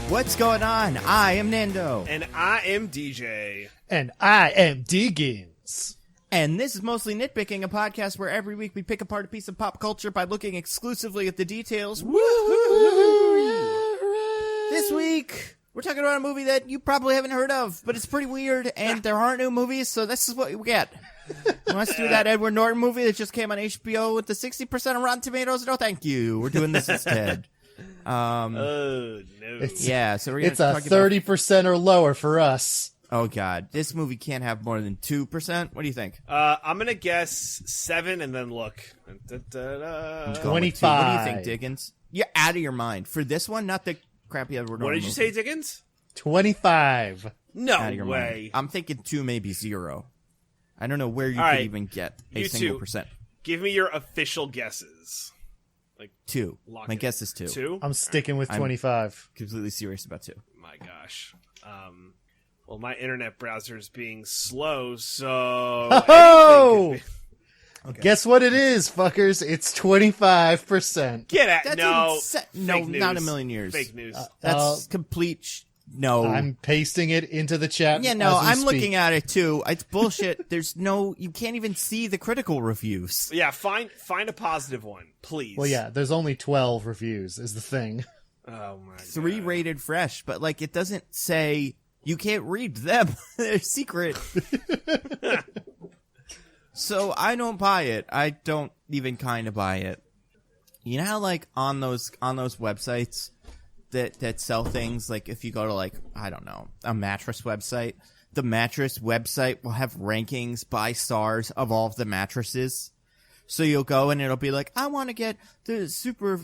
What's going on? I am Nando. And I am DJ. And I am Diggins. And this is Mostly Nitpicking, a podcast where every week we pick apart a piece of pop culture by looking exclusively at the details. Woohoo! This week, we're talking about a movie that you probably haven't heard of, but it's pretty weird, and there aren't new movies, so this is what we get. Let's do that Edward Norton movie that just came on HBO with the 60% of Rotten Tomatoes. No, thank you. We're doing this instead. Oh, no. So we're gonna It's a talk 30% or lower for us. Oh, God. This movie can't have more than 2%. What do you think? I'm going to guess 7 and then look. I'm going with 2. 25. What do you think, Diggins? You're out of your mind. For this one, not the crappy Edward Norton What did you movie. say, Diggins? 25. No Out of your way. mind. I'm thinking 2, maybe 0. I don't know where you All could right. even get a You single two. percent. Give me your official guesses. 2. Lock My it. guess is 2. 2? I'm sticking with I'm- 25. Completely serious about 2. My gosh. Well, my internet browser is being slow, so... Oh! anything could be- Guess what it is, fuckers? It's 25%. Get at That's no. no, Fake not a news. million years. Fake news. That's complete no. I'm pasting it into the chat. Yeah, no, as we I'm speak. looking at it too. It's bullshit. There's no, you can't even see the critical reviews. Yeah, find a positive one, please. Well, yeah, there's only 12 reviews, is the thing. Oh, my 3 God. rated fresh, but like it doesn't say you can't read them. They're secret. So I don't buy it. I don't even kind of buy it. You know how like on those websites that sell things, like if you go to like, I don't know, a mattress website, the mattress website will have rankings by stars of all of the mattresses. So you'll go and it'll be like, I want to get the super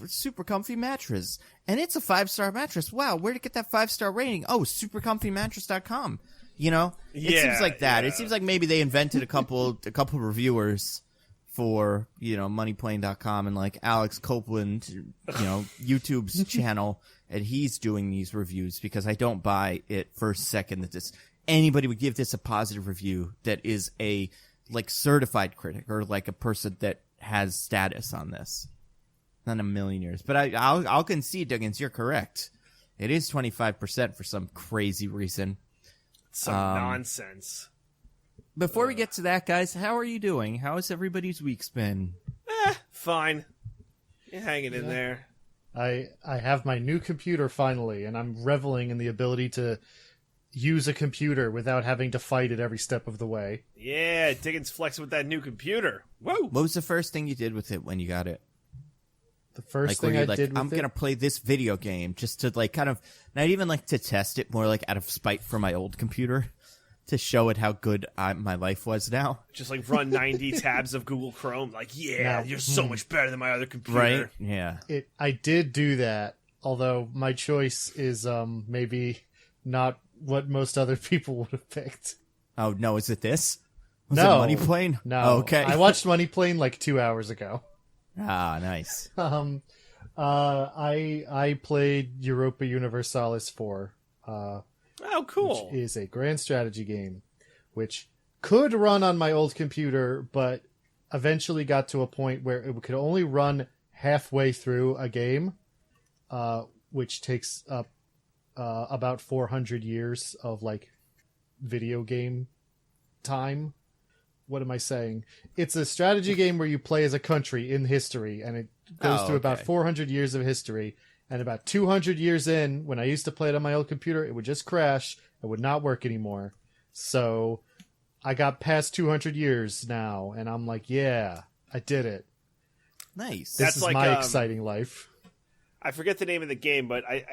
comfy mattress. And it's a 5-star mattress. Wow, where'd it get that 5-star rating? Oh, supercomfymattress.com. You know? It seems like that. Yeah. It seems like maybe they invented a couple reviewers for, you know, moneyplane.com and like Alex Copeland, you know, YouTube's channel, and he's doing these reviews because I don't buy it for a second that anybody would give this a positive review that is a like certified critic or like a person that has status on this. Not a million years. But I'll concede, Diggins, you're correct. It is 25% for some crazy reason. Some nonsense. Before we get to that, guys, how are you doing? How has everybody's weeks been? Fine. You're hanging in there. I have my new computer finally, and I'm reveling in the ability to use a computer without having to fight it every step of the way. Yeah, Diggins flexing with that new computer. Whoa! What was the first thing you did with it when you got it? The first Like, thing were you I like, did with I'm going to play this video game just to, like, kind of, not even, like, to test it, more like out of spite for my old computer, to show it how good my life was now. Just like run 90 tabs of Google Chrome. Like, yeah, Now- you're so much better than my other computer. Right? Yeah. I did do that, although my choice is maybe not what most other people would have picked. Oh, no, is it this? Was No. it Money Plane? No. Oh, okay. I watched Money Plane like 2 hours ago. Ah, nice. I played Europa Universalis 4, Oh, cool. which is a grand strategy game, which could run on my old computer, but eventually got to a point where it could only run halfway through a game, which takes up about 400 years of like video game time. What am I saying? It's a strategy game where you play as a country in history, and it goes Oh, through about okay. 400 years of history. And about 200 years in, when I used to play it on my old computer, it would just crash. It would not work anymore. So I got past 200 years now, and I'm like, yeah, I did it. Nice. This That's is like, my exciting life. I forget the name of the game, but I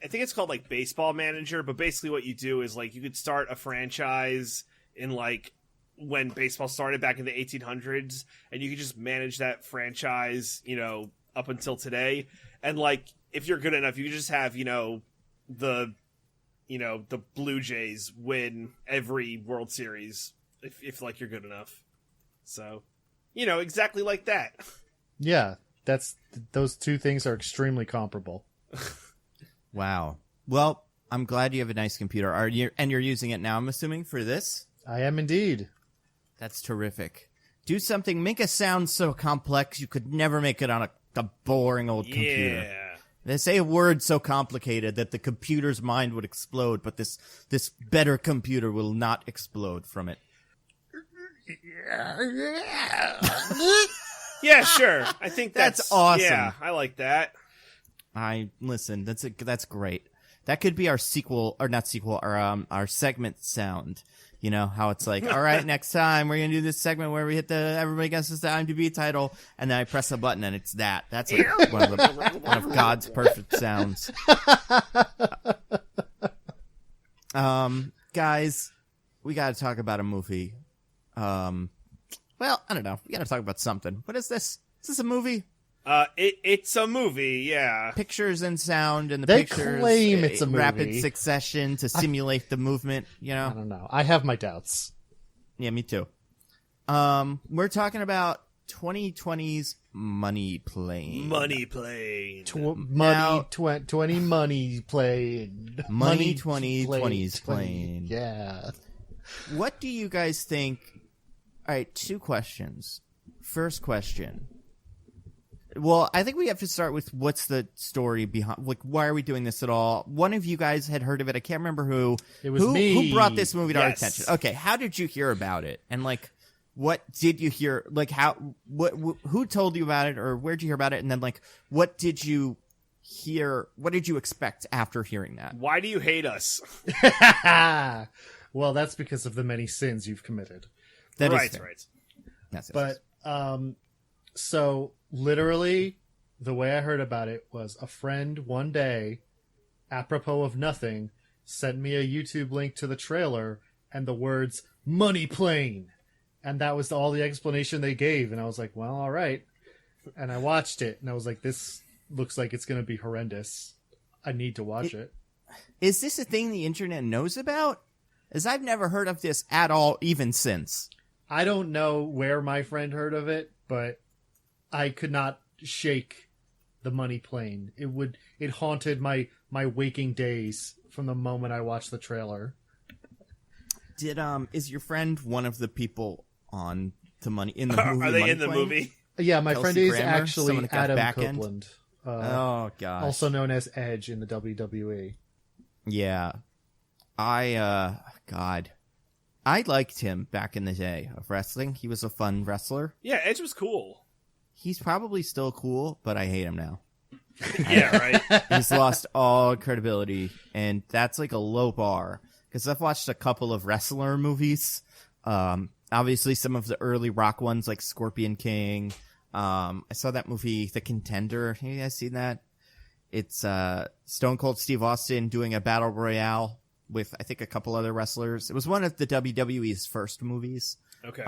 think it's called like Baseball Manager. But basically, what you do is like you could start a franchise in like when baseball started back in the 1800s, and you could just manage that franchise, you know, up until today. And like if you're good enough, you could just have the Blue Jays win every World Series if like you're good enough. So, exactly like that. Yeah, those two things are extremely comparable. Wow. Well, I'm glad you have a nice computer. And you're using it now, I'm assuming, for this? I am indeed. That's terrific. Do something, make a sound so complex you could never make it on a boring old computer. They say a word so complicated that the computer's mind would explode, but this better computer will not explode from it. Yeah, sure. I think That's awesome. Yeah, I like that. Listen, that's great. That could be our sequel, or not sequel, our segment sound. You know, how it's like, all right, next time we're going to do this segment where we hit everybody guesses the IMDb title, and then I press a button and it's that. That's like one of God's perfect sounds. Guys, we got to talk about a movie. Well, I don't know. We got to talk about something. What is this? Is this a movie? It's a movie, yeah. Pictures and sound, and They pictures claim it's a movie. rapid succession to simulate the movement, you know? I don't know. I have my doubts. Yeah, me too. We're talking about 2020's Money Plane. Money Plane. 20 money plane. Money 2020's plane. Yeah. What do you guys think? All right, 2 questions. First question. Well, I think we have to start with what's the story behind, like, why are we doing this at all? One of you guys had heard of it. I can't remember who. It was me. Who brought this movie to our Yes. attention? Okay, how did you hear about it? And, like, what did you hear? Like, who told you about it, or where'd you hear about it? And then, like, what did you hear? What did you expect after hearing that? Why do you hate us? Well, that's because of the many sins you've committed. That is right, fair. right. Yes, But, so literally the way I heard about it was a friend one day, apropos of nothing, sent me a YouTube link to the trailer and the words "Money Plane," and that was all the explanation they gave. And I was like, well, all right. And I watched it and I was like, this looks like it's going to be horrendous. I need to watch it. Is this a thing the internet knows about? As I've never heard of this at all, even since. I don't know where my friend heard of it, but I could not shake the Money Plane. It haunted my waking days from the moment I watched the trailer. Is your friend one of the people on the movie? Are they Money in the Plane? movie? Yeah, my Kelsey friend is Grammer? actually Someone that got Adam back end? Copeland, Oh god. also known as Edge in the WWE. Yeah. I liked him back in the day of wrestling. He was a fun wrestler. Yeah, Edge was cool. He's probably still cool, but I hate him now. Yeah, right. He's lost all credibility, and that's like a low bar. Because I've watched a couple of wrestler movies. Obviously, some of the early Rock ones, like Scorpion King. I saw that movie, The Contender. Have you guys seen that? It's Stone Cold Steve Austin doing a battle royale with, I think, a couple other wrestlers. It was one of the WWE's first movies. Okay.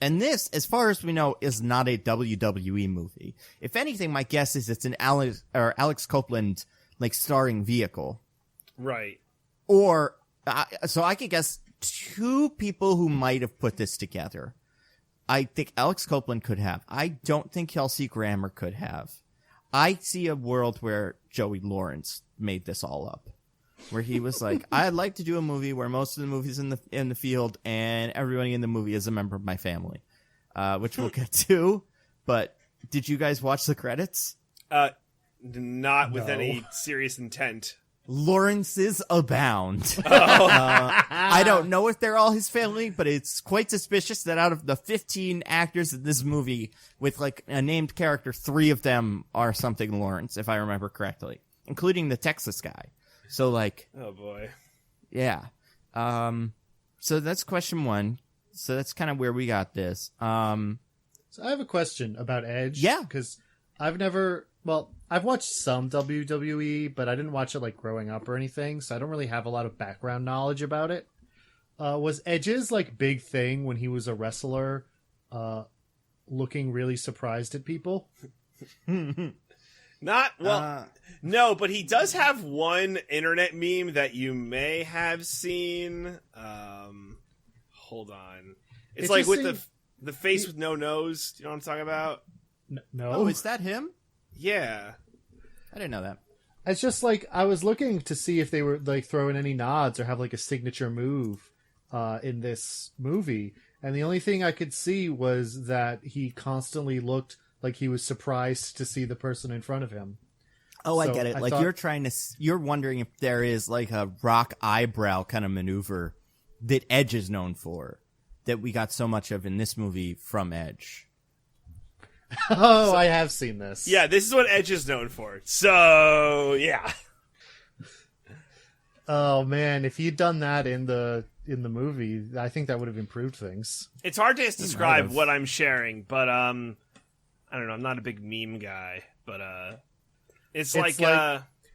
And this, as far as we know, is not a WWE movie. If anything, my guess is it's an Alex Copeland, like, starring vehicle. Right. Or, so I could guess 2 people who might have put this together. I think Alex Copeland could have. I don't think Kelsey Grammer could have. I see a world where Joey Lawrence made this all up. Where he was like, I'd like to do a movie where most of the movie's in the field and everybody in the movie is a member of my family. Which we'll get to. But did you guys watch the credits? Not with No. any serious intent. Lawrences abound. I don't know if they're all his family, but it's quite suspicious that out of the 15 actors in this movie, with like a named character, 3 of them are something Lawrence, if I remember correctly, including the Texas guy. So like, Oh boy. yeah. So that's question 1. So that's kind of where we got this. So I have a question about Edge. Yeah. Because I've watched some WWE, but I didn't watch it like growing up or anything, so I don't really have a lot of background knowledge about it. Was Edge's like big thing when he was a wrestler, looking really surprised at people? Not well. No, but he does have one internet meme that you may have seen. Hold on. It's It like just with seemed- the face with no nose. Do you know what I'm talking about? No. Oh, is that him? Yeah. I didn't know that. It's just like I was looking to see if they were like throwing any nods or have like a signature move in this movie, and the only thing I could see was that he constantly looked like he was surprised to see the person in front of him. Oh, I So get it. I Like thought- you're wondering if there is like a rock eyebrow kind of maneuver that Edge is known for, that we got so much of in this movie from Edge. Oh, I have seen this. Yeah, this is what Edge is known for. So, yeah. Oh man, if you'd done that in the movie, I think that would have improved things. It's hard to describe have. what I'm sharing, but I don't know. I'm not a big meme guy, but it's like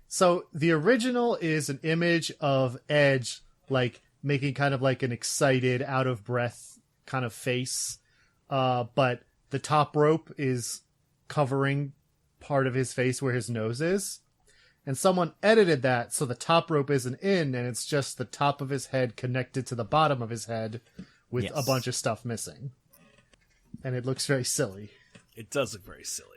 So the original is an image of Edge like making kind of like an excited, out of breath kind of face, but the top rope is covering part of his face where his nose is. And someone edited that so the top rope isn't in, and it's just the top of his head connected to the bottom of his head with a Yes. bunch of stuff missing. And it looks very silly. it does look very silly.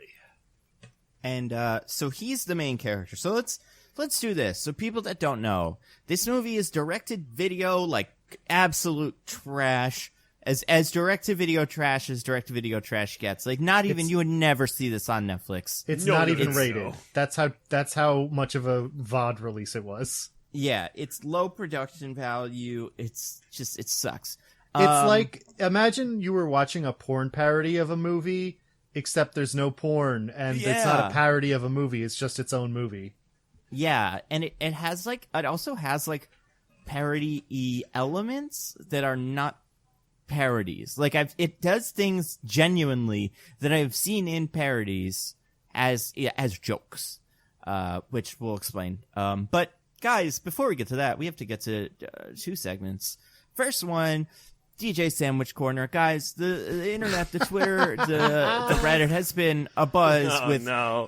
And so he's the main character. So let's do this. So people that don't know, this movie is directed video, like absolute trash. As direct-to-video trash as direct-to-video trash gets. Like, not even, you would never see this on Netflix. It's No, not no, even it's rated. no. That's how much of a VOD release it was. Yeah, it's low production value. It's just, it sucks. It's like, imagine you were watching a porn parody of a movie, except there's no porn, and it's not Yeah. a parody of a movie, it's just its own movie. Yeah, and it has, like, it also has, like, parody-y elements that are not parodies. Like, it does things genuinely that I've seen in parodies as jokes, which we'll explain. But guys, before we get to that, we have to get to two segments. First one, DJ Sandwich Corner. Guys, the internet, the Twitter, the Reddit has been abuzz with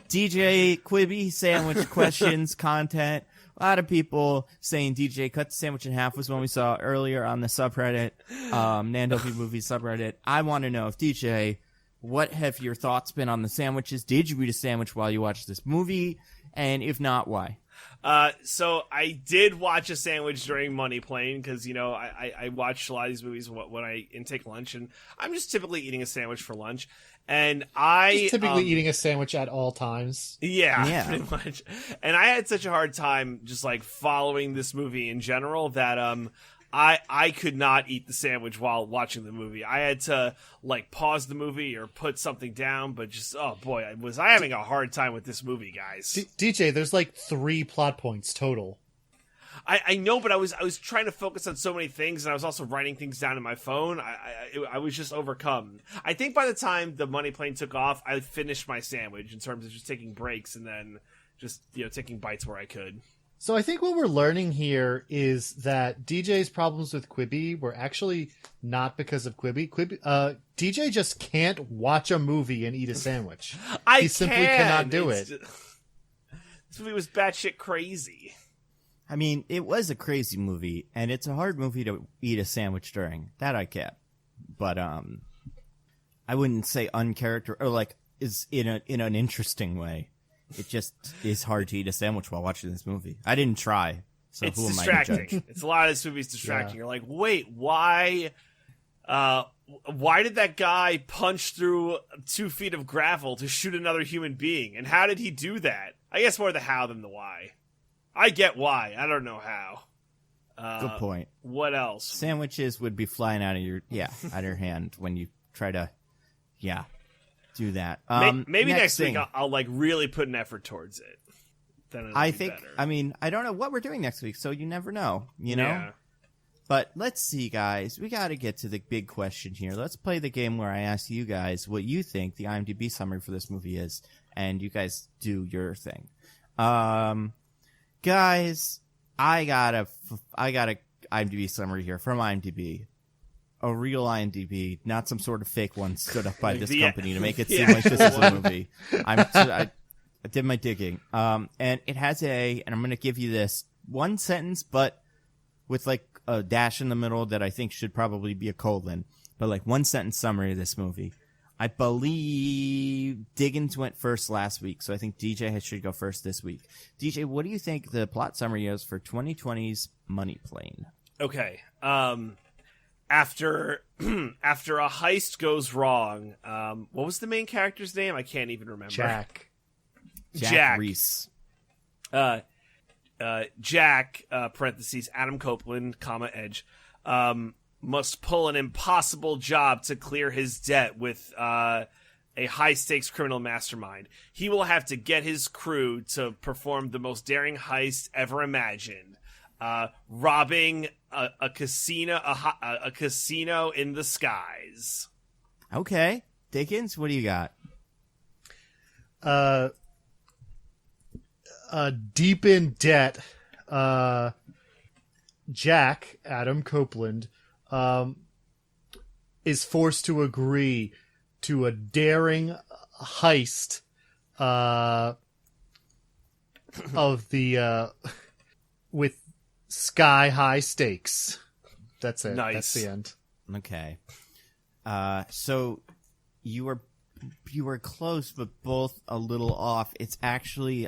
DJ Quibi sandwich questions, content. A lot of people saying DJ cut the sandwich in half was one we saw earlier on the subreddit, Nando movie subreddit. I want to know if DJ, what have your thoughts been on the sandwiches? Did you eat a sandwich while you watched this movie? And if not, why? So I did watch a sandwich during Money Plane because, you know, I watch a lot of these movies when I intake lunch, and I'm just typically eating a sandwich for lunch. And Just typically eating a sandwich at all times. Yeah, pretty much. And I had such a hard time just like following this movie in general that I could not eat the sandwich while watching the movie. I had to like pause the movie or put something down, but just oh boy, was I having a hard time with this movie, guys. DJ, there's like 3 plot points total. I know, but I was trying to focus on so many things, and I was also writing things down in my phone. I was just overcome. I think by the time the Money Plane took off, I finished my sandwich in terms of just taking breaks and then just, you know, taking bites where I could. So I think what we're learning here is that DJ's problems with Quibi were actually not because of Quibi. DJ just can't watch a movie and eat a sandwich. He simply cannot do it. This movie was batshit crazy. I mean, it was a crazy movie, and it's a hard movie to eat a sandwich during. That I get. But, I wouldn't say uncharacter, or like, is in an interesting way. It just is hard to eat a sandwich while watching this movie. I didn't try, so It's who am I to distracting. judge? It's a lot of this movie's distracting. Yeah. You're like, wait, why did that guy punch through 2 feet of gravel to shoot another human being? And how did he do that? I guess more the how than the why. I get why. I don't know how. Good point. What else? Sandwiches would be flying out of your hand when you try to, do that. Maybe next thing. week I'll like really put an effort towards it. Then it'll I be think, better. I mean, I don't know what we're doing next week, so you never know, you know? Yeah. But let's see, guys. We got to get to the big question here. Let's play the game where I ask you guys what you think the IMDb summary for this movie is, and you guys do your thing. Guys, I got a IMDb summary here from IMDb. A real IMDb, not some sort of fake one stood up by this company to make it seem like this is a movie. I did my digging. And it has and I'm going to give you this one sentence, but with like a dash in the middle that I think should probably be a colon, but like one sentence summary of this movie. I believe Diggins went first last week, so I think DJ should go first this week. DJ, what do you think the plot summary is for 2020's Money Plane? Okay. After a heist goes wrong, what was the main character's name? I can't even remember. Jack. Jack Reese. Jack (parentheses Adam Copeland, comma Edge) must pull an impossible job to clear his debt with a high-stakes criminal mastermind. He will have to get his crew to perform the most daring heist ever imagined, robbing a casino in the skies. Okay, Diggins, what do you got? Deep in debt, Jack, Adam Copeland, is forced to agree to a daring heist of the with sky-high stakes. That's it. Nice. That's the end. Okay. So you were close, but both a little off. It's actually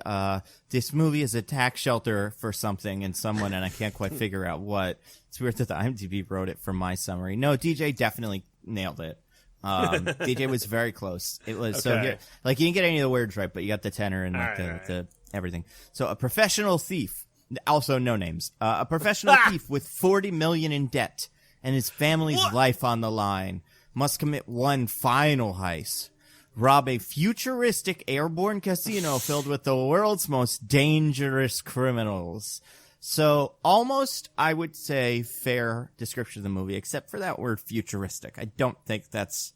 this movie is a tax shelter for something and someone, and I can't quite figure out what. It's weird that the IMDb wrote it for my summary. No, DJ definitely nailed it. DJ was very close. It was so Okay. good. Like, you didn't get any of the words right, but you got the tenor and like the everything. So a professional thief, also no names. A professional thief with $40 million in debt and his family's life on the line must commit one final heist. Rob a futuristic airborne casino filled with the world's most dangerous criminals. So almost, I would say, fair description of the movie, except for that word futuristic. I don't think that's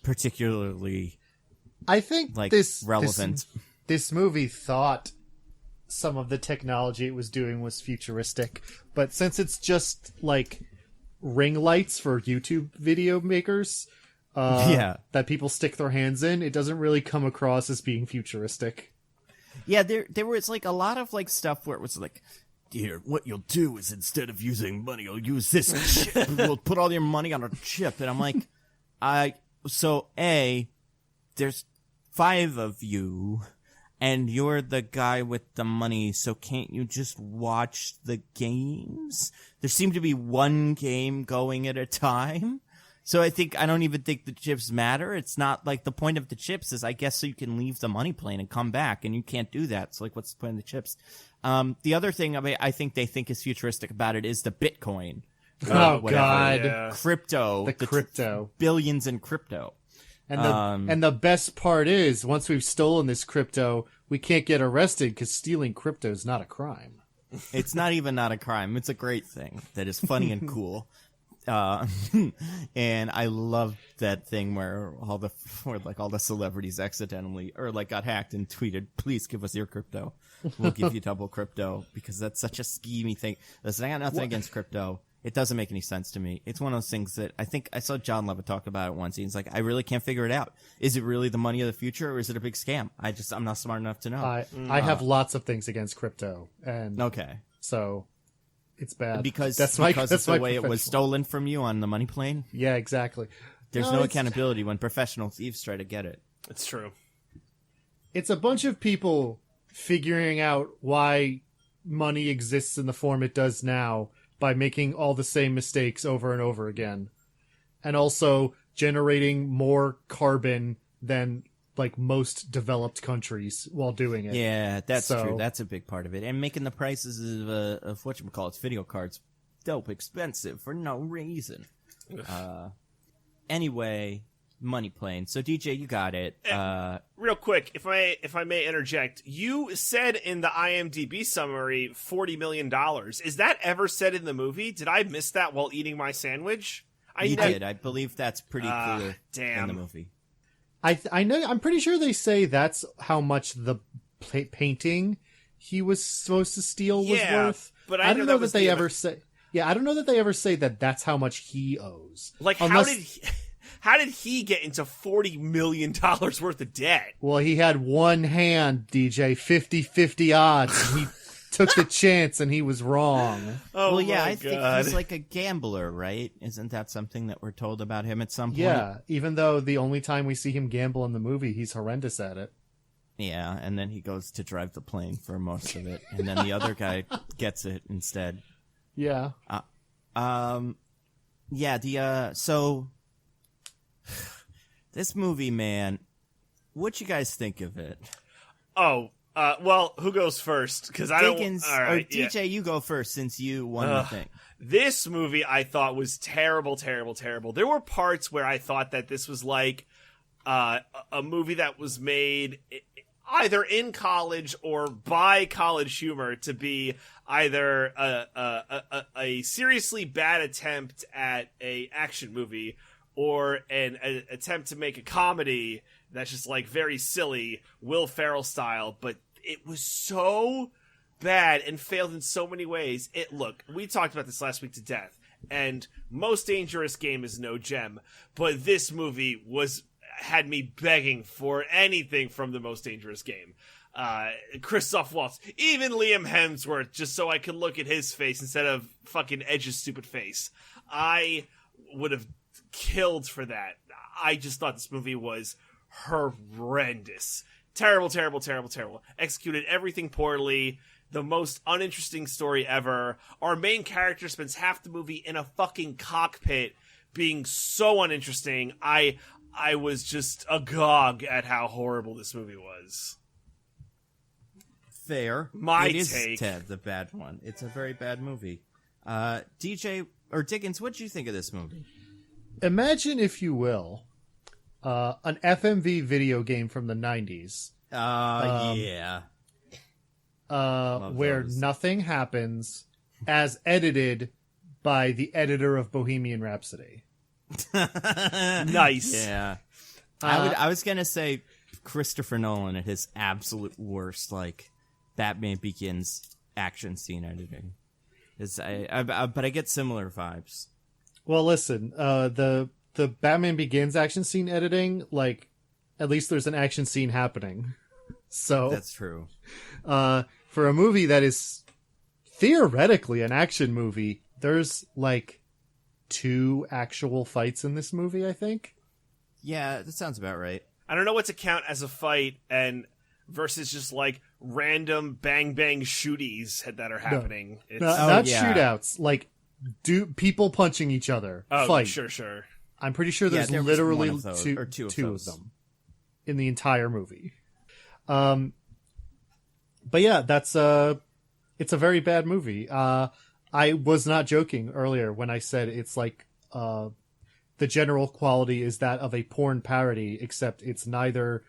particularly, I think like, this relevant. This movie thought some of the technology it was doing was futuristic, but since it's just like ring lights for YouTube video makers, that people stick their hands in, it doesn't really come across as being futuristic. Yeah, there was like a lot of like stuff where it was like, here, what you'll do is instead of using money, you'll use this chip. We'll put all your money on a chip. And I'm like, there's 5 of you, and you're the guy with the money, so can't you just watch the games? There seemed to be one game going at a time. So I don't even think the chips matter. It's not like the point of the chips is, I guess, so you can leave the money plane and come back, and you can't do that. So like, what's the point of the chips? The other thing I think they think is futuristic about it is the Bitcoin. Oh whatever. God, Yeah. Crypto. the crypto. Billions in crypto. And the best part is, once we've stolen this crypto, we can't get arrested because stealing crypto is not a crime. It's not even not a crime. It's a great thing that is funny and cool. And I love that thing where all the celebrities accidentally or like got hacked and tweeted, "Please give us your crypto. We'll give you double crypto," because that's such a schemy thing. Listen, I got nothing against crypto. It doesn't make any sense to me. It's one of those things that I think I saw John Levitt talk about it once. He's like, I really can't figure it out. Is it really the money of the future, or is it a big scam? I'm not smart enough to know. I have lots of things against crypto, and Okay. so it's bad Because that's the my way it was professional- stolen from you on the money plane. Yeah, exactly. There's No, no it's- accountability when professional thieves try to get it. It's true. It's a bunch of people figuring out why money exists in the form it does now by making all the same mistakes over and over again, and also generating more carbon than like most developed countries while doing it. Yeah, that's So- true. That's a big part of it. And making the prices of whatchamacallits, video cards, dope expensive for no reason. Anyway, money plane. So DJ, you got it. Real quick, if I may interject, you said in the IMDb summary $40 million. Is that ever said in the movie? Did I miss that while eating my sandwich? You did. I believe that's pretty clear in damn. the movie. I know. I'm pretty sure they say that's how much the painting he was supposed to steal was Yeah, worth. but I I don't know know that that was they the ever say. Yeah, I don't know that they ever say that that's how much he owes. Like, Unless- how did he get into $40 million worth of debt? Well, he had one hand, DJ, 50-50 odds. And he took the chance, and he was wrong. Oh, Well, yeah, my I think God. he's like a gambler, right? Isn't that something that we're told about him at some point? Yeah, even though the only time we see him gamble in the movie, he's horrendous at it. Yeah, and then he goes to drive the plane for most of it, and then the other guy gets it instead. Yeah. So this movie, man, what you guys think of it? Oh, Well, who goes first? Because I Diggins, don't. All right, or DJ, you go first since you won the thing. This movie I thought was terrible, terrible, terrible. There were parts where I thought that this was like a movie that was made either in college or by College Humor to be either a seriously bad attempt at a action movie or an attempt to make a comedy that's just like very silly, Will Ferrell style, but it was so bad and failed in so many ways. Look, we talked about this last week to death, and Most Dangerous Game is no gem, but this movie had me begging for anything from the Most Dangerous Game. Christoph Waltz, even Liam Hemsworth, just so I could look at his face instead of fucking Edge's stupid face. I would have killed for that. I just thought this movie was horrendous. Terrible, terrible, terrible, terrible. Executed everything poorly. The most uninteresting story ever. Our main character spends half the movie in a fucking cockpit being so uninteresting. I was just agog at how horrible this movie was. Fair. My it is take. Ted, the bad one. It's a very bad movie. DJ or Diggins, what did you think of this movie? Imagine, if you will, an FMV video game from the 90s. Yeah. Where those. nothing happens, as edited by the editor of Bohemian Rhapsody. Nice. Yeah. I was gonna say Christopher Nolan at his absolute worst, like Batman Begins action scene editing. But I get similar vibes. Well, listen, the Batman Begins action scene editing, like, at least there's an action scene happening. So That's true. For a movie that is theoretically an action movie, there's like 2 actual fights in this movie, I think. Yeah, that sounds about right. I don't know what to count as a fight and versus just like random bang bang shooties that are happening. Not yeah. shootouts, like people punching each other. Oh, fight. sure. I'm pretty sure there's there was literally one of those, two or two of those. them in the entire movie. But yeah, it's a very bad movie. I was not joking earlier when I said it's like the general quality is that of a porn parody, except it's neither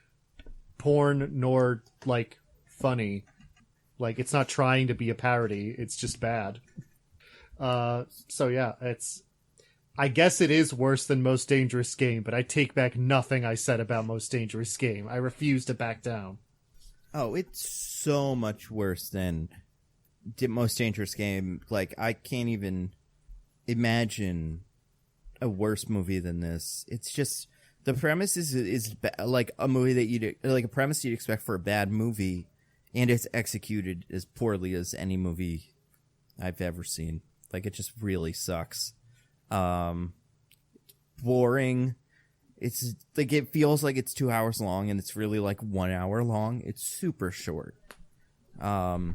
porn nor like funny. Like, it's not trying to be a parody, it's just bad. So yeah, I guess it is worse than Most Dangerous Game, but I take back nothing I said about Most Dangerous Game. I refuse to back down. Oh, it's so much worse than Most Dangerous Game. Like, I can't even imagine a worse movie than this. It's just, the premise is like a movie that like a premise you'd expect for a bad movie, and it's executed as poorly as any movie I've ever seen. Like, it just really sucks. Boring. It's like, it feels like it's 2 hours long, and it's really like 1 hour long. It's super short. And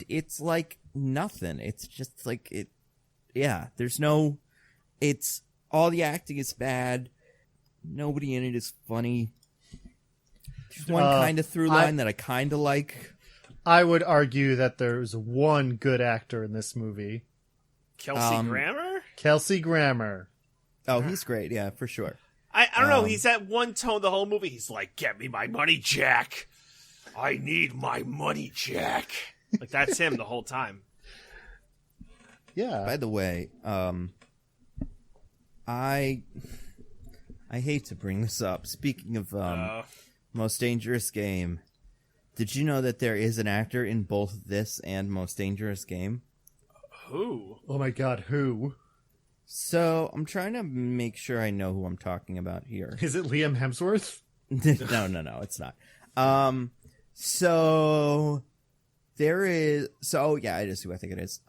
it's like nothing. It's just like it's all the acting is bad. Nobody in it is funny. There's one kind of through line that I kind of like. I would argue that there's one good actor in this movie. Kelsey Grammer? Kelsey Grammer. Oh, he's great. Yeah, for sure. I don't know. He's at one tone the whole movie. He's like, "Get me my money, Jack. I need my money, Jack." Like, that's him the whole time. Yeah. By the way, I hate to bring this up. Speaking of Most Dangerous Game, did you know that there is an actor in both this and Most Dangerous Game? Who? Oh my god, who? So, I'm trying to make sure I know who I'm talking about here. Is it Liam Hemsworth? No, it's not. So there is, yeah, it is who I think it is.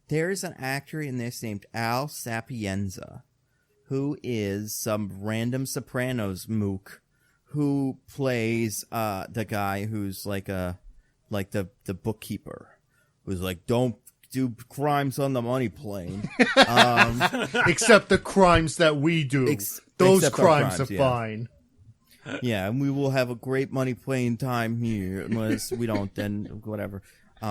There's an actor in this named Al Sapienza, who is some random Sopranos mook who plays the guy who's like the bookkeeper, who's like, don't do crimes on the money plane. Except the crimes that we do. Those except our crimes crimes, are yeah. fine. Yeah, and we will have a great money plane time here. Unless we don't, then whatever.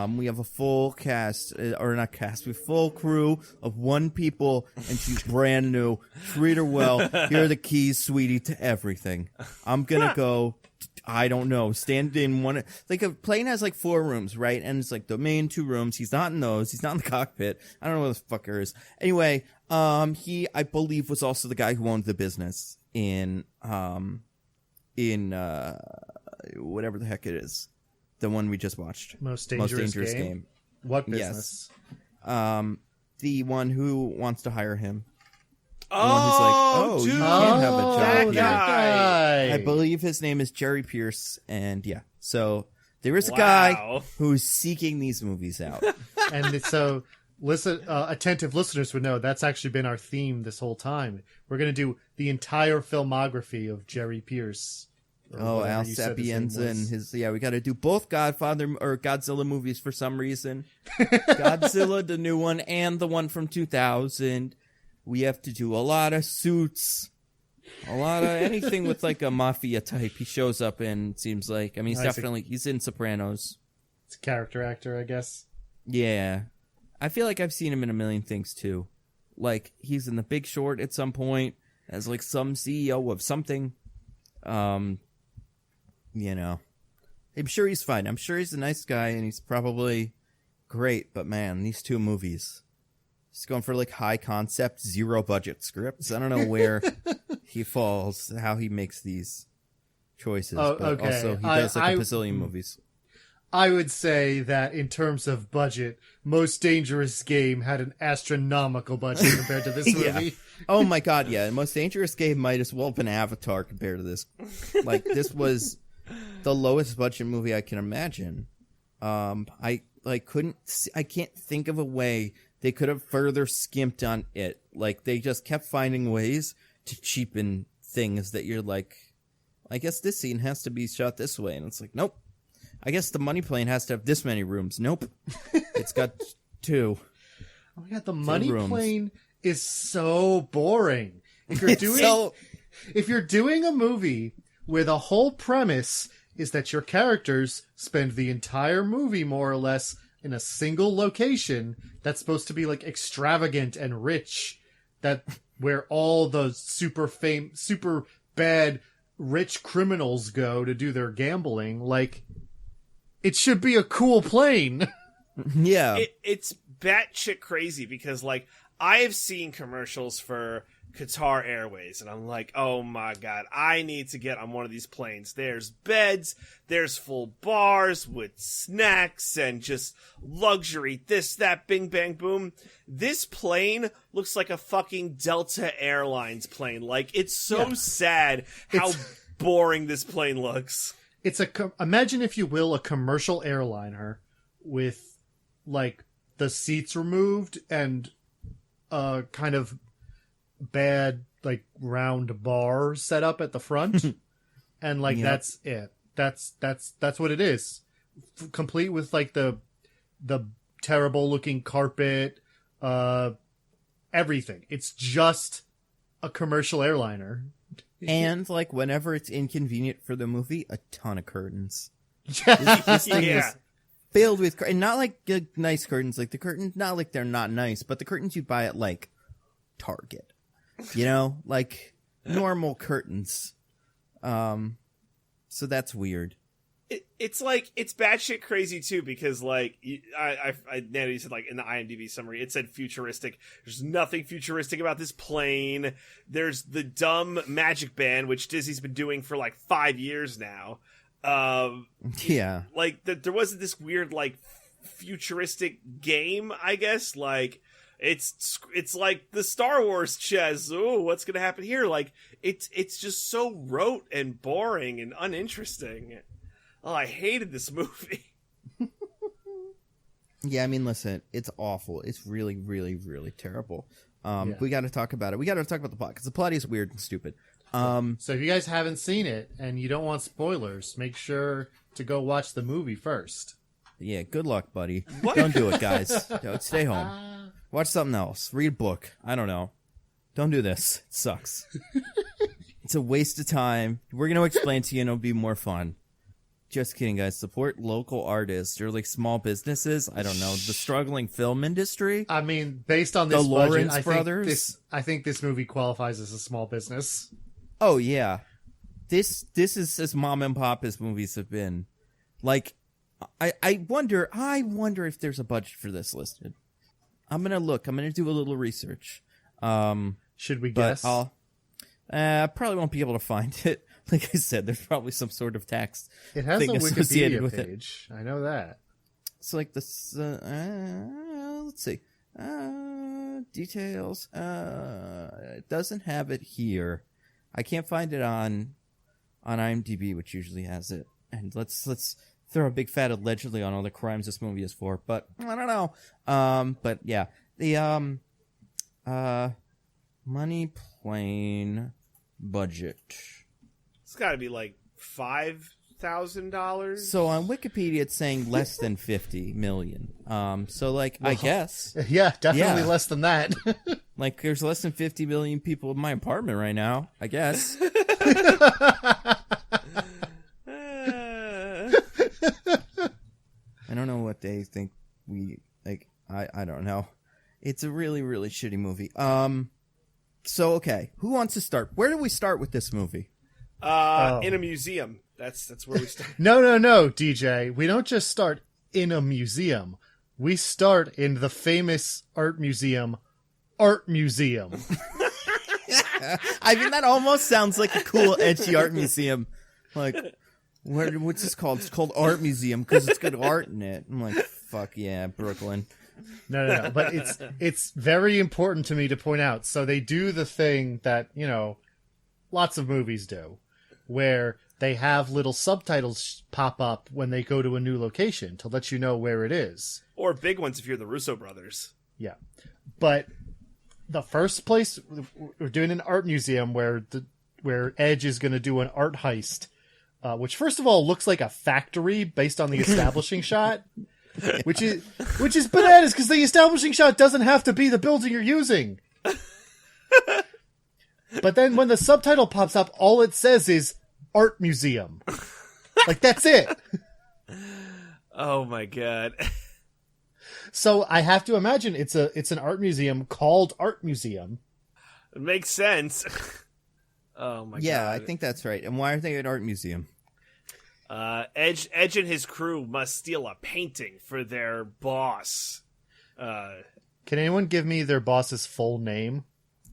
We have a full cast, or not cast, we have a full crew of 1 people, and she's brand new. Treat her well. Here are the keys, sweetie, to everything. I'm gonna go, I don't know, stand in one, like a plane has like 4 rooms, right? And it's like the main 2 rooms. He's not in those. He's not in the cockpit. I don't know what the fucker is. Anyway, he, I believe, was also the guy who owned the business in whatever the heck it is. The one we just watched. Most dangerous game. What business? Yes. The one who wants to hire him. Oh, dude. You can't have a job that here. guy. I believe his name is Jerry Pierce, and yeah. So there is a guy who's seeking these movies out. And so, attentive listeners would know that's actually been our theme this whole time. We're going to do the entire filmography of Jerry Pierce. Al Sapienza and his, we got to do both Godzilla movies for some reason. Godzilla, the new one, and the one from 2000. We have to do a lot of Suits, a lot of anything with like a mafia type he shows up in, it seems like. I mean, he's in Sopranos. It's a character actor, I guess. Yeah. I feel like I've seen him in a million things too. Like, he's in The Big Short at some point as like some CEO of something. You know, I'm sure he's fine. I'm sure he's a nice guy and he's probably great. But man, these 2 movies, he's going for like high concept, 0 budget scripts. I don't know where he falls, how he makes these choices. But also he does like a bazillion movies. I would say that in terms of budget, Most Dangerous Game had an astronomical budget compared to this movie. Oh my god, yeah. Most Dangerous Game might as well have been Avatar compared to this. Like, this was the lowest budget movie I can imagine. I can't think of a way they could have further skimped on it. Like, they just kept finding ways to cheapen things that you're like, I guess this scene has to be shot this way. And it's like, nope. I guess the money plane has to have this many rooms. Nope. It's got 2. Oh my god, the money plane is so boring. If you're doing a movie where the whole premise is that your characters spend the entire movie more or less in a single location that's supposed to be like extravagant and rich, that where all the super bad rich criminals go to do their gambling, like, it should be a cool plane. Yeah. It's batshit crazy because, like, I have seen commercials for Qatar Airways, and I'm like, oh my god, I need to get on one of these planes. There's beds, there's full bars with snacks and just luxury, this, that, bing, bang, boom. This plane looks like a fucking Delta Airlines plane. Like, it's so sad how boring this plane looks. It's imagine, if you will, a commercial airliner with, like, the seats removed and kind of bad, like, round bar set up at the front. And, like, that's it. That's what it is. Complete with, like, the terrible looking carpet, everything. It's just a commercial airliner. And, like, whenever it's inconvenient for the movie, a ton of curtains. Yeah. This thing is filled with and not like nice curtains. Like, the curtains, not like they're not nice, but the curtains you buy at, like, Target. You know? Like, normal curtains. So that's weird. It's like, it's batshit crazy too, because, like, Nando said, like, in the IMDb summary, it said futuristic. There's nothing futuristic about this plane. There's the dumb magic band, which Disney's been doing for like 5 years now. Yeah. Like, there wasn't this weird, like, futuristic game, I guess. Like, it's like the Star Wars chess. Oh, what's gonna happen here? Like, it's just so rote and boring and uninteresting. Oh, I hated this movie. Yeah, I mean, listen, it's awful. It's really, really, really terrible. We got to talk about it. We got to talk about the plot, because the plot is weird and stupid. So if you guys haven't seen it and you don't want spoilers, make sure to go watch the movie first. Yeah, good luck, buddy. What? Don't do it, guys. Don't stay home. Watch something else. Read a book. I don't know. Don't do this. It sucks. It's a waste of time. We're going to explain to you and it'll be more fun. Just kidding, guys. Support local artists or like small businesses. I don't know. The struggling film industry. I mean, based on this The budget, Lawrence brothers. I think this movie qualifies as a small business. Oh, yeah. This is as mom and pop as movies have been. Like, I wonder if there's a budget for this listed. I'm going to look. I'm going to do a little research. Should we guess? I probably won't be able to find it. Like I said, there's probably some sort of tax It has thing a associated Wikipedia with it. page. I know that. So like this, let's see, details. It doesn't have it here. I can't find it on IMDb, which usually has it. And let's throw a big fat allegedly on all the crimes this movie is for. But I don't know. But yeah, the Money Plane budget. It's got to be like $5,000. So on Wikipedia, it's saying less than 50 million. So like, I guess, Yeah, definitely Yeah. less than that. like, there's less than 50 million people in my apartment right now. I guess. I don't know what they think we like. I don't know. It's a really, really shitty movie. So okay, who wants to start? Where do we start with this movie? In a museum. That's where we start. No, DJ. We don't just start in a museum. We start in the famous art museum, Art Museum. I mean, that almost sounds like a cool, edgy art museum. Like, what's this called? It's called Art Museum because it's got art in it. I'm like, fuck yeah, Brooklyn. No. But it's very important to me to point out. So they do the thing that, lots of movies do, where they have little subtitles pop up when they go to a new location to let you know where it is. Or big ones if you're the Russo brothers. Yeah. But the first place, we're doing an art museum where Edge is going to do an art heist, which first of all looks like a factory based on the establishing shot, which is bananas because the establishing shot doesn't have to be the building you're using. But then when the subtitle pops up, all it says is art museum. Like, that's it. Oh my god. So I have to imagine it's an art museum called Art Museum. It makes sense. Oh my god. Yeah, I think that's right. And why are they at Art Museum? Edge and his crew must steal a painting for their boss. Can anyone give me their boss's full name?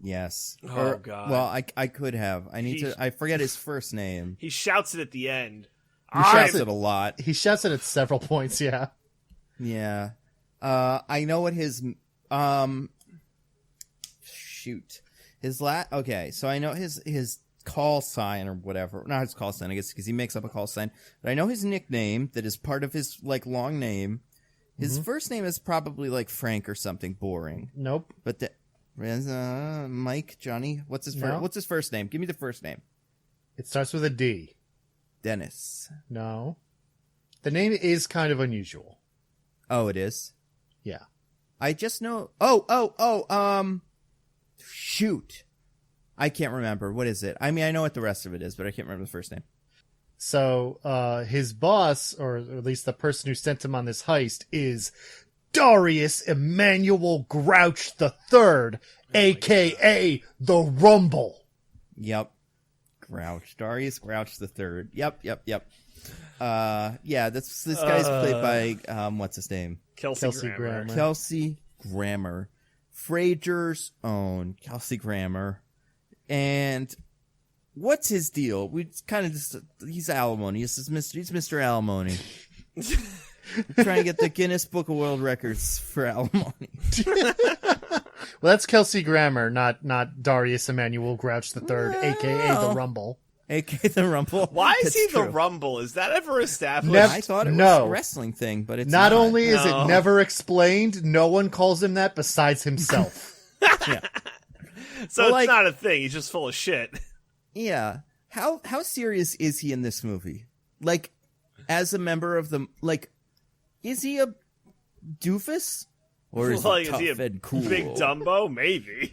Yes. Oh, God. Well, I could have. I forget his first name. He shouts it at the end. He shouts it a lot. He shouts it at several points, yeah. Yeah. I know what his shoot. Okay, so I know his call sign or whatever. Not his call sign, I guess, because he makes up a call sign. But I know his nickname that is part of his like long name. His first name is probably like Frank or something boring. Nope. But Mike, Johnny, what's his first name? Give me the first name. It starts with a D. Dennis. No. The name is kind of unusual. Oh, it is? Yeah. I just know. Shoot. I can't remember. What is it? I mean, I know what the rest of it is, but I can't remember the first name. So, his boss, or at least the person who sent him on this heist, is Darius Emmanuel Grouch III, a.k.a. The Rumble. Yep. Darius Grouch the Third. Yep. Yeah, this guy's played by, what's his name? Kelsey Grammer. Kelsey Grammer. Frasier's own Kelsey Grammer. And what's his deal? We kind of just, he's alimony. He's Mr. Alimony. We're trying to get the Guinness Book of World Records for alimony. Well, that's Kelsey Grammer, not Darius Emmanuel Grouch III, a.k.a. The Rumble. A.k.a. The Rumble. Why is That's he true. the Rumble? Is that ever established? I thought it was a wrestling thing, but it's not not. only is No. it never explained, no one calls him that besides himself. Yeah. So Well, it's not a thing. He's just full of shit. Yeah. How serious is he in this movie? Like, as a member of the, like, is he a doofus? Or is he tough and cool? Big Dumbo? Maybe.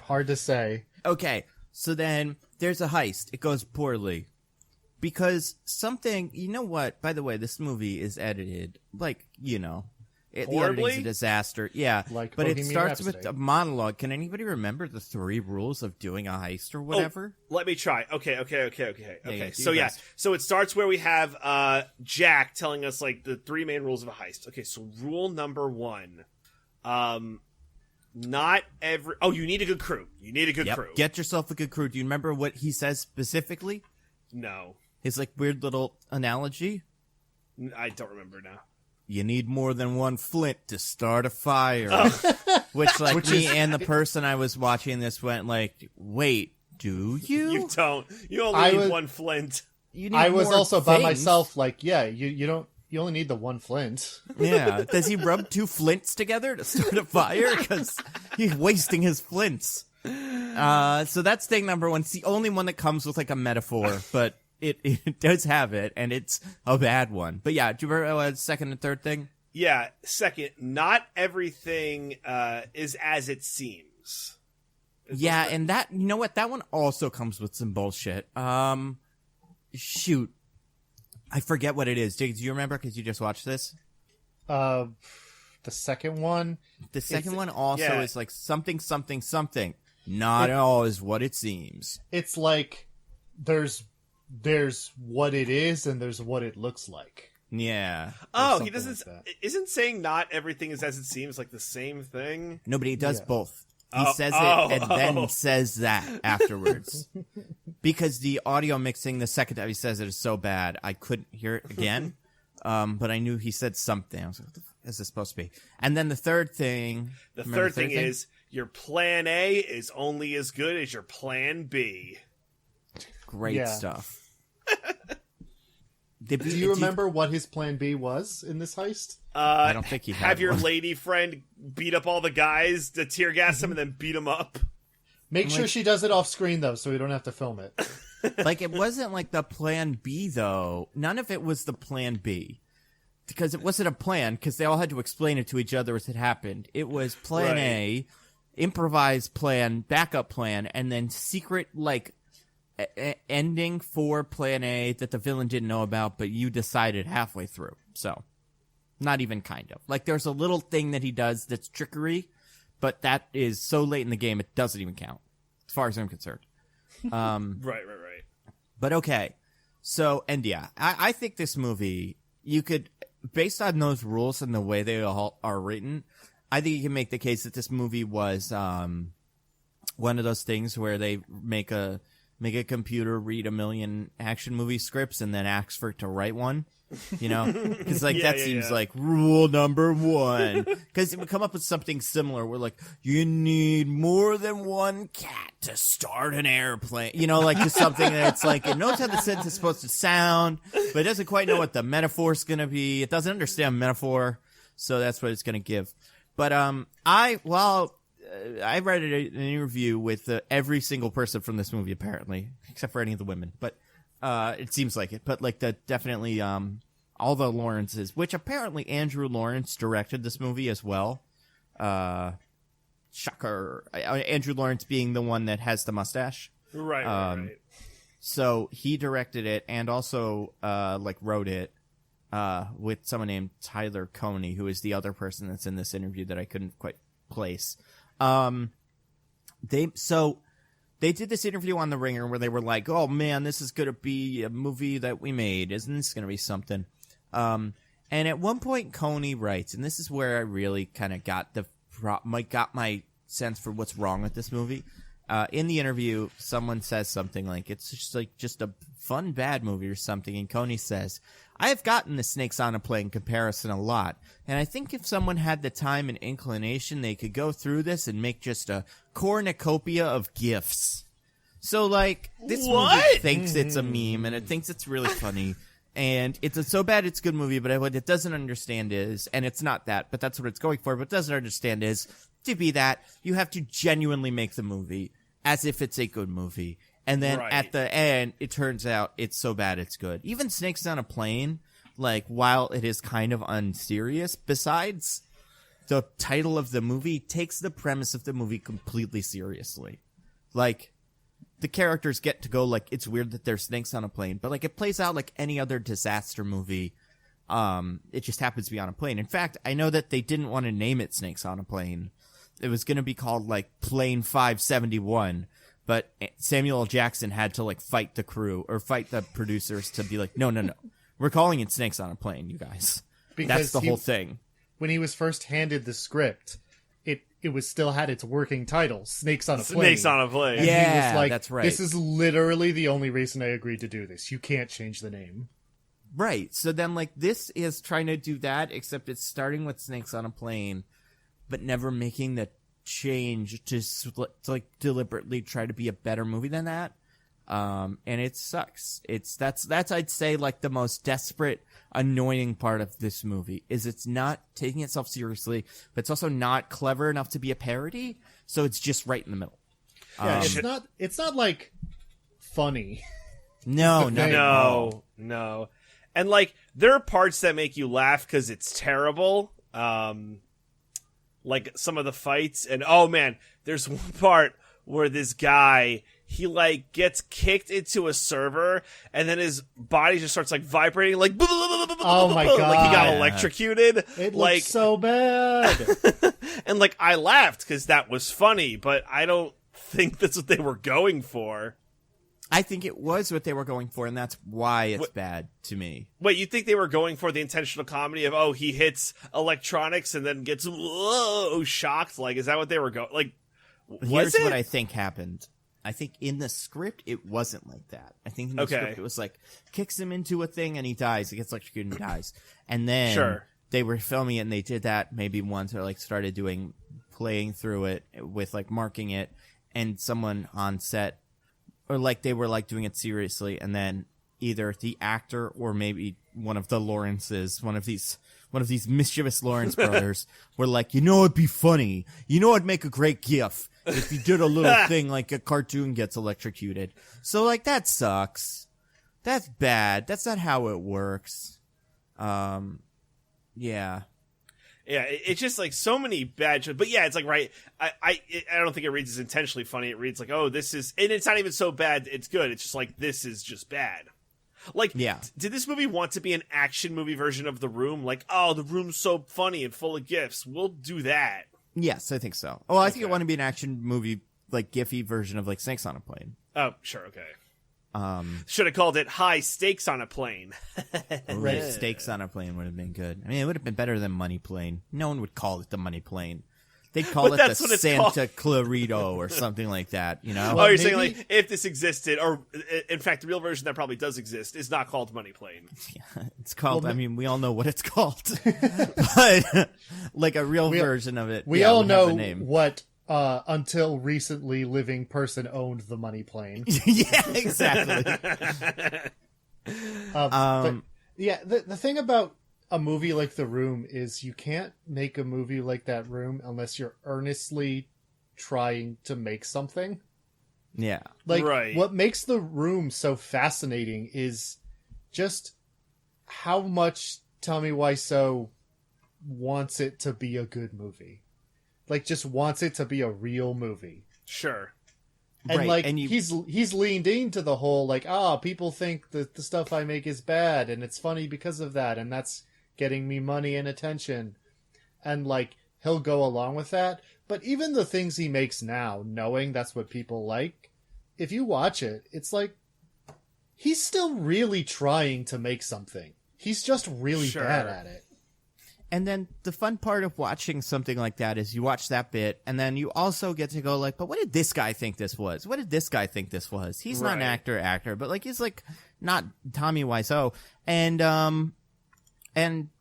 Hard to say. Okay, So then there's a heist. It goes poorly. Because something, you know what? By the way, this movie is edited, like, you know. The editing's a disaster. Yeah, Like but it Bohemian starts Rhapsody. with a monologue. Can anybody remember the 3 rules of doing a heist or whatever? Let me try. Okay. do So your best. so it starts where we have Jack telling us like the 3 main rules of a heist. Okay, so rule number 1. Not every you need a good crew. You need a good crew. Get yourself a good crew. Do you remember what he says specifically? No. His like weird little analogy? I don't remember now. You need more than one flint to start a fire. Which me and the person I was watching this went like, wait, do you? You don't. You only need one flint. You need I was more also by things. myself. Like, yeah, you don't. You only need the one flint. Yeah. Does he rub 2 flints together to start a fire? Because he's wasting his flints. So that's thing number 1. It's the only one that comes with like a metaphor, but it does have it, and it's a bad one. But yeah, do you remember second and third thing? Yeah. Second, not everything is as it seems. Yeah, and that, you know what? That one also comes with some bullshit. Shoot. I forget what it is. Do you remember? Because you just watched this? The second one. The second one also yeah. is like something. Not all is what it seems. It's like there's what it is and there's what it looks like. Yeah. Oh, he something doesn't. like that. Isn't saying not everything is as it seems like the same thing? Nobody does Yeah. both. He says it and then says that afterwards. Because the audio mixing the second time he says it is so bad, I couldn't hear it again. But I knew he said something. I was like, what the f- is this supposed to be? And then the third thing... The remember third thing is your plan A is only as good as your plan B. Great Yeah. stuff. Do you remember what his plan B was in this heist? I don't think he had Have your one. lady friend beat up all the guys, to tear gas them, and then beat them up. Make sure she does it off screen though, so we don't have to film it. Like, it wasn't like the plan B, though. None of it was the plan B. Because it wasn't a plan, because they all had to explain it to each other as it happened. It was plan A, improvised plan, backup plan, and then secret, like, ending for plan A that the villain didn't know about, but you decided halfway through. So, not even kind of. Like, there's a little thing that he does that's trickery, but that is so late in the game, it doesn't even count, as far as I'm concerned. Right. But okay. So, and yeah, I think this movie, you could, based on those rules and the way they all are written, I think you can make the case that this movie was one of those things where they make a computer read 1 million action movie scripts and then ask for it to write one. You know, because like that seems like rule number 1. Because it would come up with something similar. Where like you need more than one cat to start an airplane. You know, like just something that's like it knows how the sentence is supposed to sound, but it doesn't quite know what the metaphor's gonna be. It doesn't understand metaphor, so that's what it's gonna give. But I read an interview with every single person from this movie apparently, except for any of the women, but. It seems like it, but like definitely all the Lawrences, which apparently Andrew Lawrence directed this movie as well. Shocker. Andrew Lawrence being the one that has the mustache. Right. So he directed it and also like wrote it with someone named Tyler Coney, who is the other person that's in this interview that I couldn't quite place. They did this interview on The Ringer where they were like, oh, man, this is going to be a movie that we made. Isn't this going to be something? And at one point, Coney writes, and this is where I really kind of got my sense for what's wrong with this movie. In the interview, someone says something like, it's just a fun, bad movie or something. And Coney says, I have gotten the Snakes on a Plane comparison a lot, and I think if someone had the time and inclination, they could go through this and make just a cornucopia of GIFs. So, like, this movie thinks it's a meme, and it thinks it's really funny, and it's a so bad it's a good movie, but what it doesn't understand is, and it's not that, but that's what it's going for, but doesn't understand is, to be that, you have to genuinely make the movie as if it's a good movie. And then at the end, it turns out it's so bad it's good. Even Snakes on a Plane, like, while it is kind of unserious, besides the title of the movie, takes the premise of the movie completely seriously. Like, the characters get to go, like, it's weird that there's snakes on a plane, but, like, it plays out like any other disaster movie. It just happens to be on a plane. In fact, I know that they didn't want to name it Snakes on a Plane. It was going to be called, like, Plane 571, but Samuel L. Jackson had to, like, fight the crew, or fight the producers to be like, no. We're calling it Snakes on a Plane, you guys. Because that's the whole thing. When he was first handed the script, it was still had its working title, Snakes on a Plane. Snakes on a Plane. And he was like, that's right. This is literally the only reason I agreed to do this. You can't change the name. Right. So then, like, this is trying to do that, except it's starting with Snakes on a Plane, but never making the change to like, deliberately try to be a better movie than that. And it sucks. That's I'd say, like, the most desperate, annoying part of this movie is it's not taking itself seriously, but it's also not clever enough to be a parody. So it's just right in the middle. Yeah, it's not like funny. No. And, like, there are parts that make you laugh because it's terrible. Like some of the fights, and oh man, there's one part where this guy, he, like, gets kicked into a server, and then his body just starts, like, vibrating, like, oh my god, like he got electrocuted. It like, looks so bad. And, like, I laughed because that was funny, but I don't think that's what they were going for. I think it was what they were going for, and that's why it's bad to me. Wait, you think they were going for the intentional comedy of, oh, he hits electronics and then gets shocked? Like, is that what they were going? Like, here's what I think happened. I think in the script it wasn't like that. I think in the script it was like kicks him into a thing and he dies. He gets electrocuted and dies. And then they were filming it and they did that maybe once, or like started playing through it with like marking it, and someone on set, or like they were like doing it seriously, and then either the actor or maybe one of the Lawrences, one of these mischievous Lawrence brothers were like, you know, it'd be funny. You know, it'd make a great GIF if you did a little thing like a cartoon gets electrocuted. So, like, that sucks. That's bad. That's not how it works. Yeah. Yeah, it's just, like, so many bad shows. But yeah, it's like, right, I don't think it reads as intentionally funny. It reads like, oh, this is, and it's not even so bad it's good. It's just like, this is just bad. Like, did this movie want to be an action movie version of The Room? Like, oh, The Room's so funny and full of gifs. We'll do that. Yes, I think so. Oh, I think it wanted to be an action movie, like, Giphy version of, like, Snakes on a Plane. Oh, sure, okay. Should have called it High Stakes on a Plane. Right, Stakes on a Plane would have been good. I mean, it would have been better than Money Plane. No one would call it the Money Plane. They'd call it the Santa Clarito or something like that, you know? Well, you're saying, like, if this existed, or in fact, the real version that probably does exist is not called Money Plane. Yeah, it's called, I mean, we all know what it's called. But, like, a real version of it. We all know what until recently living person owned the Money Plane. Yeah, exactly. But, yeah, the thing about a movie like The Room is you can't make a movie like that Room unless you're earnestly trying to make something. Yeah. Like, what makes The Room so fascinating is just how much Tommy Wiseau wants it to be a good movie. Like, just wants it to be a real movie. Sure. And, like, and he's leaned into the whole, like, people think that the stuff I make is bad, and it's funny because of that, and that's getting me money and attention. And, like, he'll go along with that. But even the things he makes now, knowing that's what people like, if you watch it, it's like, he's still really trying to make something. He's just really bad at it. And then the fun part of watching something like that is you watch that bit, and then you also get to go like, but what did this guy think this was? What did this guy think this was? He's not an actor, but like he's like not Tommy Wiseau.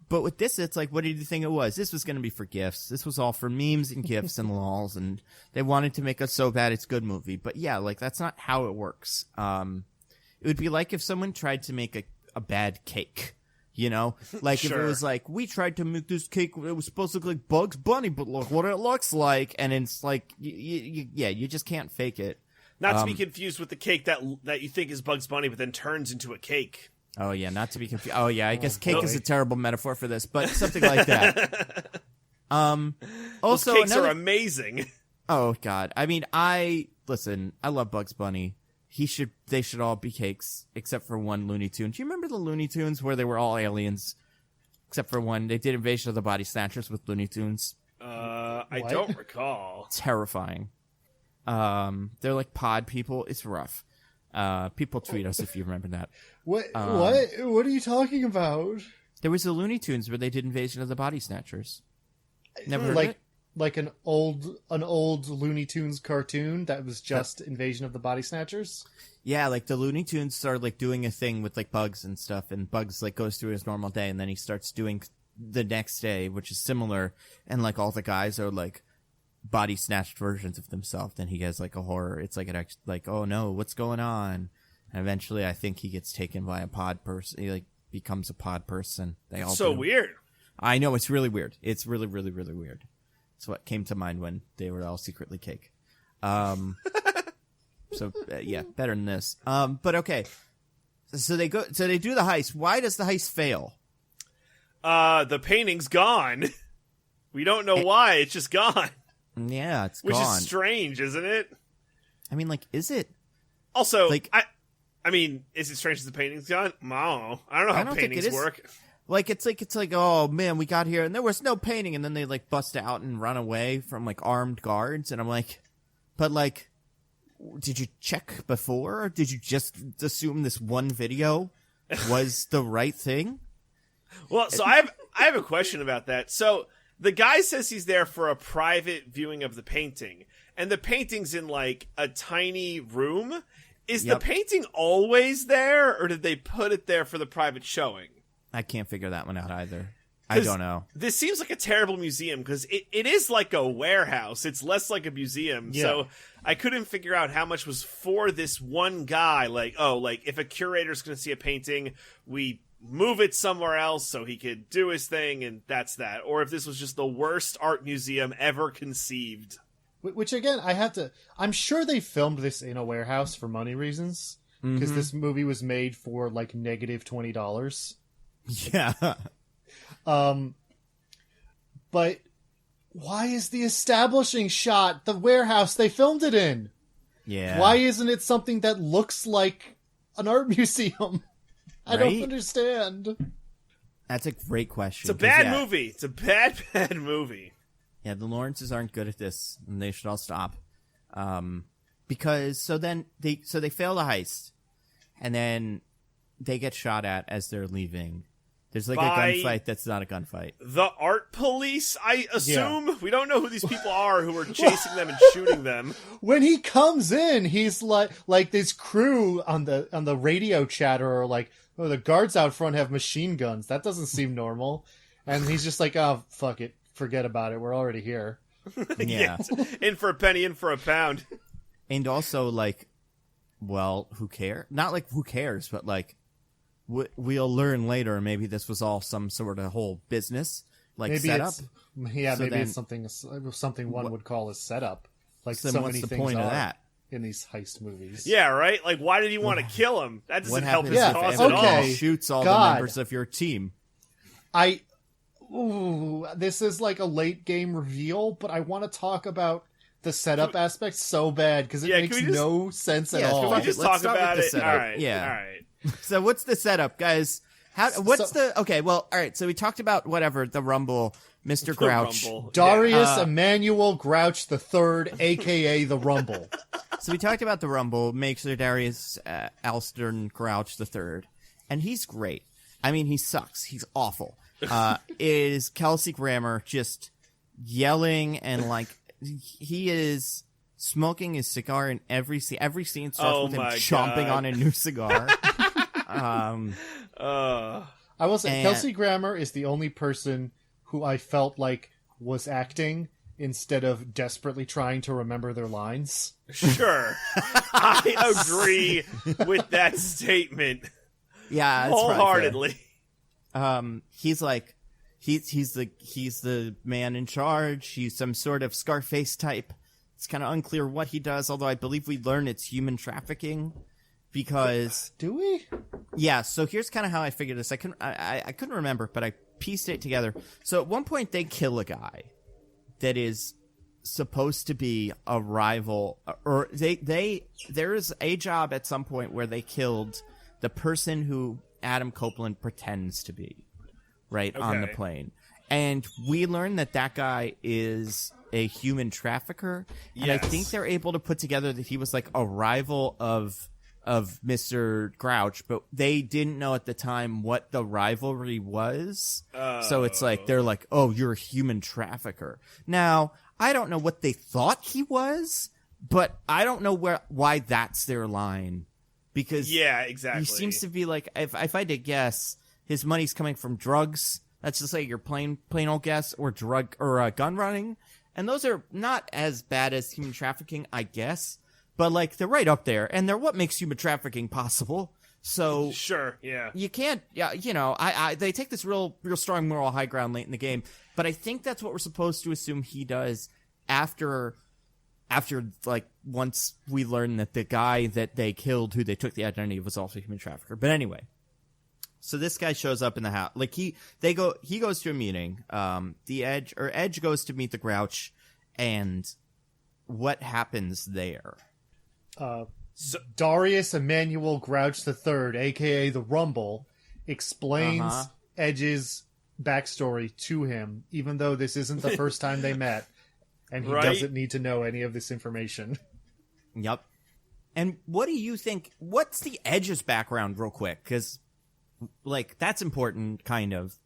But with this, it's like, what did you think it was? This was going to be for gifts. This was all for memes and gifs and lols, and they wanted to make us so bad it's a good movie. But yeah, like that's not how it works. It would be like if someone tried to make a bad cake. You know, like if it was like, we tried to make this cake, it was supposed to look like Bugs Bunny, but look what it looks like. And it's like, you just can't fake it. Not to be confused with the cake that you think is Bugs Bunny, but then turns into a cake. Oh, yeah, not to be confused. Oh, yeah, I guess cake is a terrible metaphor for this, but something like that. Also, those cakes are amazing. Oh, God. I mean, I love Bugs Bunny. they should all be cakes except for one Looney Tune. Do you remember the Looney Tunes where they were all aliens except for one? They did Invasion of the Body Snatchers with Looney Tunes. I don't recall. Terrifying. They're like pod people. It's rough. People tweet us if you remember that. What are you talking about? There was the Looney Tunes where they did Invasion of the Body Snatchers. Never heard of it? Like an old Looney Tunes cartoon that was just Invasion of the Body Snatchers? Yeah, like the Looney Tunes started like doing a thing with like Bugs and stuff, and Bugs like goes through his normal day, and then he starts doing the next day, which is similar, and like all the guys are like body snatched versions of themselves. Then he has like a horror. It's like like, oh no, what's going on? And eventually, I think he gets taken by a pod person. He like becomes a pod person. They all so do. Weird. I know, it's really weird. It's really, really, really weird. It's what came to mind when they were all secretly cake. So yeah, better than this. But okay. So they do the heist. Why does the heist fail? The painting's gone. We don't know why. It's just gone. Yeah, it's Which gone. is strange, isn't it? I mean, like, is it? Also, like, I mean, is it strange that the painting's gone? No. I don't know how paintings work. Like, it's like, oh man, we got here and there was no painting, and then they like bust out and run away from like armed guards, and I'm like, but like, did you check before? Or did you just assume this one video was the right thing? Well, so I have a question about that. So the guy says he's there for a private viewing of the painting, and the painting's in like a tiny room. Is the painting always there, or did they put it there for the private showing? I can't figure that one out either. I don't know. This seems like a terrible museum because it is like a warehouse. It's less like a museum. Yeah. So I couldn't figure out how much was for this one guy. Like, oh, like if a curator's going to see a painting, we move it somewhere else so he could do his thing, and that's that. Or if this was just the worst art museum ever conceived. Which, again, I'm sure they filmed this in a warehouse for money reasons, because this movie was made for like negative $20. Yeah. But why is the establishing shot the warehouse they filmed it in? Yeah. Why isn't it something that looks like an art museum? I don't understand. That's a great question. It's a bad movie. It's a bad movie. Yeah, the Lawrences aren't good at this, and they should all stop. Because they fail the heist, and then they get shot at as they're leaving. There's like a gunfight that's not a gunfight. The art police, I assume? Yeah. We don't know who these people are who are chasing them and shooting them. When he comes in, he's like this crew on the radio chatter are like, oh, the guards out front have machine guns. That doesn't seem normal. And he's just like, oh, fuck it. Forget about it. We're already here. Yeah. In for a penny, in for a pound. And also, like, well, who cares? Not like who cares, but like, we'll learn later. Maybe this was all some sort of whole business, like maybe setup. It's something one would call a setup. Like so what's many the things point are of that in these heist movies? Yeah, right. Like, why did he want to kill him? That doesn't help his cause at all. Shoots all the members of your team. This is like a late game reveal, but I want to talk about the setup aspect so bad because it makes no sense at all. Can we just talk about it? All right. Yeah. All right. So what's the setup, guys? Okay, well, all right. So we talked about the Rumble, Mr. Grouch. Darius Emmanuel Grouch III, a.k.a. the Rumble. So we talked about the Rumble, Mixer Darius Alston Grouch III. And he's great. I mean, he sucks. He's awful. Is Kelsey Grammer just yelling and like he is smoking his cigar in every scene. Every scene starts with him chomping on a new cigar. I will say Kelsey Grammer is the only person who I felt like was acting instead of desperately trying to remember their lines. Sure. I agree with that statement. Yeah, wholeheartedly. He's like he's the man in charge. He's some sort of Scarface type. It's kind of unclear what he does, although I believe we learn it's human trafficking. Because do we? Yeah. So here's kind of how I figured this. I couldn't remember, but I pieced it together. So at one point they kill a guy that is supposed to be a rival, or there's a job at some point where they killed the person who Adam Copeland pretends to be, right, on the plane. And we learned that guy is a human trafficker. And I think they're able to put together that he was like a rival of Mr. Grouch, but they didn't know at the time what the rivalry was. So it's like, they're like, oh, you're a human trafficker. Now, I don't know what they thought he was, but I don't know why that's their line. Because exactly. He seems to be like, if I had to guess, his money's coming from drugs. That's just like your plain old guess, or drug or gun running. And those are not as bad as human trafficking, I guess. But like, they're right up there, and they're what makes human trafficking possible. So sure, yeah, you can't, they take this real strong moral high ground late in the game. But I think that's what we're supposed to assume he does after like, once we learn that the guy that they killed, who they took the identity of, was also a human trafficker. But anyway, so this guy shows up in the house. Like, he goes to a meeting. Edge goes to meet the Grouch, and what happens there? Darius Emmanuel Grouch III, aka the Rumble, explains Edge's backstory to him, even though this isn't the first time they met. And he doesn't need to know any of this information. Yep. And what do you think? What's the Edge's background, real quick? Because, like, that's important, kind of.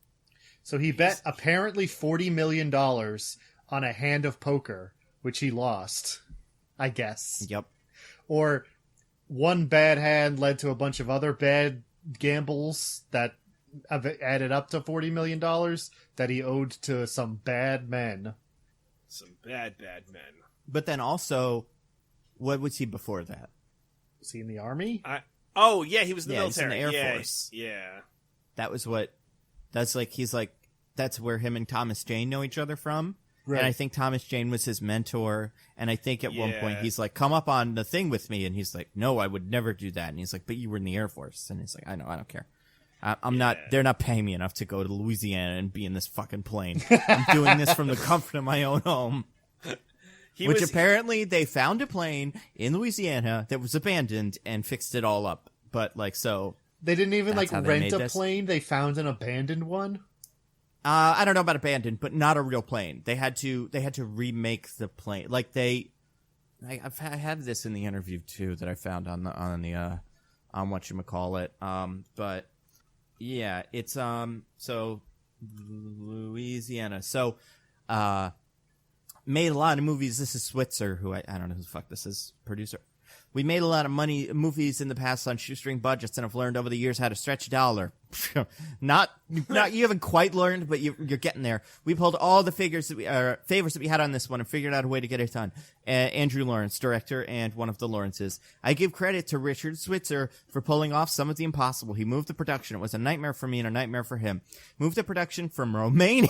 So he bet apparently $40 million on a hand of poker, which he lost, I guess. Yep. Or one bad hand led to a bunch of other bad gambles that have added up to $40 million that he owed to some bad men. Some bad men. But then also, what was he before that? Was he in the army? He was in the military. He's in the Air Force. Yeah. That was that's where him and Thomas Jane know each other from. Right. And I think Thomas Jane was his mentor. And I think at one point he's like, come up on the thing with me. And he's like, no, I would never do that. And he's like, but you were in the Air Force. And he's like, I know, I don't care. They're not paying me enough to go to Louisiana and be in this fucking plane. I'm doing this from the comfort of my own home. Apparently they found a plane in Louisiana that was abandoned and fixed it all up. But like, so. They didn't even like rent a plane. They found an abandoned one. I don't know about abandoned, but not a real plane. They had to remake the plane. Like I had this in the interview too that I found on whatchamacallit. But yeah, it's so Louisiana. So made a lot of movies. This is Switzer, who I don't know who the fuck this is, producer. We made a lot of movies in the past on shoestring budgets, and have learned over the years how to stretch a dollar. not you haven't quite learned, but you're getting there. We pulled all the favors that we had on this one and figured out a way to get it done. Andrew Lawrence, director and one of the Lawrences. I give credit to Richard Switzer for pulling off some of the impossible. He moved the production. It was a nightmare for me and a nightmare for him. Moved the production from Romania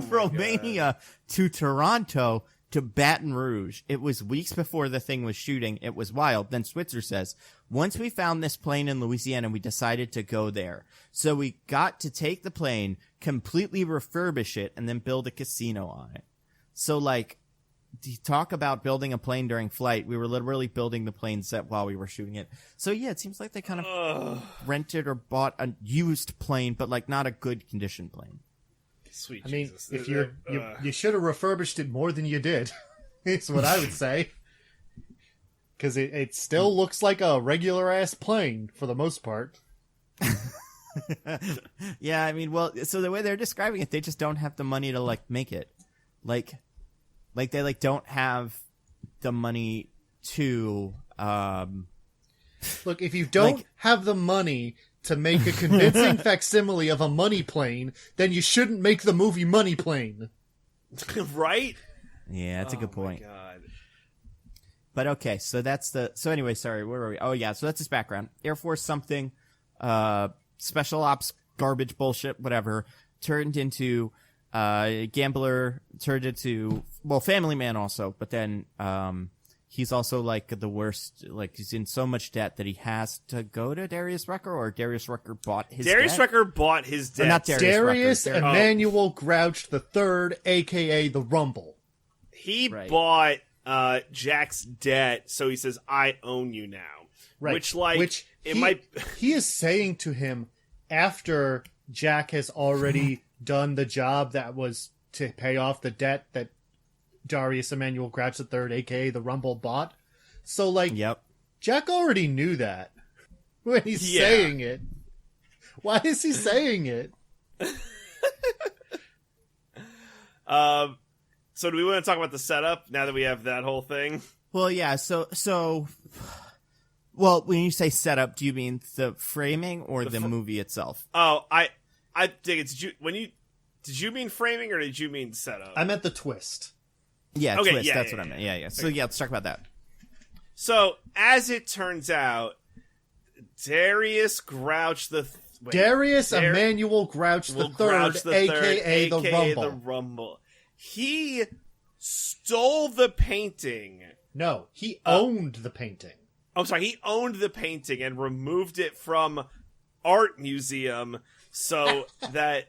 Romania to Toronto to Baton Rouge. It was weeks before the thing was shooting. It was wild. Then Switzer says, once we found this plane in Louisiana, we decided to go there. So we got to take the plane, completely refurbish it, and then build a casino on it. So, like, to talk about building a plane during flight, we were literally building the plane set while we were shooting it. So, yeah, it seems like they kind of rented or bought a used plane, but, like, not a good condition plane. Sweet I mean, Jesus. if you should have refurbished it more than you did. It's what I would say. Because it still looks like a regular ass plane for the most part. Yeah, I mean, well, so the way they're describing it, they just don't have the money to like make it. Like they like don't have the money to. Look, if you don't have the money to make a convincing facsimile of a money plane, then you shouldn't make the movie Money Plane. Right? Yeah, that's a good point. Oh my God. But okay, so anyway, sorry, where were we? Oh yeah, so that's his background. Air Force something, special ops, garbage bullshit, whatever, turned into, gambler, turned into, well, family man also, but then, he's also like the worst. Like he's in so much debt that he has to go to Darius Rucker, or Darius Rucker bought his Darius debt? Rucker bought his debt. Not Darius Rucker. Emmanuel Grouch III, a.k.a. the Rumble. He bought Jack's debt, so he says, I own you now. Right. Which he is saying to him after Jack has already done the job that was to pay off the debt that Darius Emmanuel Grouch III, a.k.a. the Rumble, bought. So, like, Jack already knew that when he's saying it. Why is he saying it? So do we want to talk about the setup now that we have that whole thing? Well, yeah. So, well, when you say setup, do you mean the framing or the movie itself? Oh, I think it's did you mean framing or did you mean setup? I meant the twist. Yeah, okay, twist. That's what I meant. Yeah. So let's talk about that. So as it turns out, Darius Emmanuel Grouch III, a.k.a. the Rumble. He stole the painting. No, he owned the painting. I'm sorry, he owned the painting and removed it from art museum so that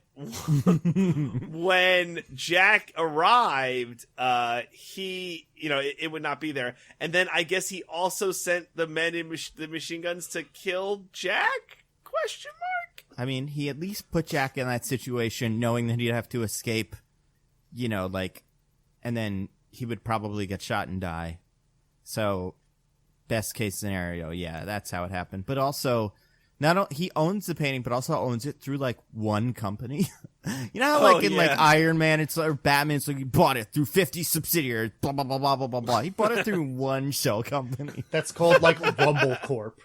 when Jack arrived, it would not be there. And then I guess he also sent the men in the machine guns to kill Jack? Question mark? I mean, he at least put Jack in that situation knowing that he'd have to escape, and then he would probably get shot and die. So, best case scenario, yeah, that's how it happened. But also, he owns the painting, but also owns it through one company. You know how Iron Man, or Batman, it's like he bought it through 50 subsidiaries, blah blah blah blah blah blah blah. He bought it through one shell company. That's called Rumble Corp.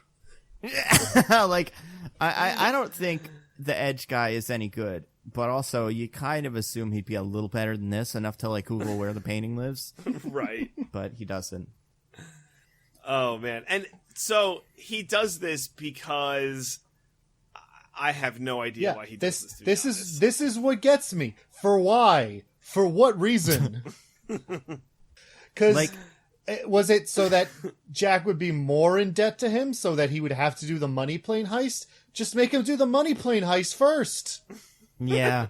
I don't think the Edge guy is any good, but also you kind of assume he'd be a little better than this, enough to Google where the painting lives. Right. But he doesn't. Oh man. And so he does this because I have no idea why he does this. This is what gets me. For why? For what reason? Because was it so that Jack would be more in debt to him, so that he would have to do the money plane heist? Just make him do the money plane heist first. Yeah.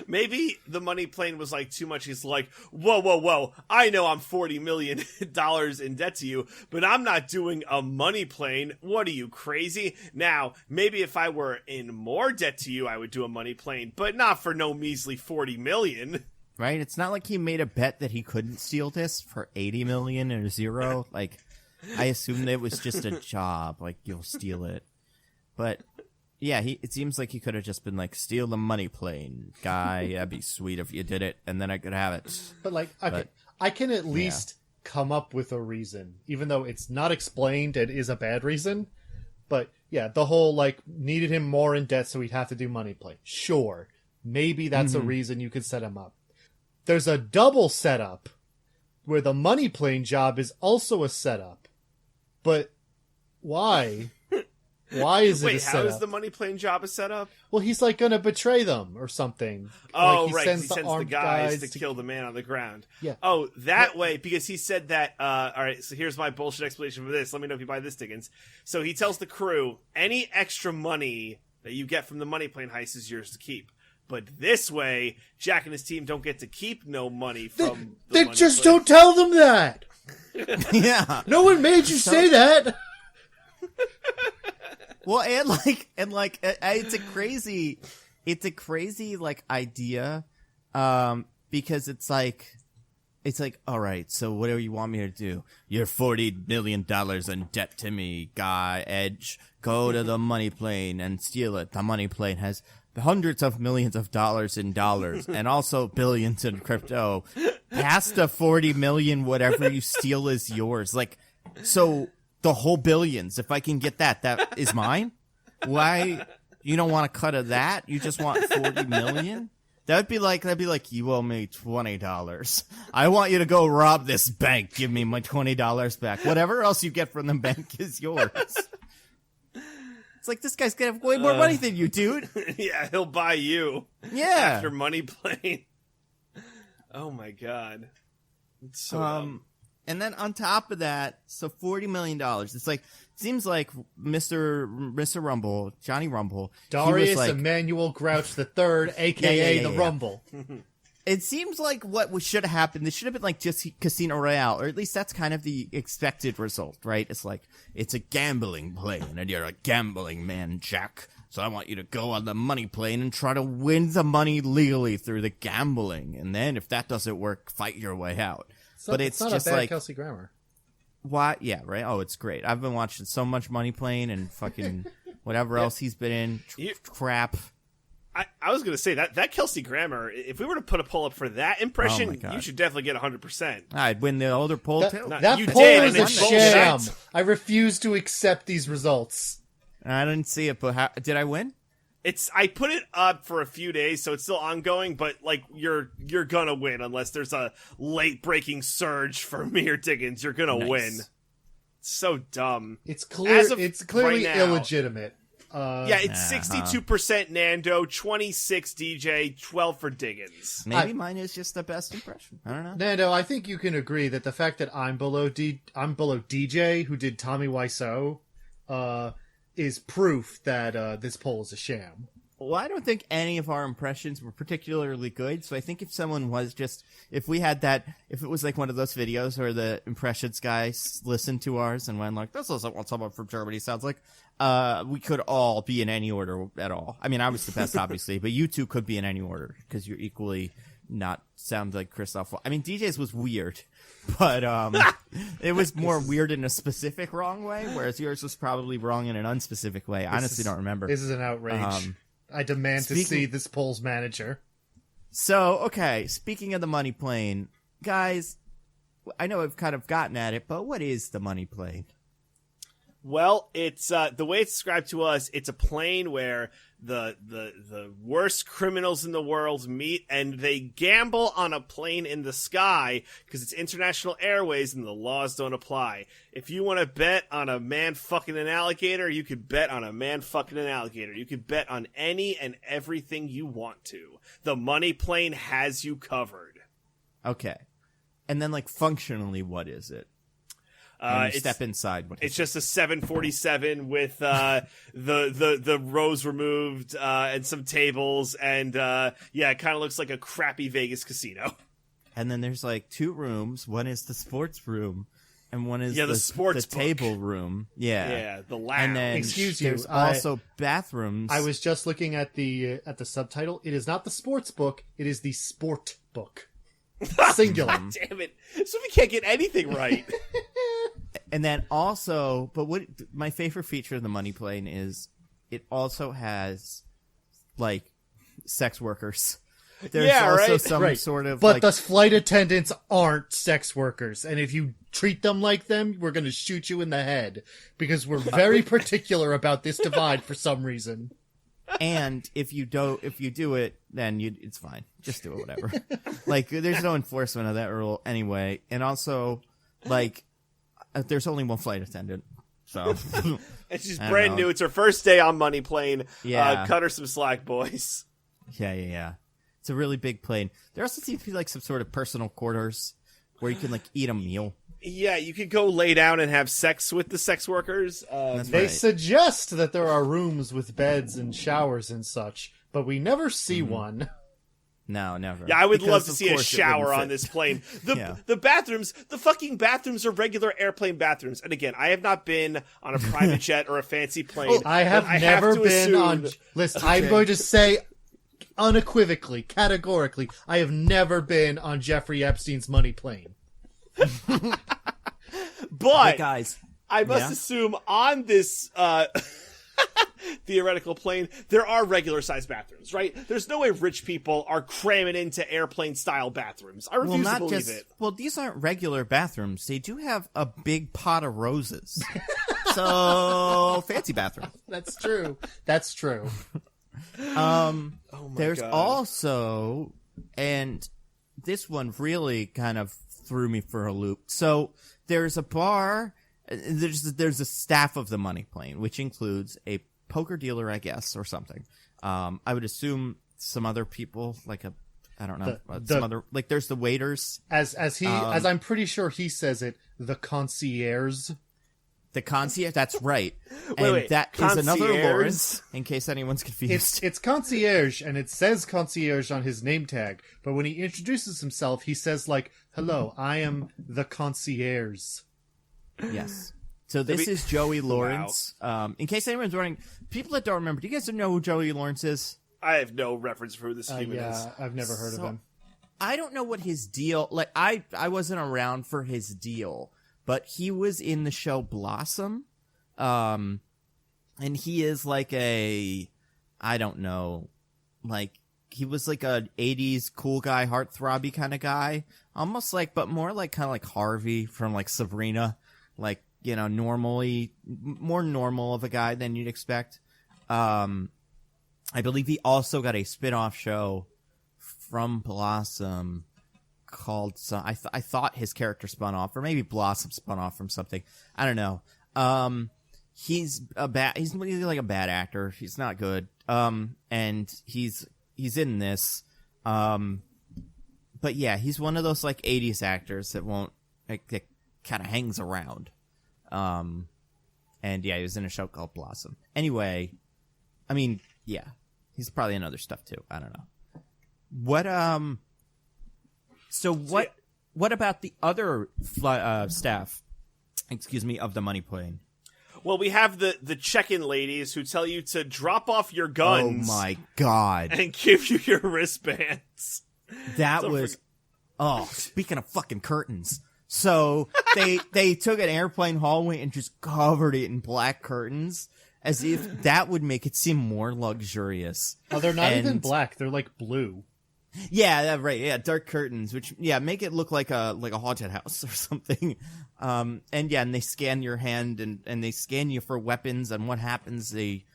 Maybe the money plane was too much. He's like, whoa. I know I'm $40 million in debt to you, but I'm not doing a money plane. What are you, crazy? Now, maybe if I were in more debt to you, I would do a money plane, but not for no measly $40 million. Right? It's not like he made a bet that he couldn't steal this for $80 million or zero. I assumed it was just a job. You'll steal it. But yeah, it seems like he could have just been steal the money plane, guy. That'd be sweet if you did it, and then I could have it. But I can at least come up with a reason, even though it's not explained and is a bad reason. But yeah, the whole needed him more in debt, so he'd have to do money plane. Sure, maybe that's a reason you could set him up. There's a double setup where the money plane job is also a setup. But why? Why is it a setup? Wait, how is the money plane job a setup? Well, he's gonna betray them or something. Oh, right. He sends the guys to kill the man on the ground. Yeah. Oh, that way, because he said that, all right, so here's my bullshit explanation for this. Let me know if you buy this, Diggins. So he tells the crew, any extra money that you get from the money plane heist is yours to keep. But this way, Jack and his team don't get to keep no money from They just don't tell them that! Yeah. No one made you say that! Well, it's a crazy idea, because it's all right, so what do you want me to do? You're $40 million in debt to me, guy, Edge. Go to the money plane and steal it. The money plane has hundreds of millions of dollars in dollars and also billions in crypto. Past the 40 million, whatever you steal is yours. So the whole billions, if I can get that is mine? Why? You don't want a cut of that? You just want 40 million? That'd be like, you owe me $20. I want you to go rob this bank. Give me my $20 back. Whatever else you get from the bank is yours. It's this guy's gonna have way more money than you, dude. Yeah, he'll buy you. Yeah. After money plane. Oh my god. It's so dumb. And then on top of that, so $40 million. It's like, seems like Mr. Rumble, Johnny Rumble. Darius Emmanuel Grouch III, a.k.a. The Rumble. It seems like what should have happened, this should have been like just Casino Royale, or at least that's kind of the expected result, right? It's like, it's a gambling plane, and you're a gambling man, Jack. So I want you to go on the money plane and try to win the money legally through the gambling. And then if that doesn't work, fight your way out. But it's not just a bad like Kelsey Grammer. What? Yeah, right. Oh, it's great. I've been watching so much Money Plane and fucking whatever else he's been in. Crap. I was going to say that Kelsey Grammer, if we were to put a poll up for that impression, you should definitely get 100%. I'd win the older poll too. That you poll did, is a and sham. I refuse to accept these results. I didn't see it, but did I win? I put it up for a few days, so it's still ongoing. But like you're gonna win unless there's a late breaking surge for me or Diggins. You're gonna win. So dumb. It's clear. It's clearly right now, illegitimate. Yeah, it's 62% Nando, 26 DJ, 12 for Diggins. Maybe mine is just the best impression. I don't know. Nando, I think you can agree that the fact that I'm below DJ, who did Tommy Wiseau, is proof that this poll is a sham. Well, I don't think any of our impressions were particularly good, so I think if someone was if it was like one of those videos where the impressions guy listened to ours and went like, this isn't what someone from Germany sounds like, we could all be in any order at all. I mean, I was the best, obviously, but you two could be in any order, because you're equally not sound like Christoph. I mean, DJ's was weird, but it was more weird in a specific wrong way, whereas yours was probably wrong in an unspecific way. I honestly don't remember. This is an outrage. I demand to see this poll's manager. So, okay, speaking of the money plane, guys, I know I've kind of gotten at it, but what is the money plane? Well, it's the way it's described to us. It's a plane where the worst criminals in the world meet, and they gamble on a plane in the sky because it's international airways and the laws don't apply. If you want to bet on a man fucking an alligator, you could bet on a man fucking an alligator. You could bet on any and everything you want to. The money plane has you covered. Okay, and then like functionally, what is it? Step inside. It's just a 747 with the rows removed and some tables, and it kind of looks like a crappy Vegas casino. And then there's like two rooms. One is the sports room, and one is the table room. Yeah, the lounge. And then there's also bathrooms. I was just looking at the subtitle. It is not the sports book. It is the sport book. Singular. God damn it! So we can't get anything right. And then also, but what my favorite feature of the money plane is, it also has like sex workers. There's also some sort of but the flight attendants aren't sex workers, and if you treat them like them, we're going to shoot you in the head, because we're very particular about this divide for some reason. And if you do it, then it's fine. Just do it, whatever. Like, there's no enforcement of that rule anyway. And also, like, there's only one flight attendant. So and she's brand new. It's her first day on money plane. Yeah. Cut her some slack, boys. Yeah. It's a really big plane. There also seems to be like some sort of personal quarters where you can like eat a meal. Yeah, you could go lay down and have sex with the sex workers. They suggest that there are rooms with beds and showers and such, but we never see one. No, never. Yeah, I would love to see a shower on this plane. The bathrooms, the fucking bathrooms are regular airplane bathrooms. And again, I have not been on a private jet or a fancy plane. I have never been on... Listen, I'm going to say unequivocally, categorically, I have never been on Jeffrey Epstein's money plane. But guys, I must assume on this theoretical plane, there are regular sized bathrooms, right? There's no way rich people are cramming into airplane style bathrooms. I refuse to believe it. Well, these aren't regular bathrooms. They do have a big pot of roses. So, fancy bathroom. That's true. That's true. There's also, and this one really kind of threw me for a loop. So there's a bar, there's a staff of the money plane, which includes a poker dealer, I guess, or something. I would assume some other people, like I don't know. The- Some other, like, there's the waiters. As I'm pretty sure he says it, the concierge. The concierge, that's right. Wait, that is another concierge? Lawrence, in case anyone's confused. It's concierge, and it says concierge on his name tag. But when he introduces himself, he says like, "Hello, I am the concierge." Yes. So this is Joey Lawrence. In case anyone's wondering, people that don't remember, do you guys know who Joey Lawrence is? I have no reference for who this human is. I've never heard of him. I don't know what his deal, like, I wasn't around for his deal, but he was in the show Blossom. And he is like I don't know, like, he was like a 80s cool guy, heartthrobby kind of guy. Almost like, but more like kind of like Harvey from like Sabrina. Like, you know, more normal of a guy than you'd expect. I believe he also got a spin-off show from Blossom called, I thought his character spun off, or maybe Blossom spun off from something. I don't know. He's like a bad actor. He's not good. And he's in this. But yeah, he's one of those like 80s actors that won't, like, that kind of hangs around. And yeah, he was in a show called Blossom. Anyway, I mean, yeah, he's probably in other stuff too. I don't know. What about the other staff, of the money plane? Well, we have the check-in ladies who tell you to drop off your guns. Oh my god. And give you your wristbands. That was, speaking of fucking curtains. So they took an airplane hallway and just covered it in black curtains as if that would make it seem more luxurious. Oh, they're not even black. They're like blue. Yeah, right. Yeah, dark curtains, which make it look like a haunted house or something. And they scan your hand and they scan you for weapons. And what happens? The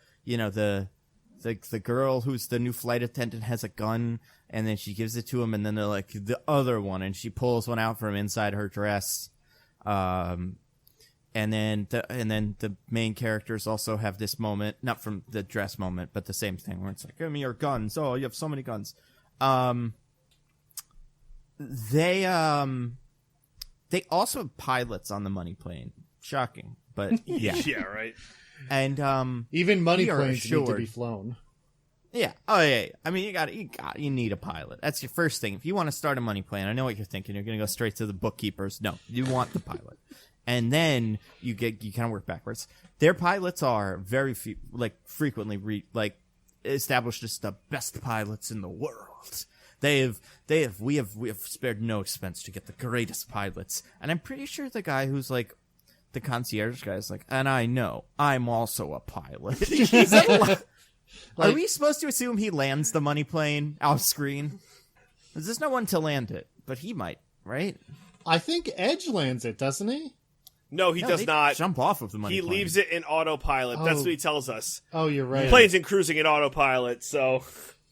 girl who's the new flight attendant has a gun, and then she gives it to him, and then they're like, the other one, and she pulls one out from inside her dress. And then the main characters also have this moment, not from the dress moment, but the same thing where it's like, give me your guns. Oh, you have so many guns. They also have pilots on the money plane. Shocking, but yeah. Yeah, right. And even money planes need to be flown. Yeah. Oh yeah. I mean, you need a pilot. That's your first thing. If you want to start a money plane, I know what you're thinking. You're going to go straight to the bookkeepers. No, you want the pilot. And then you kind of work backwards. Their pilots are frequently established as the best pilots in the world. We have spared no expense to get the greatest pilots. And I'm pretty sure the guy who's like the concierge guy is like, and I know I'm also a pilot. He's like, are we supposed to assume he lands the money plane off screen? There's no one to land it, but he might, right? I think Edge lands it, doesn't he? No, he does not jump off of the money plane. He leaves it in autopilot. That's what he tells us. Oh, you're right. The plane's in cruising in autopilot, so...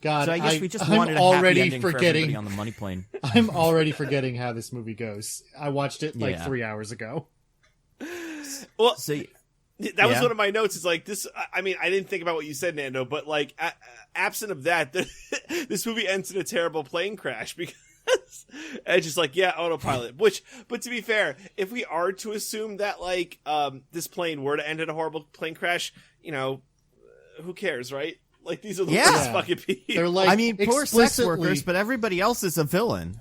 God, so I guess we just wanted a happy ending for everybody on the money plane. I'm already forgetting how this movie goes. I watched it 3 hours ago. Well, so, that was one of my notes. It's like this. I mean, I didn't think about what you said, Nando, but like, absent of that, this movie ends in a terrible plane crash because Edge is like, yeah, autopilot. But to be fair, if we are to assume that like this plane were to end in a horrible plane crash, who cares, right? Like, these are the worst fucking people. They're like, I mean, poor sex workers, but everybody else is a villain.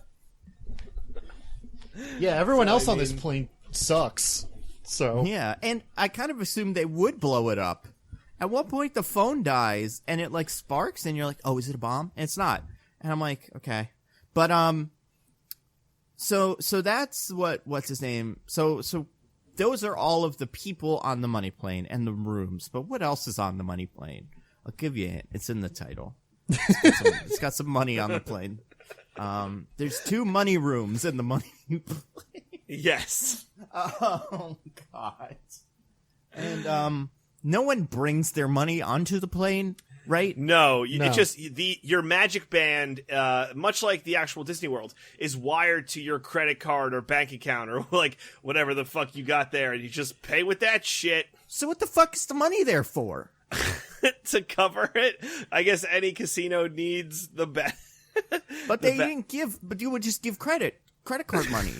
Yeah, everyone else on this plane sucks. So yeah, and I kind of assumed they would blow it up. At one point, the phone dies, and it, like, sparks, and you're like, oh, is it a bomb? And it's not. And I'm like, okay. But, so that's what's his name? So those are all of the people on the money plane and the rooms. But what else is on the money plane? I'll give you a hint. It's in the title. It's got some money on the plane. There's 2 money rooms in the money plane. Yes. Oh, God. And, no one brings their money onto the plane, right? No. It's just your magic band, much like the actual Disney World, is wired to your credit card or bank account or like whatever the fuck you got there, and you just pay with that shit. So what the fuck is the money there for? To cover it. I guess any casino needs the best. But they didn't give. But you would just give credit card money.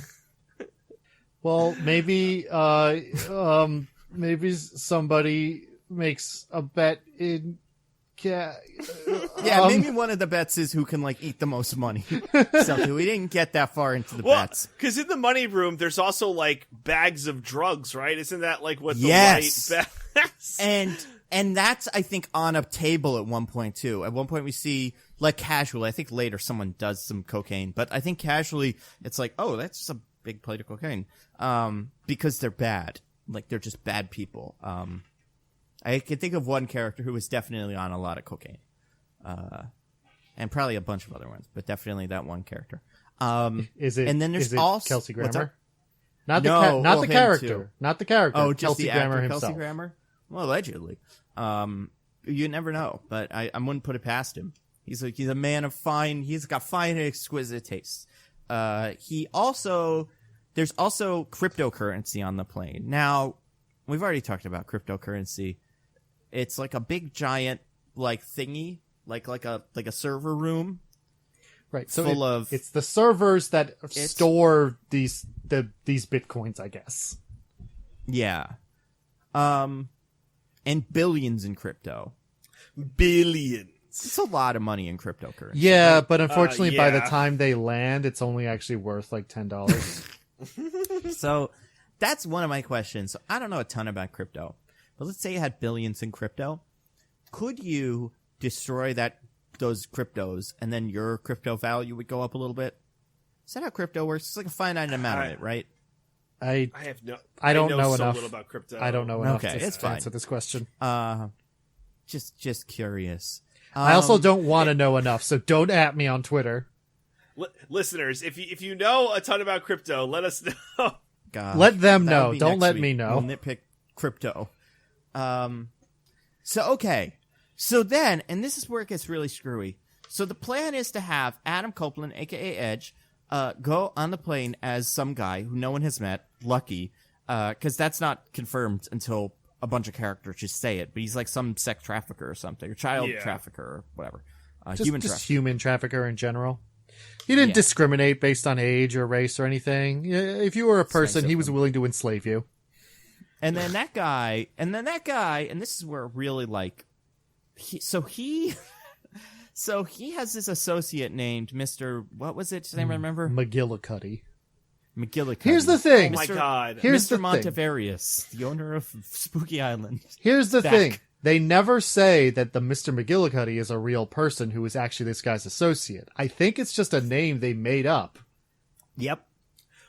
Well, maybe maybe somebody makes a bet in. Yeah, maybe one of the bets is who can like eat the most money. Something we didn't get that far into the bets. Because in the money room, there's also like bags of drugs, right? Isn't that like what the Yes. white bags? And that's I think on a table at one point too. At one point we see like casually. I think later someone does some cocaine, but I think casually it's like, oh, that's just a big plate of cocaine. Because they're bad, like they're just bad people. I can think of one character who was definitely on a lot of cocaine. And probably a bunch of other ones, but definitely that one character. Is it? And then there's is it also Kelsey what's Grammer. up? Not the No, not well, the him character, too. not the character. Oh, just Kelsey the Grammer actor, himself. Kelsey Grammer? Well, allegedly. You never know, but I wouldn't put it past him. He's a man of fine. He's got fine and exquisite taste. There's also cryptocurrency on the plane. Now, we've already talked about cryptocurrency. It's like a big giant like thingy, like a server room. Right. So it's the servers that store these bitcoins, I guess. Yeah. And billions in crypto. Billions. It's a lot of money in cryptocurrency. Yeah, right? but unfortunately, by the yeah. time they land, it's only actually worth like $10. So that's one of my questions. So I don't know a ton about crypto, but let's say you had billions in crypto. Could you destroy those cryptos and then your crypto value would go up a little bit? Is that how crypto works? It's like a finite amount of it, right? I don't know enough. little about crypto. I don't know enough Okay, to it's fine. answer this question. Just curious. I also don't want to know enough, so don't at me on Twitter. Listeners, if you know a ton about crypto, let us know. God, let them that'll know. be Don't next let week. me know. We'll nitpick crypto. Okay. So then, and this is where it gets really screwy. So the plan is to have Adam Copeland, aka Edge, go on the plane as some guy who no one has met, Lucky, because that's not confirmed until a bunch of characters just say it. But he's like some sex trafficker or something, or child trafficker or whatever. Human trafficker And then that guy, and this is where really like, he has this associate named Mr. What was it? Does anyone remember? McGillicuddy. Here's the thing. Oh my God. Here's Mr. the Montevarius, the owner of Spooky Island. Here's the thing. They never say that the Mr. McGillicuddy is a real person who is actually this guy's associate. I think it's just a name they made up. Yep.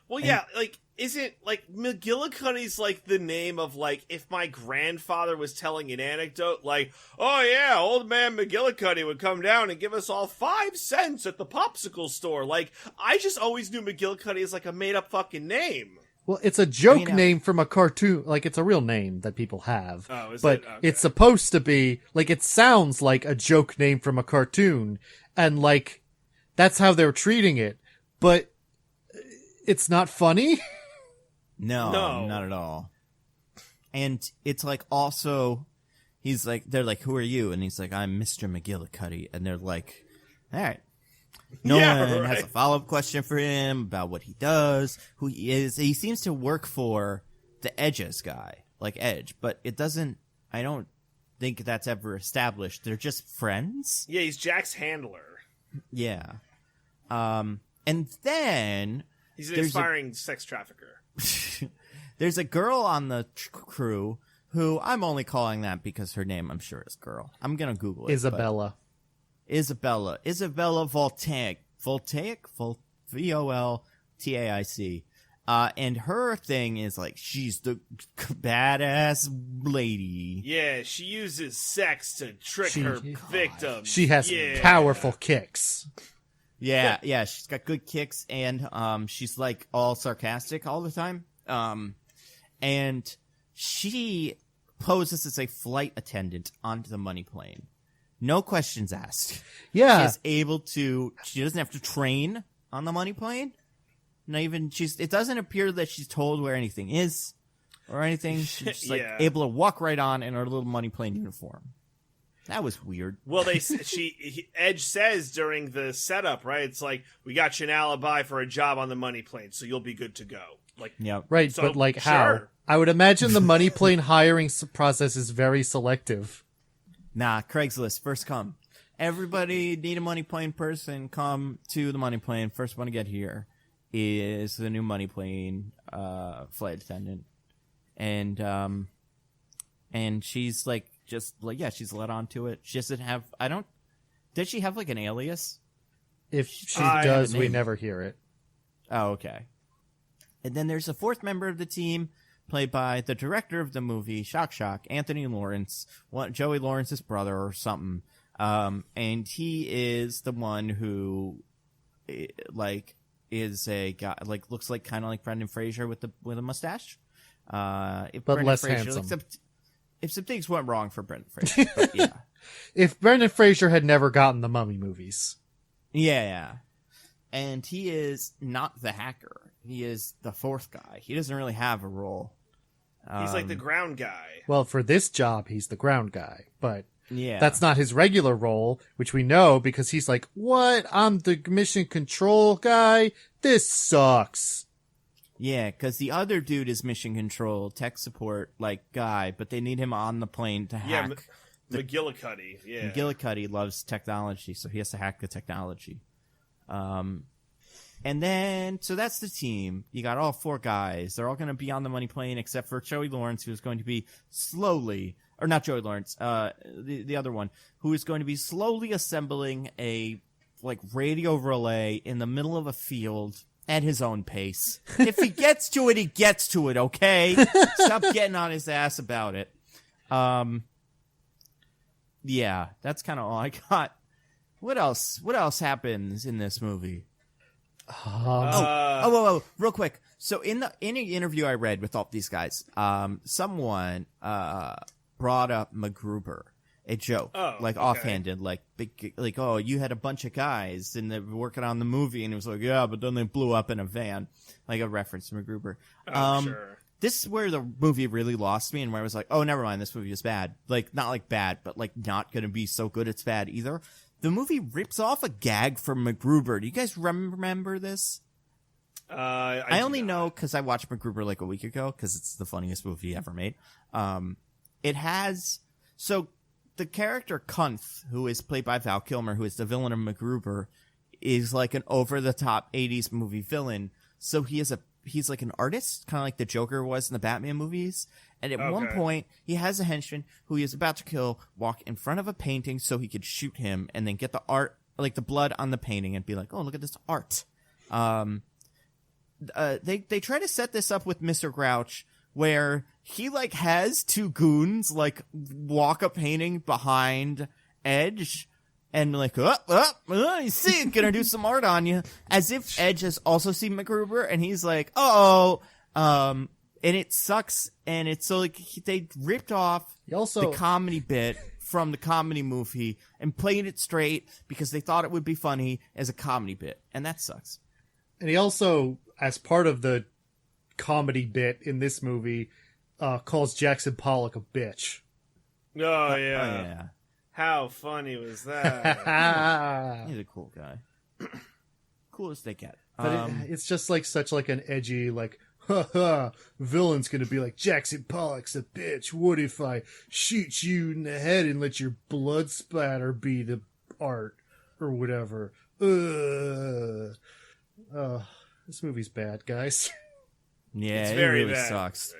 Well, yeah, like, isn't, like, McGillicuddy's, like, the name of, like, if my grandfather was telling an anecdote, like, oh, yeah, old man McGillicuddy would come down and give us all 5 cents at the popsicle store. Like, I just always knew McGillicuddy as, like, a made-up fucking name. Well, it's a joke name from a cartoon. Like, it's a real name that people have. Oh, is but it? Okay. it's supposed to be, like, it sounds like a joke name from a cartoon. And, like, that's how they're treating it. But it's not funny. No, not at all. And it's like also, they're like, who are you? And he's like, I'm Mr. McGillicuddy. And they're like, all right. No one has a follow-up question for him about what he does, who he is. He seems to work for the Edge's guy, like Edge, but I don't think that's ever established. They're just friends. Yeah, he's Jack's handler. Yeah. And then he's an aspiring sex trafficker. There's a girl on the crew who I'm only calling that because her name, I'm sure, is girl. I'm going to Google it. Isabella Voltaic. Voltaic. And her thing is like, she's the badass lady. Yeah, she uses sex to trick her victims. She has powerful kicks. Yeah, she's got good kicks, and she's like all sarcastic all the time. And she poses as a flight attendant onto the money plane. No questions asked. Yeah. She doesn't have to train on the money plane. It doesn't appear that she's told where anything is or anything. She's just able to walk right on in her little money plane uniform. That was weird. Well, Edge says during the setup, right? It's like, we got you an alibi for a job on the money plane, so you'll be good to go. Like, yeah, right. So, but like, sure. how? I would imagine the money plane hiring process is very selective. Nah, Craigslist, first come. Everybody need a money plane person, come to the money plane. First one to get here is the new money plane flight attendant. And she's like, just like, yeah, she's let onto it. She doesn't have, did she have like an alias? If she I does, have a we name. never hear it. Oh, okay. And then there's a fourth member of the team, played by the director of the movie, Shock, Anthony Lawrence, Joey Lawrence's brother or something. And he is the one who, like, is a guy, like, looks like kind of like Brendan Fraser with a mustache. But less handsome. Except if some things went wrong for Brendan Fraser, but yeah. If Brendan Fraser had never gotten the Mummy movies. Yeah. And he is not the hacker. He is the fourth guy. He doesn't really have a role. He's like the ground guy. Well, for this job, he's the ground guy, but Yeah. that's not his regular role, which we know because he's like, what? I'm the mission control guy? This sucks. Yeah, because the other dude is mission control, tech support, like, guy, but they need him on the plane to Yeah, hack. McGillicuddy. Yeah. McGillicuddy loves technology, so he has to hack the technology. And then, so that's the team. You got all four guys. They're all going to be on the money plane, except for Joey Lawrence, who's going to be slowly, or not Joey Lawrence, the other one, who is going to be slowly assembling a, like, radio relay in the middle of a field at his own pace. If he gets to it, he gets to it, okay? Stop getting on his ass about it. Yeah, that's kind of all I got. What else? What else happens in this movie? Oh, real quick. So in an interview I read with all these guys, someone brought up MacGruber, a joke, like offhanded, like big, like, oh, you had a bunch of guys and they were working on the movie, and it was like, yeah, but then they blew up in a van, like a reference to MacGruber. Sure. This is where the movie really lost me, and where I was like, oh, never mind, this movie is bad. Like, not like bad, but like not gonna be so good it's bad either. The movie rips off a gag from MacGruber. Do you guys remember this? I only know because I watched MacGruber like a week ago because it's the funniest movie ever made. It has, so the character Kunth, who is played by Val Kilmer, who is the villain of MacGruber, is like an over-the-top 80s movie villain. So he's like an artist, kind of like the Joker was in the Batman movies. And at one point, he has a henchman who he is about to kill walk in front of a painting so he could shoot him and then get the art, like the blood on the painting, and be like, oh, look at this art. They try to set this up with Mr. Grouch, where he like has two goons like walk a painting behind Edge and like, you see, gonna do some art on you, as if Edge has also seen MacGruber, and he's like, and it sucks, and it's so like they ripped off the comedy bit from the comedy movie and played it straight because they thought it would be funny as a comedy bit, and that sucks. And he also, as part of the comedy bit in this movie, calls Jackson Pollock a bitch. Oh, yeah. How funny was that? He's a cool guy. Coolest they get. But it's just like such like an edgy, like, ha, villain's gonna be like, Jackson Pollock's a bitch. What if I shoot you in the head and let your blood splatter be the art or whatever? This movie's bad, guys. Yeah, It's it very really bad. sucks.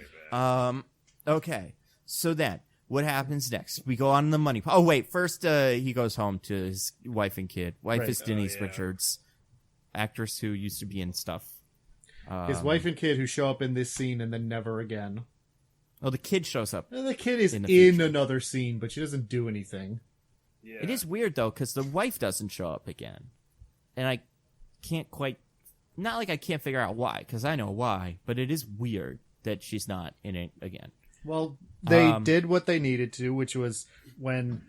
Okay, so then what happens next? We go on the money. Oh wait, first he goes home to his wife and kid. Wife is Denise Richards, actress who used to be in stuff. His wife and kid who show up in this scene and then never again. Oh, the kid shows up. The kid is in in another scene, but she doesn't do anything. Yeah. It is weird though, because the wife doesn't show up again, and I can't quite. Not like I can't figure out why, because I know why, but it is weird that she's not in it again. Well, they did what they needed to, which was when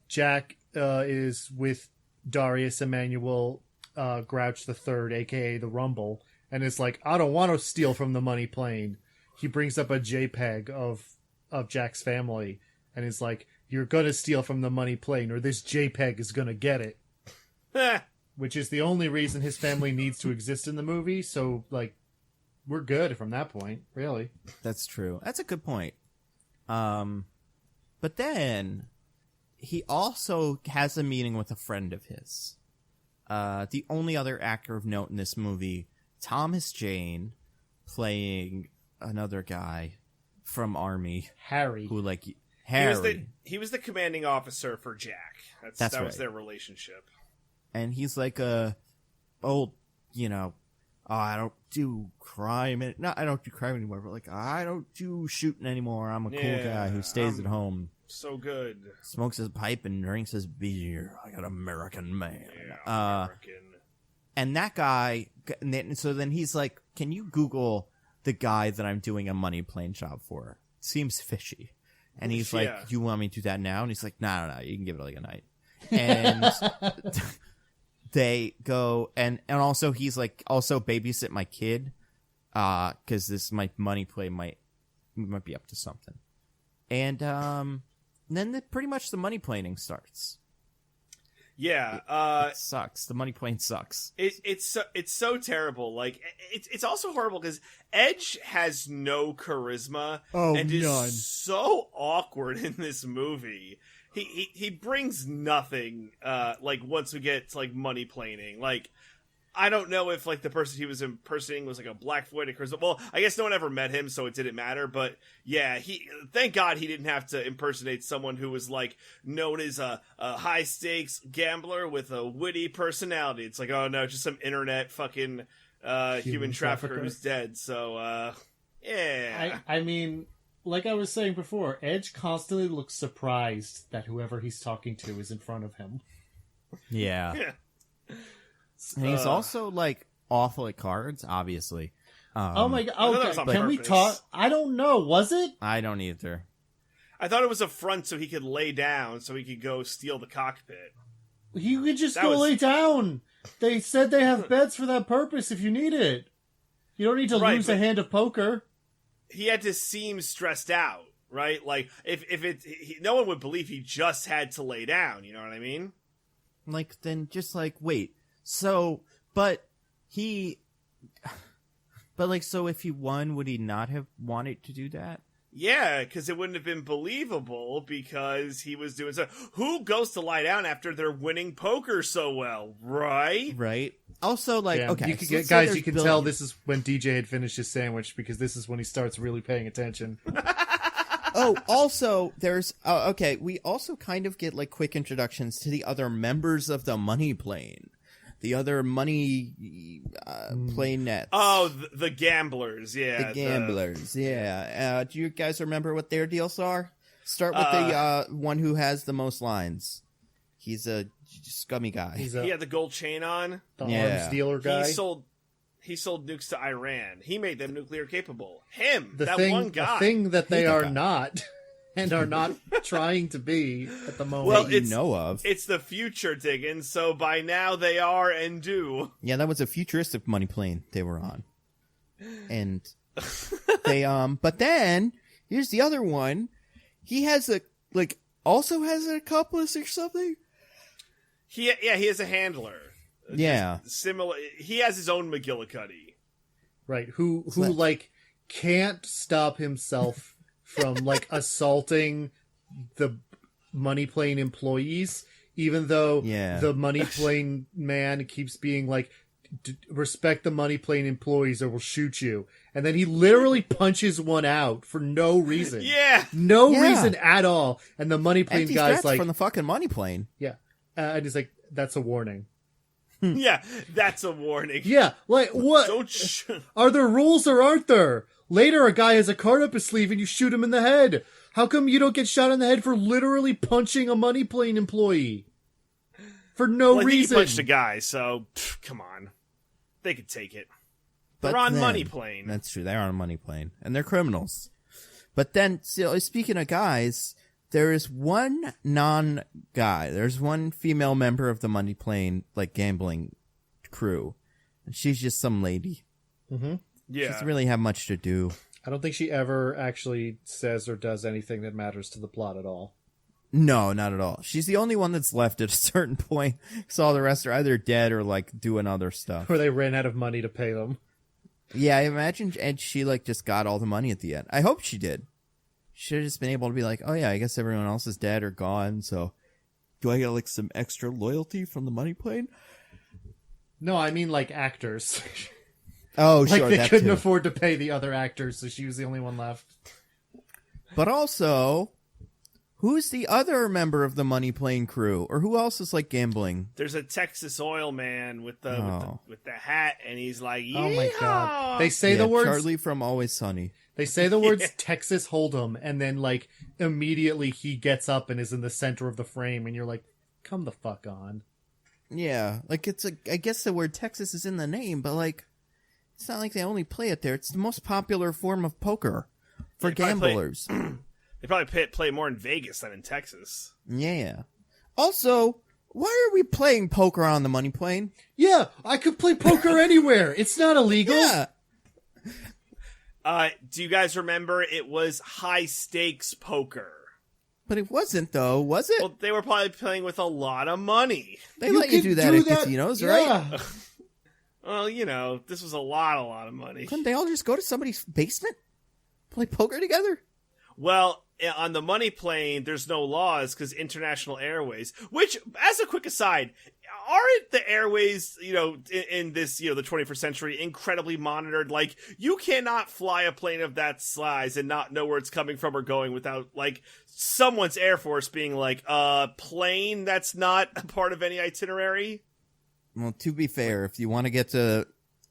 Jack is with Darius Emmanuel Grouch III, a.k.a. the Rumble, and it's like, I don't want to steal from the money plane. He brings up a JPEG of Jack's family, and is like, you're gonna steal from the money plane, or this JPEG is gonna get it. Which is the only reason his family needs to exist in the movie. So, like, we're good from that point, really. That's true. That's a good point. But then he also has a meeting with a friend of his. The only other actor of note in this movie, Thomas Jane, playing another guy from Army. Harry. Who, like, Harry. He was the commanding officer for Jack. That right. was their relationship. And he's like I don't do crime. I don't do crime anymore, but like, I don't do shooting anymore. I'm a cool guy who stays at home. So good. Smokes his pipe and drinks his beer. I got American man. Yeah, American. And that guy, so then he's like, can you Google the guy that I'm doing a money plane job for? Seems fishy. And he's like, you want me to do that now? And he's like, no, you can give it like a night. And they go, and also he's like, also babysit my kid, because this my money play might be up to something. And then pretty much the money planing starts. Yeah, it sucks. The money plane sucks. It's so terrible. Like it's also horrible because Edge has no charisma and is so awkward in this movie. He brings nothing. Like once we get to, like, money planing, like I don't know if like the person he was impersonating was like a black void of charisma. Well, I guess no one ever met him, so it didn't matter. But yeah, thank God he didn't have to impersonate someone who was like known as a high stakes gambler with a witty personality. It's like, oh no, just some internet fucking human trafficker who's dead. So yeah, I mean, like I was saying before, Edge constantly looks surprised that whoever he's talking to is in front of him. Yeah. And he's also, like, awful at cards, obviously. Oh my god, okay, can we talk? I don't know, was it? I don't either. I thought it was a front so he could lay down so he could go steal the cockpit. He could just lay down. They said they have beds for that purpose if you need it. You don't need to lose a hand of poker. He had to seem stressed out, right? Like, no one would believe he just had to lay down, you know what I mean? Like, then just, like, wait. So, so if he won, would he not have wanted to do that? Yeah, because it wouldn't have been believable because he was doing so. Who goes to lie down after they're winning poker so well, right? Right. Also, like, okay. You can guys, you can tell this is when DJ had finished his sandwich because this is when he starts really paying attention. Oh, also, there's, okay, we also kind of get, like, quick introductions to the other members of the money plane. The other money plane nets. Oh, the gamblers, yeah. The gamblers, yeah. Do you guys remember what their deals are? Start with the one who has the most lines. He's a scummy guy. He had the gold chain on. The arms dealer guy. He sold nukes to Iran. He made them nuclear capable. One guy. The thing that they are not, and are not trying to be at the moment. Well, you know of. It's the future, Diggins, so by now they are and do. Yeah, that was a futuristic money plane they were on. And they, but then, here's the other one. He has also has an accomplice or something? He has a handler. Yeah. Similar. He has his own McGillicuddy. Right. Who like can't stop himself from like assaulting the money plane employees, even though the money plane man keeps being like, respect the money plane employees or we'll shoot you. And then he literally punches one out for no reason. Yeah. No reason at all. And the money plane guy's like, from the fucking money plane. Yeah. And he's like, that's a warning. Yeah, that's a warning. Yeah, like, what? Are there rules or aren't there? Later, a guy has a card up his sleeve and you shoot him in the head. How come you don't get shot in the head for literally punching a money plane employee? For no reason. He punched a guy, so, come on. They could take it. They're on money plane. That's true, they're on a money plane. And they're criminals. But then, speaking of guys, there is one non-guy. There's one female member of the money plane, like, gambling crew. And she's just some lady. Mm-hmm. Yeah. She doesn't really have much to do. I don't think she ever actually says or does anything that matters to the plot at all. No, not at all. She's the only one that's left at a certain point. So all the rest are either dead or like doing other stuff. Or they ran out of money to pay them. Yeah, I imagine she like just got all the money at the end. I hope she did. Should have just been able to be like, oh yeah, I guess everyone else is dead or gone. So do I get like some extra loyalty from the money plane? No, I mean like actors. Oh, like sure. they couldn't too. afford to pay the other actors, so she was the only one left. But also, who's the other member of the money plane crew, or who else is like gambling? There's a Texas oil man with the Oh. with the hat, and he's like, "Yeehaw!" Oh my god! They say Yeah, the words. Charlie from Always Sunny. They say the words Texas Hold'em, and then like immediately he gets up and is in the center of the frame, and you're like, "Come the fuck on!" Yeah, like I guess the word Texas is in the name, but like, it's not like they only play it there. It's the most popular form of poker for gamblers. They probably play more in Vegas than in Texas. Yeah. Also, why are we playing poker on the money plane? Yeah, I could play poker anywhere. It's not illegal. Yeah. Do you guys remember it was high stakes poker? But it wasn't, though, was it? Well, they were probably playing with a lot of money. They let you do that at casinos, right? Yeah. Well, you know, this was a lot of money. Couldn't they all just go to somebody's basement? Play poker together? Well, on the money plane, there's no laws because international airways, which, as a quick aside, aren't the airways, you know, in this, you know, the 21st century incredibly monitored? Like, you cannot fly a plane of that size and not know where it's coming from or going without, like, someone's Air Force being like, plane that's not a part of any itinerary? Well, to be fair, if you want to get to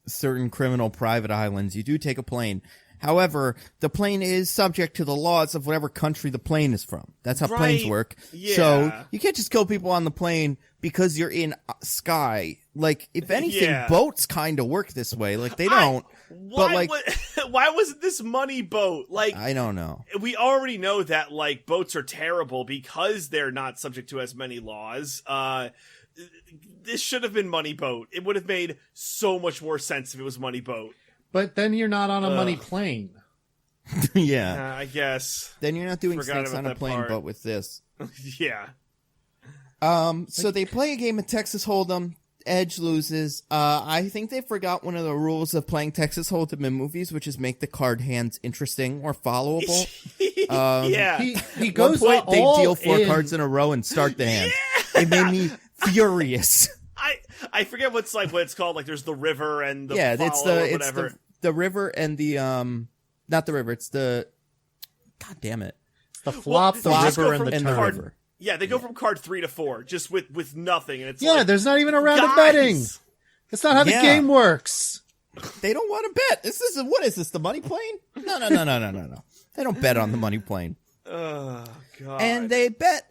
certain criminal private islands, you do take a plane. However, the plane is subject to the laws of whatever country the plane is from. That's how planes work. Yeah. So you can't just kill people on the plane because you're in sky. Like, if anything, boats kind of work this way. Like, they don't. Why wasn't this money boat? Like, I don't know. We already know that, like, boats are terrible because they're not subject to as many laws. This should have been Money Boat. It would have made so much more sense if it was Money Boat. But then you're not on a money plane. Yeah. I guess. Then you're not doing Forgot snakes about on a that plane, part. but with this. Yeah. So they play a game of Texas Hold'em. Edge loses. I think they forgot one of the rules of playing Texas Hold'em in movies, which is make the card hands interesting or followable. Yeah. He goes One point, they all deal 4 in. cards in a row and start the hand. It made me furious. I forget what it's called. Like, there's the river and the It's follow or whatever. the river and the not the river. It's the God damn it. The flop, the just river, go and from the and turn. the river. Yeah, they go from card 3 to 4 just with nothing, and it's Yeah, like, there's not even a round of guys! betting. That's not how the Yeah. game works. They don't want to bet. What is this? The money plane? No. They don't bet on the money plane. Oh God. And they bet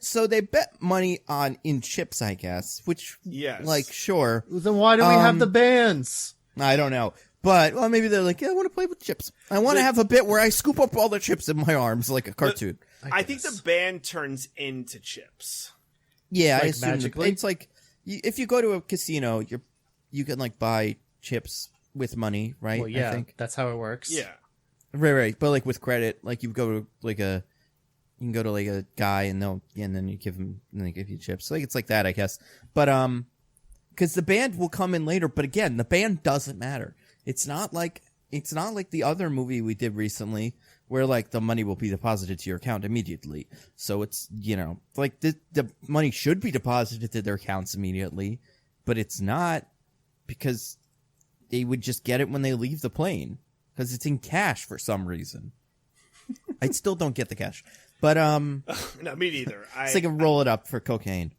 money in chips, I guess. Which, Yes. like, sure. Then why do we have the bands? I don't know. But, well, maybe they're like, yeah, I want to play with chips. I want to have a bit where I scoop up all the chips in my arms like a cartoon. I think the band turns into chips. Yeah, Like I assume magically? it's like, if you go to a casino, you can, like, buy chips with money, right? Well, yeah, I think. that's how it works. Yeah. Right. But, like, with credit, like, you go to, like, you can go to, like, a guy and then you give him, and they give you chips. Like, it's like that, I guess. But, because the band will come in later, but again, the band doesn't matter. It's not like the other movie we did recently where, like, the money will be deposited to your account immediately. So it's, you know, like, the money should be deposited to their accounts immediately, but it's not, because they would just get it when they leave the plane, because it's in cash for some reason. I still don't get the cash, but No, me neither. so they can roll it up for cocaine.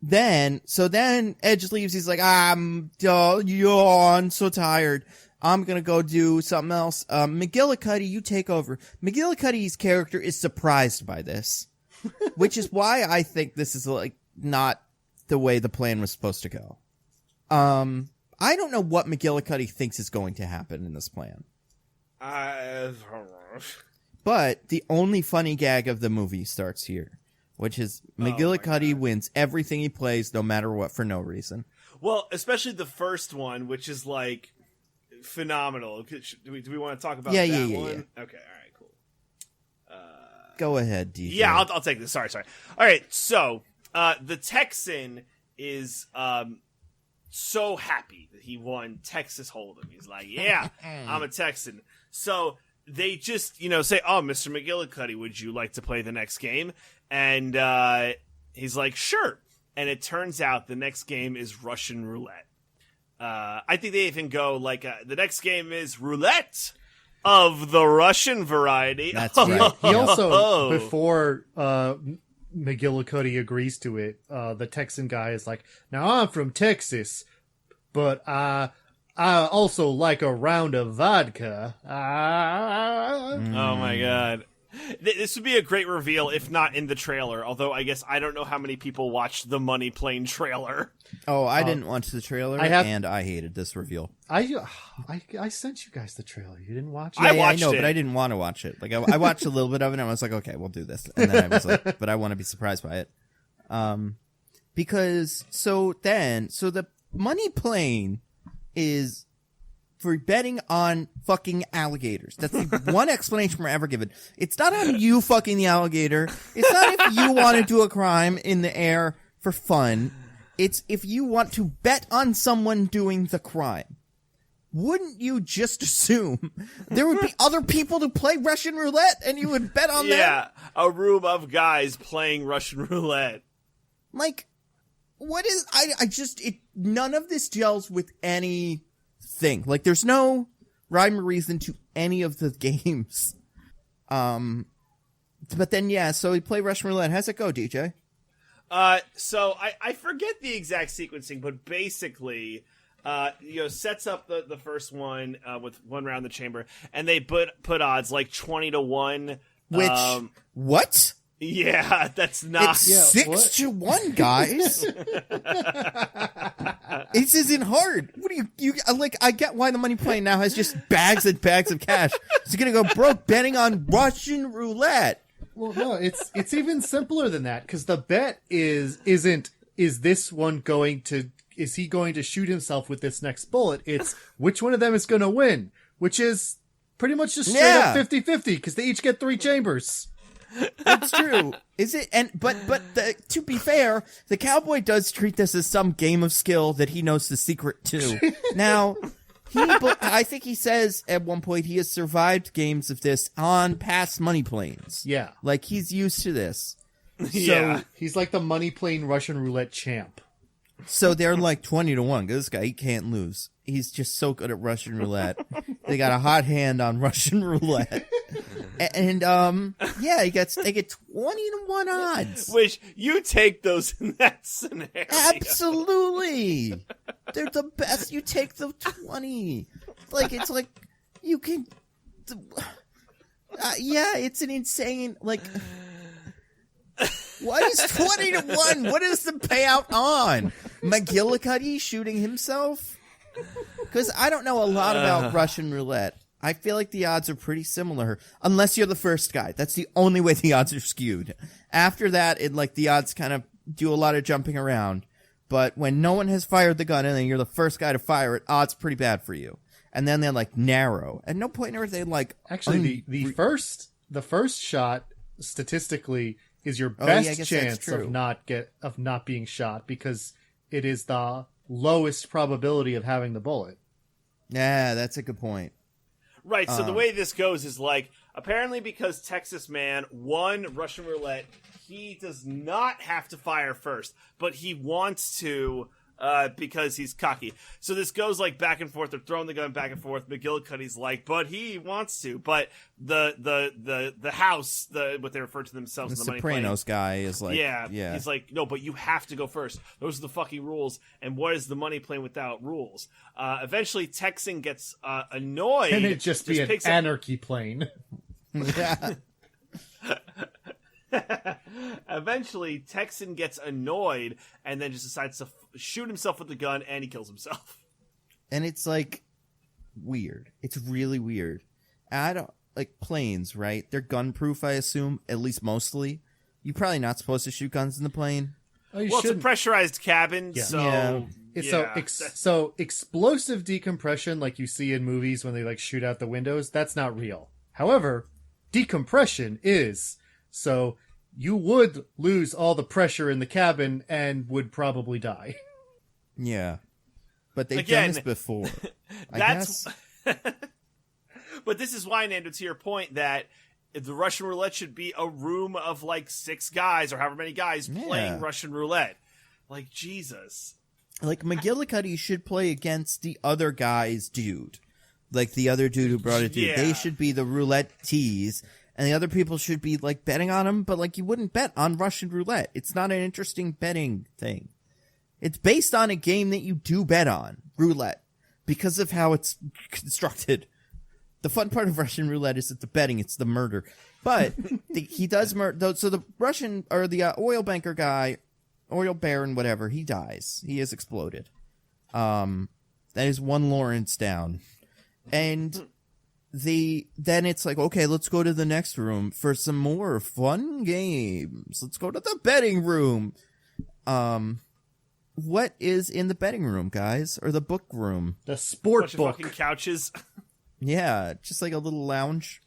Then Edge leaves. He's like, I'm so tired. I'm going to go do something else. McGillicuddy, you take over. McGillicuddy's character is surprised by this, which is why I think this is, like, not the way the plan was supposed to go. I don't know what McGillicuddy thinks is going to happen in this plan. But the only funny gag of the movie starts here, which is McGillicuddy wins everything he plays, no matter what, for no reason. Well, especially the first one, which is, like, phenomenal. Do we want to talk about that one? Yeah. Okay, all right, cool. Go ahead, DJ. Yeah, I'll take this. Sorry. All right, so the Texan is so happy that he won Texas Hold'em. He's like, yeah, I'm a Texan. So they just, say, oh, Mr. McGillicuddy, would you like to play the next game? And he's like, sure. And it turns out the next game is Russian roulette. I think they even go like, the next game is roulette of the Russian variety. That's right. He also, before McGillicuddy agrees to it, the Texan guy is like, now I'm from Texas, but I also like a round of vodka. Oh my god. This would be a great reveal if not in the trailer, although I guess I don't know how many people watched the Money Plane trailer. Oh, I didn't watch the trailer, and I hated this reveal. I sent you guys the trailer. You didn't watch it? I watched I know, it. but I didn't want to watch it. Like I watched a little bit of it, and I was like, okay, we'll do this. And then I was like, but I want to be surprised by it. Because the Money Plane is for betting on fucking alligators. That's the one explanation we're ever given. It's not on you fucking the alligator. It's not if you want to do a crime in the air for fun. It's if you want to bet on someone doing the crime. Wouldn't you just assume there would be other people to play Russian roulette and you would bet on them? Yeah, a room of guys playing Russian roulette. Like, what is... none of this gels with anything. Like, there's no rhyme or reason to any of the games. But then, yeah, so we play Russian roulette. How's it go, DJ? So I forget the exact sequencing, but basically, sets up the first one with one round the chamber, and they put odds like 20-1. Which what? Yeah, that's not. It's 6-1, guys. This isn't hard. What do you like? I get why the Money Plane now has just bags and bags of cash. It's gonna go broke betting on Russian roulette. Well, no, it's even simpler than that, because the bet is this one going to, is he going to shoot himself with this next bullet? It's which one of them is going to win, which is pretty much just straight up 50-50, because they each get 3 chambers. That's true. Is it? But to be fair, the cowboy does treat this as some game of skill that he knows the secret to. Now, I think he says at one point he has survived games of this on past Money Planes. Yeah. Like, he's used to this. Yeah. So he's like the Money Plane Russian roulette champ. So they're like 20-1. This guy, he can't lose. He's just so good at Russian roulette. They got a hot hand on Russian roulette. And they get 20-1 odds. Which you take those in that scenario. Absolutely. They're the best. You take the 20. It's like you can it's an insane, like, what is 20-1? What is the payout on? McGillicuddy shooting himself? Because I don't know a lot about Russian roulette. I feel like the odds are pretty similar, unless you're the first guy. That's the only way the odds are skewed. After that, the odds kind of do a lot of jumping around. But when no one has fired the gun and then you're the first guy to fire it, odds pretty bad for you. And then they're narrow. At no point are they actually the first shot statistically is your best chance of not being shot, because it is the lowest probability of having the bullet. Yeah, that's a good point. Right, so the way this goes is apparently because Texas Man won Russian roulette, he does not have to fire first, but he wants to because he's cocky. So this goes back and forth. They're throwing the gun back and forth. McGillicuddy's but he wants to. But the house, what they refer to themselves The in the Money Sopranos Plane, guy is yeah. He's no, but you have to go first. Those are the fucking rules. And what is the Money Plane without rules? Eventually, Texan gets annoyed. And it just be an anarchy plane. Yeah. Eventually, Texan gets annoyed and then just decides to shoot himself with the gun, and he kills himself. And it's weird. It's really weird. I don't planes, right? They're gun proof, I assume, at least mostly. You're probably not supposed to shoot guns in the plane. Oh, you well, shouldn't. It's a pressurized cabin, so So explosive decompression, like you see in movies when they shoot out the windows, that's not real. However, decompression is. So you would lose all the pressure in the cabin and would probably die. Yeah. But they've done this before. I guess. But this is why, Nando, to your point, that the Russian roulette should be a room of like 6 guys or however many guys playing Russian roulette. Like, Jesus. Like, McGillicuddy should play against the other guy's dude. Like, the other dude who brought it to you. They should be the roulette tees, and the other people should be, like, betting on him, but, like, you wouldn't bet on Russian roulette. It's not an interesting betting thing. It's based on a game that you do bet on, roulette, because of how it's constructed. The fun part of Russian roulette isn't the betting, it's the murder. But he does murder. So the Russian, or the oil banker guy, oil baron, whatever, he dies. He is exploded. That is one Lawrence down. And then it's like, okay, let's go to the next room for some more fun games. Let's go to the betting room. What is in the betting room, guys? Or the book room? The sport bunch book. Of fucking couches. Yeah, just like a little lounge.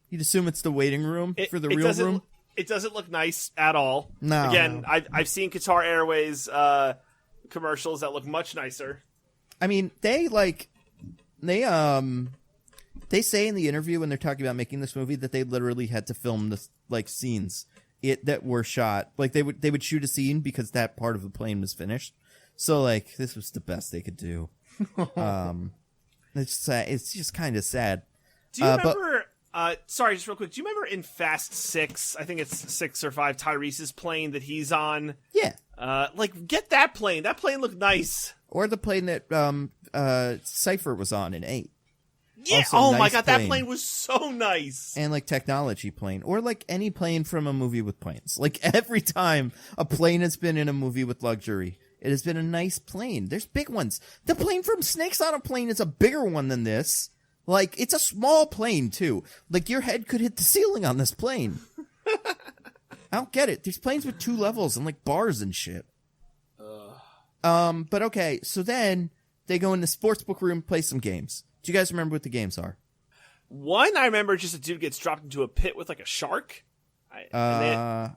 You'd assume it's the waiting room for the real room. It doesn't look nice at all. No. Again, I've seen Qatar Airways commercials that look much nicer. I mean, they say in the interview when they're talking about making this movie that they literally had to film the like scenes that were shot. Like they would shoot a scene because that part of the plane was finished. So like this was the best they could do. It's just kind of sad. Do you remember? Sorry, just real quick. Do you remember in Fast 6? I think it's 6 or 5. Tyrese's plane that he's on. Yeah. Like get that plane. That plane looked nice. Or the plane that Cypher was on in 8. Yeah. Also, oh nice my god, plane. that plane was so nice. And like technology plane, or like any plane from a movie with planes. Like every time a plane has been in a movie with luxury, it has been a nice plane. There's big ones. The plane from Snakes on a Plane is a bigger one than this. Like, it's a small plane, too. Like, your head could hit the ceiling on this plane. I don't get it. There's planes with 2 levels and, like, bars and shit. But okay, so then they go in the sportsbook room, play some games. Do you guys remember what the games are? One, I remember just a dude gets dropped into a pit with, like, a shark. No.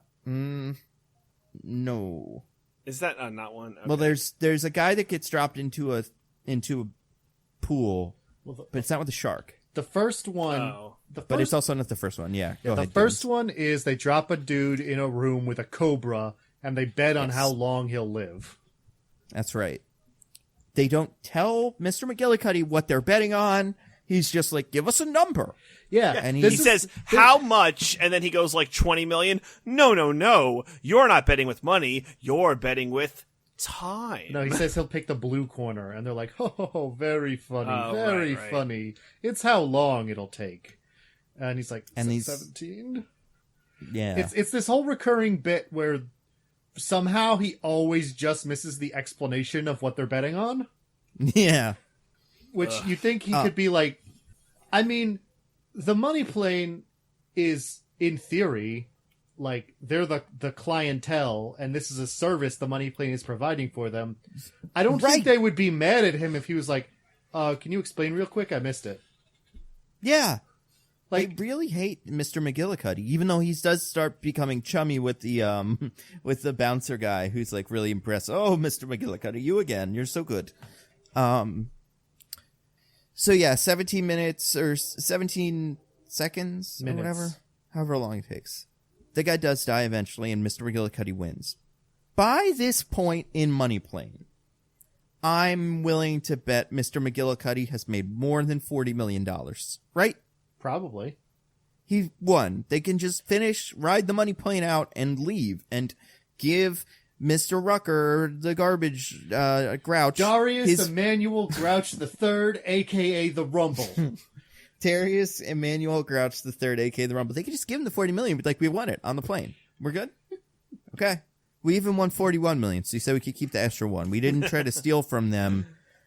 Is that not one? Okay. Well, there's a guy that gets dropped into a pool, but it's not with a shark. The first one, but it's also not the first one. Yeah, go ahead. The first one is they drop a dude in a room with a cobra, and they bet on how long he'll live. That's right. They don't tell Mr. McGillicuddy what they're betting on. He's just like, give us a number. Yeah. And he says, how much? And then he goes like 20 million. No. You're not betting with money. You're betting with time. No, he says he'll pick the blue corner. And they're like, oh, very funny. Very funny. It's how long it'll take. And he's like, 17? Yeah. It's this whole recurring bit where somehow he always just misses the explanation of what they're betting on. Yeah. Which you think he could be like, I mean, the money plane is, in theory, like, they're the clientele, and this is a service the money plane is providing for them. I don't think they would be mad at him if he was like, can you explain real quick? I missed it. Yeah. Like, I really hate Mr. McGillicuddy, even though he does start becoming chummy with the bouncer guy who's like really impressed. Oh, Mr. McGillicuddy, you again. You're so good. So yeah, 17 minutes or 17 seconds or whatever, however long it takes. The guy does die eventually, and Mr. McGillicuddy wins. By this point in Money Plane, I'm willing to bet Mr. McGillicuddy has made more than $40 million, right? Probably. He won. They can just finish, ride the money plane out, and leave, and give Mr. Rucker the garbage grouch. Darius Emmanuel Grouch III, a.k.a. the Rumble. Darius Emmanuel Grouch III, a.k.a. the Rumble. They could just give him the $40 million, like we won it on the plane. We're good? Okay. We even won $41 million, so you said we could keep the extra one. We didn't try to steal from them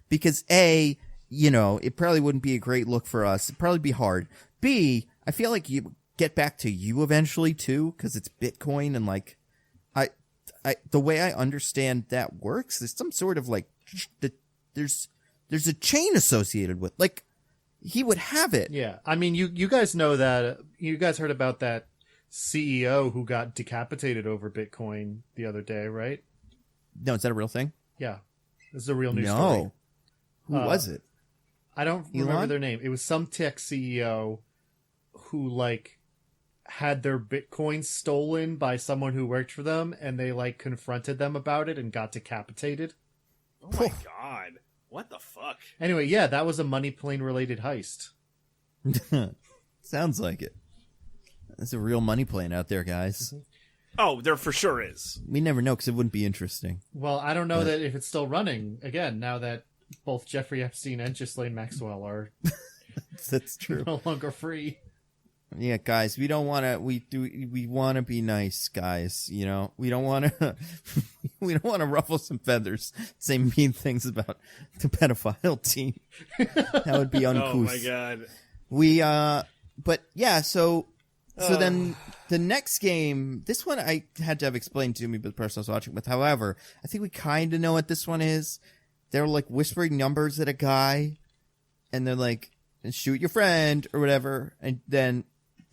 because A, it probably wouldn't be a great look for us. It'd probably be hard. B, I feel like you get back to you eventually too, because it's Bitcoin and like, the way I understand that works, there's some sort of like, there's a chain associated with, like, he would have it. Yeah, I mean, you guys know that, you guys heard about that CEO who got decapitated over Bitcoin the other day, right? No, is that a real thing? Yeah. This is a real news story. No. Who was it? I don't remember Elon? their name. It was some tech CEO who, like, had their Bitcoin stolen by someone who worked for them, and they, like, confronted them about it and got decapitated. Oh my god. What the fuck? Anyway, yeah, that was a money plane related heist. Sounds like it. There's a real money plane out there, guys. Oh, there for sure is. We never know because it wouldn't be interesting. Well, I don't know that if it's still running, again, now that both Jeffrey Epstein and Ghislaine Maxwell are That's true. no longer free. Yeah, guys, we don't want to. We want to be nice, guys. You know, we don't want to. We don't want to ruffle some feathers, say mean things about the pedophile team. That would be uncouth. Oh my god. But yeah, so then the next game, this one I had to have explained to me by the person I was watching with. However, I think we kind of know what this one is. They're like whispering numbers at a guy, and they're like, shoot your friend or whatever, and then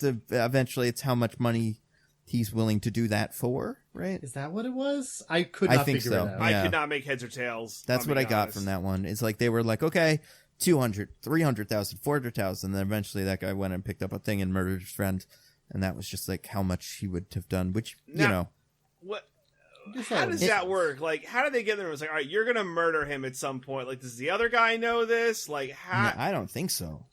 eventually it's how much money he's willing to do that for, right? Is that what it was? I could not think figure so. it out. I could not make heads or tails. That's what I got from that one. It's like they were like, okay, 200, 300,000, 400,000. Then eventually that guy went and picked up a thing and murdered his friend. And that was just like how much he would have done, which, you know. What? How does that work? Like, how do they get there? It was like, all right, you're going to murder him at some point. Like, does the other guy know this? Like, how? I don't think so.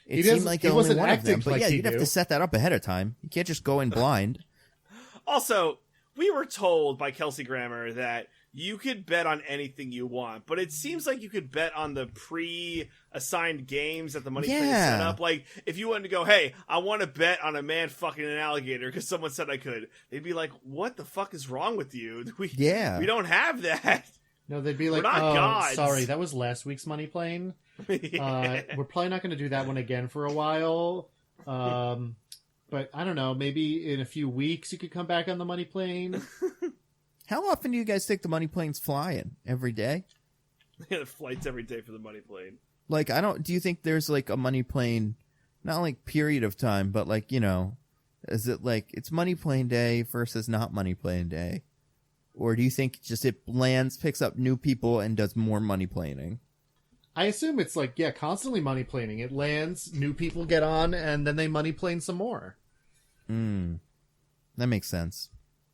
He It seemed like he only wasn't one of them. acting But like yeah, he you'd have knew. to set that up ahead of time. You can't just go in blind. Also, we were told by Kelsey Grammer that you could bet on anything you want, but it seems like you could bet on the pre-assigned games that the money plane is set up. Like, if you wanted to go, hey, I want to bet on a man fucking an alligator because someone said I could, they'd be like, what the fuck is wrong with you? We don't have that. No, they'd be like, We're not oh, gods." sorry, that was last week's money plane. Yeah. We're probably not going to do that one again for a while. But I don't know, maybe in a few weeks you could come back on the money plane. How often do you guys think the money plane's flying? Every day? Flights every day for the money plane. Like, do you think there's like a money plane, not like period of time, but like, you know, is it like it's money plane day versus not money plane day? Or do you think just it lands, picks up new people and does more money planing? I assume it's like, yeah, constantly money planing. It lands, new people get on, and then they money plane some more. That makes sense.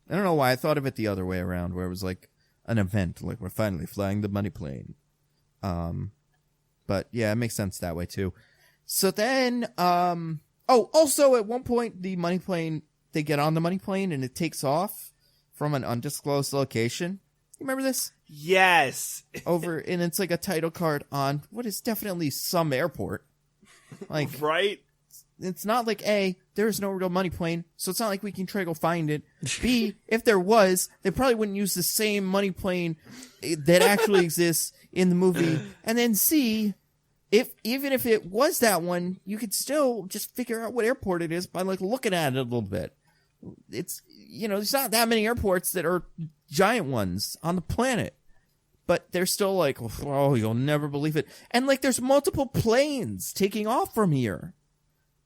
I don't know why I thought of it the other way around, where it was like an event, like we're finally flying the money plane. But yeah, it makes sense that way too. So then, also at one point the money plane, they get on the money plane and it takes off from an undisclosed location. You remember this? Yes. And it's like a title card on what is definitely some airport. Like, right? it's not like A, there's no real money plane, so it's not like we can try to go find it. B, if there was, they probably wouldn't use the same money plane that actually exists in the movie. And then C, even if it was that one, you could still just figure out what airport it is by like looking at it a little bit. It's, you know, there's not that many airports that are giant ones on the planet. But they're still like, oh, you'll never believe it. And like there's multiple planes taking off from here.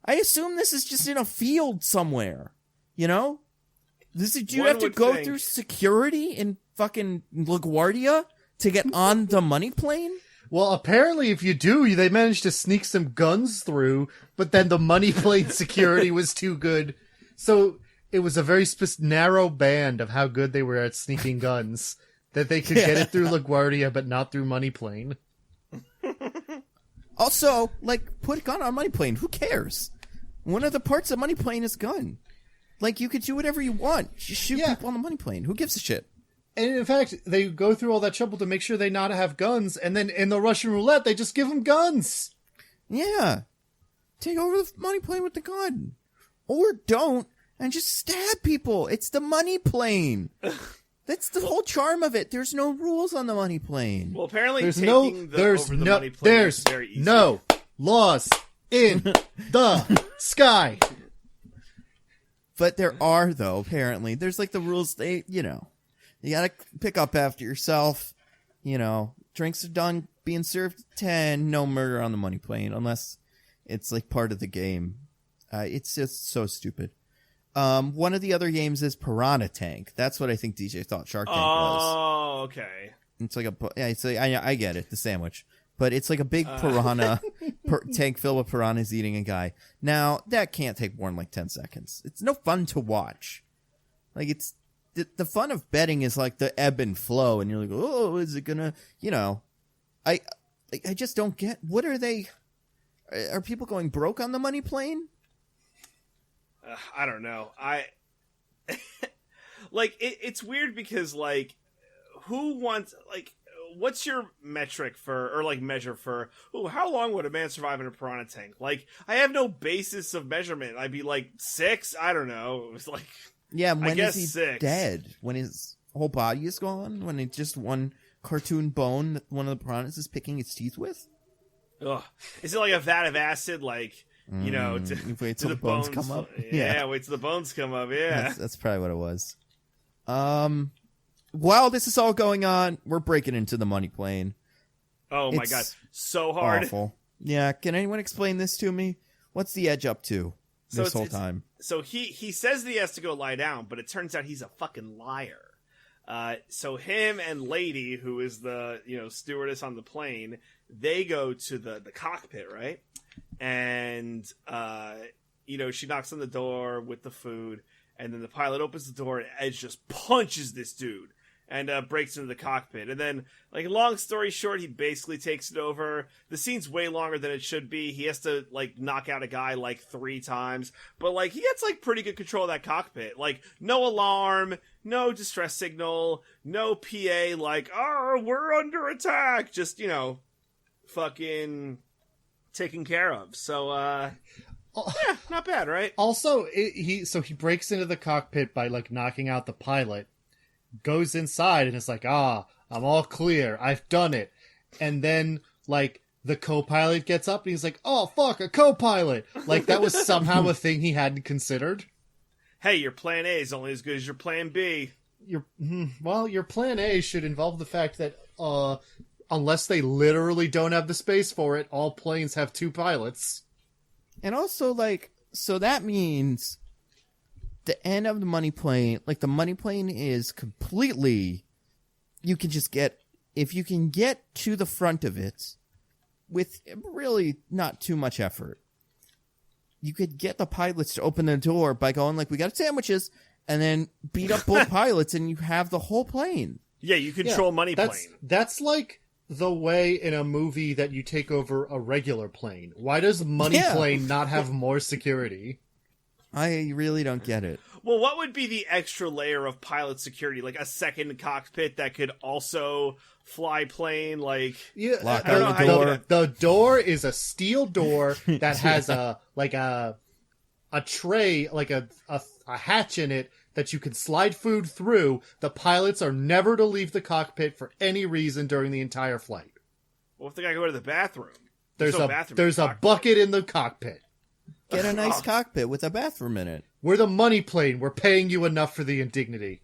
I assume this is just in a field somewhere, you know? Do you have to go through security in fucking LaGuardia to get on the money plane? Well, apparently if you do, they managed to sneak some guns through, but then the money plane security was too good. So it was a very narrow band of how good they were at sneaking guns that they could get it through LaGuardia, but not through money plane. Also, like, put a gun on money plane. Who cares? One of the parts of money plane is gun. Like, you could do whatever you want. Just shoot people on the money plane. Who gives a shit? And in fact, they go through all that trouble to make sure they not have guns, and then in the Russian roulette, they just give them guns. Yeah. Take over the money plane with the gun. Or don't, and just stab people. It's the money plane. That's the whole charm of it. There's no rules on the money plane. Well, apparently there's taking the money plane is very easy. no laws in the sky. But there are, though, apparently. There's like the rules, you gotta pick up after yourself. You know, drinks are done being served at 10, no murder on the money plane, unless it's like part of the game. It's just so stupid. One of the other games is Piranha Tank. That's what I think DJ thought Shark Tank was. Oh, okay. It's like it's like, I get it, the sandwich. But it's like a big piranha tank filled with piranhas eating a guy. Now, that can't take more than like 10 seconds. It's no fun to watch. Like, it's the fun of betting is like the ebb and flow, and you're like, oh, is it gonna, I just don't get, what are they, are people going broke on the money plane? I don't know. Like, it's weird because, like, who wants, like, what's your metric for, or like measure for, how long would a man survive in a piranha tank? Like, I have no basis of measurement. I'd be like 6. I don't know. It was like, yeah. When is he 6. dead? When his whole body is gone? When it's just one cartoon bone that one of the piranhas is picking its teeth with? Ugh. Is it like a vat of acid? Like, wait till the bones come up. Yeah, wait till the bones come up. Yeah, that's probably what it was. While this is all going on, we're breaking into the money plane. Oh my god, so hard. Awful. Yeah, can anyone explain this to me? What's the Edge up to this whole time? So he says that he has to go lie down, but it turns out he's a fucking liar. So him and Lady, who is the stewardess on the plane, they go to the cockpit, right? And she knocks on the door with the food, and then the pilot opens the door, and Edge just punches this dude and breaks into the cockpit. And then, like, long story short, he basically takes it over. The scene's way longer than it should be. He has to, like, knock out a guy, like, 3 times. But, like, he gets, like, pretty good control of that cockpit. Like, no alarm, no distress signal, no PA, like, oh, we're under attack. Just, fucking taken care of. So, yeah, not bad, right? Also, he breaks into the cockpit by, like, knocking out the pilot, goes inside, and it's like, I'm all clear. I've done it. And then, like, the co-pilot gets up, and he's like, oh, fuck, a co-pilot! Like, that was somehow a thing he hadn't considered. Hey, your plan A is only as good as your plan B. Your plan A should involve the fact that, unless they literally don't have the space for it, all planes have 2 pilots. And also, like, so that means the end of the money plane, like, the money plane is completely, you can just get, if you can get to the front of it with really not too much effort, you could get the pilots to open the door by going, like, we got sandwiches, and then beat up both pilots, and you have the whole plane. Yeah, you control money plane. That's like the way in a movie that you take over a regular plane. Why does money plane not have more security? I really don't get it. Well, what would be the extra layer of pilot security? Like a second cockpit that could also fly plane? Like, lock on the door. The door is a steel door that has a tray, like a hatch in it that you can slide food through. The pilots are never to leave the cockpit for any reason during the entire flight. What if the guy go to the bathroom? There's a bucket in the cockpit. Get a nice cockpit with a bathroom in it. We're the money plane. We're paying you enough for the indignity.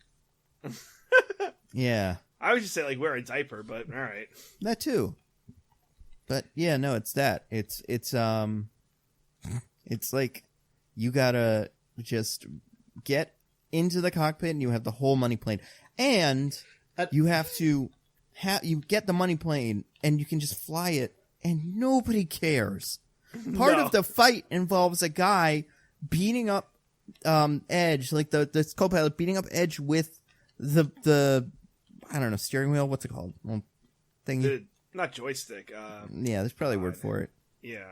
Yeah. I would just say, like, wear a diaper, but all right. That too. But yeah, no, it's that. It's like you gotta just get into the cockpit and you have the whole money plane. And you have to you get the money plane and you can just fly it and nobody cares. Part of the fight involves a guy beating up Edge, like the co-pilot beating up Edge with the I don't know, steering wheel, what's it called? Well, thingy. Not joystick. Yeah, there's probably a word for it. Yeah.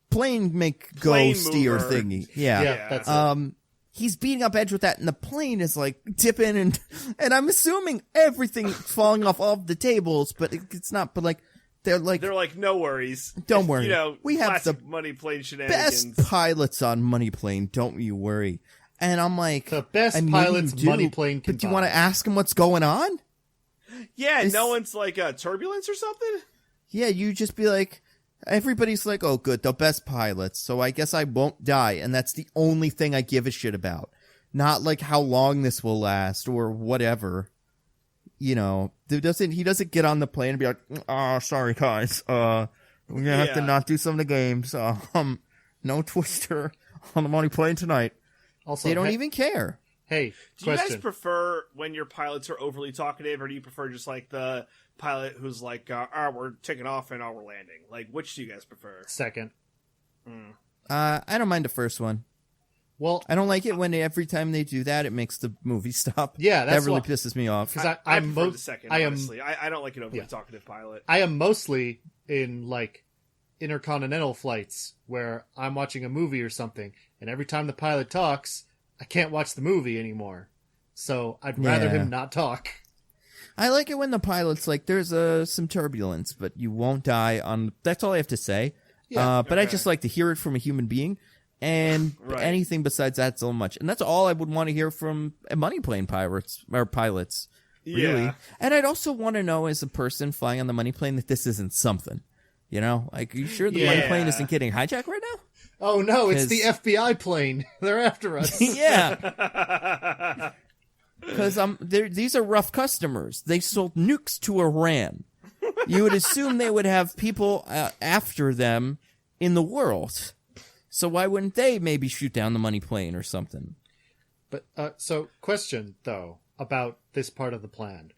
Plane steer mover. thingy. Yeah. That's it. He's beating up Edge with that, and the plane is like tipping, and I'm assuming everything's falling off all of the tables, but it's not. But like they're like, no worries. Don't worry. We have the money plane shenanigans. Best pilots on money plane. Don't you worry. And I'm like, the best pilots money plane can But do you want to ask him what's going on? Yeah, no one's like turbulence or something. Yeah, you just be like. Everybody's like, oh, good, the best pilots, so I guess I won't die, and that's the only thing I give a shit about. Not like how long this will last or whatever. He doesn't get on the plane and be like, oh, sorry guys, we're gonna have to not do some of the games. No Twister on the money plane tonight. Also, They don't even care. Hey, Do question. you guys prefer when your pilots are overly talkative, or do you prefer just like the pilot who's like, we're taking off and we're landing? Like, which do you guys prefer? Second. I don't mind the first one. Well, I don't like it when every time they do that, it makes the movie stop. Yeah, that's that really what- pisses me off. because I I'm prefer the second, I am honestly. I don't like an overly talkative pilot. I am mostly in like intercontinental flights where I'm watching a movie or something, and every time the pilot talks, I can't watch the movie anymore. So I'd rather Yeah. him not talk. I like it when the pilot's like, there's some turbulence, but you won't die on... That's all I have to say. Yeah, but I okay. just like to hear it from a human being. And Right. anything besides that, so much. And that's all I would want to hear from a money plane pilots. Really. Yeah. And I'd also want to know, as a person flying on the money plane, that this isn't something. You know? Like, are you sure the money plane Yeah. isn't getting hijacked right now? Oh no, it's the 'Cause- FBI plane. They're after us. Yeah. Because these are rough customers. They sold nukes to Iran. You would assume they would have people after them in the world. So why wouldn't they maybe shoot down the money plane or something? But so question though about this part of the plan.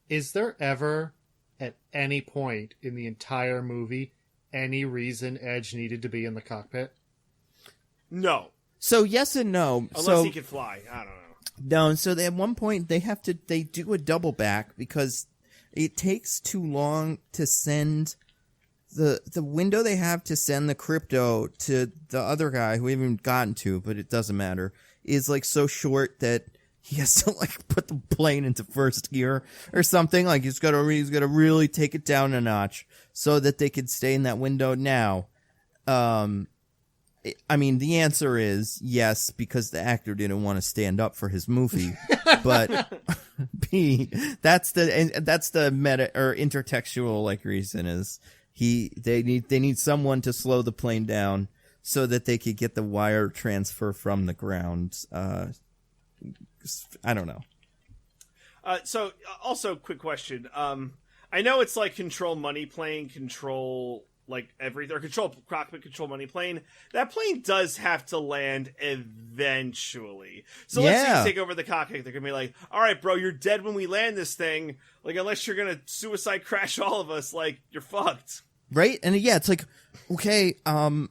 Is there ever at any point in the entire movie any reason Edge needed to be in the cockpit? No. So yes and no. Unless he can fly. I don't know. No, so at one point they do a double back because it takes too long to send the window they have to send the crypto to the other guy who we haven't gotten to, but it doesn't matter, is like so short that he has to like put the plane into first gear or something. Like he's got to really take it down a notch so that they could stay in that window now. I mean, the answer is yes, because the actor didn't want to stand up for his movie. But B, that's the meta or intertextual like reason is they need someone to slow the plane down so that they could get the wire transfer from the ground. I don't know. So, also, quick question. I know it's like control money plane, control like everything, or control cockpit, control money plane. That plane does have to land eventually. So let's say Yeah. you take over the cockpit. They're gonna be like, "All right, bro, you're dead when we land this thing. Like, unless you're gonna suicide crash all of us, like you're fucked." Right? And yeah, it's like, okay,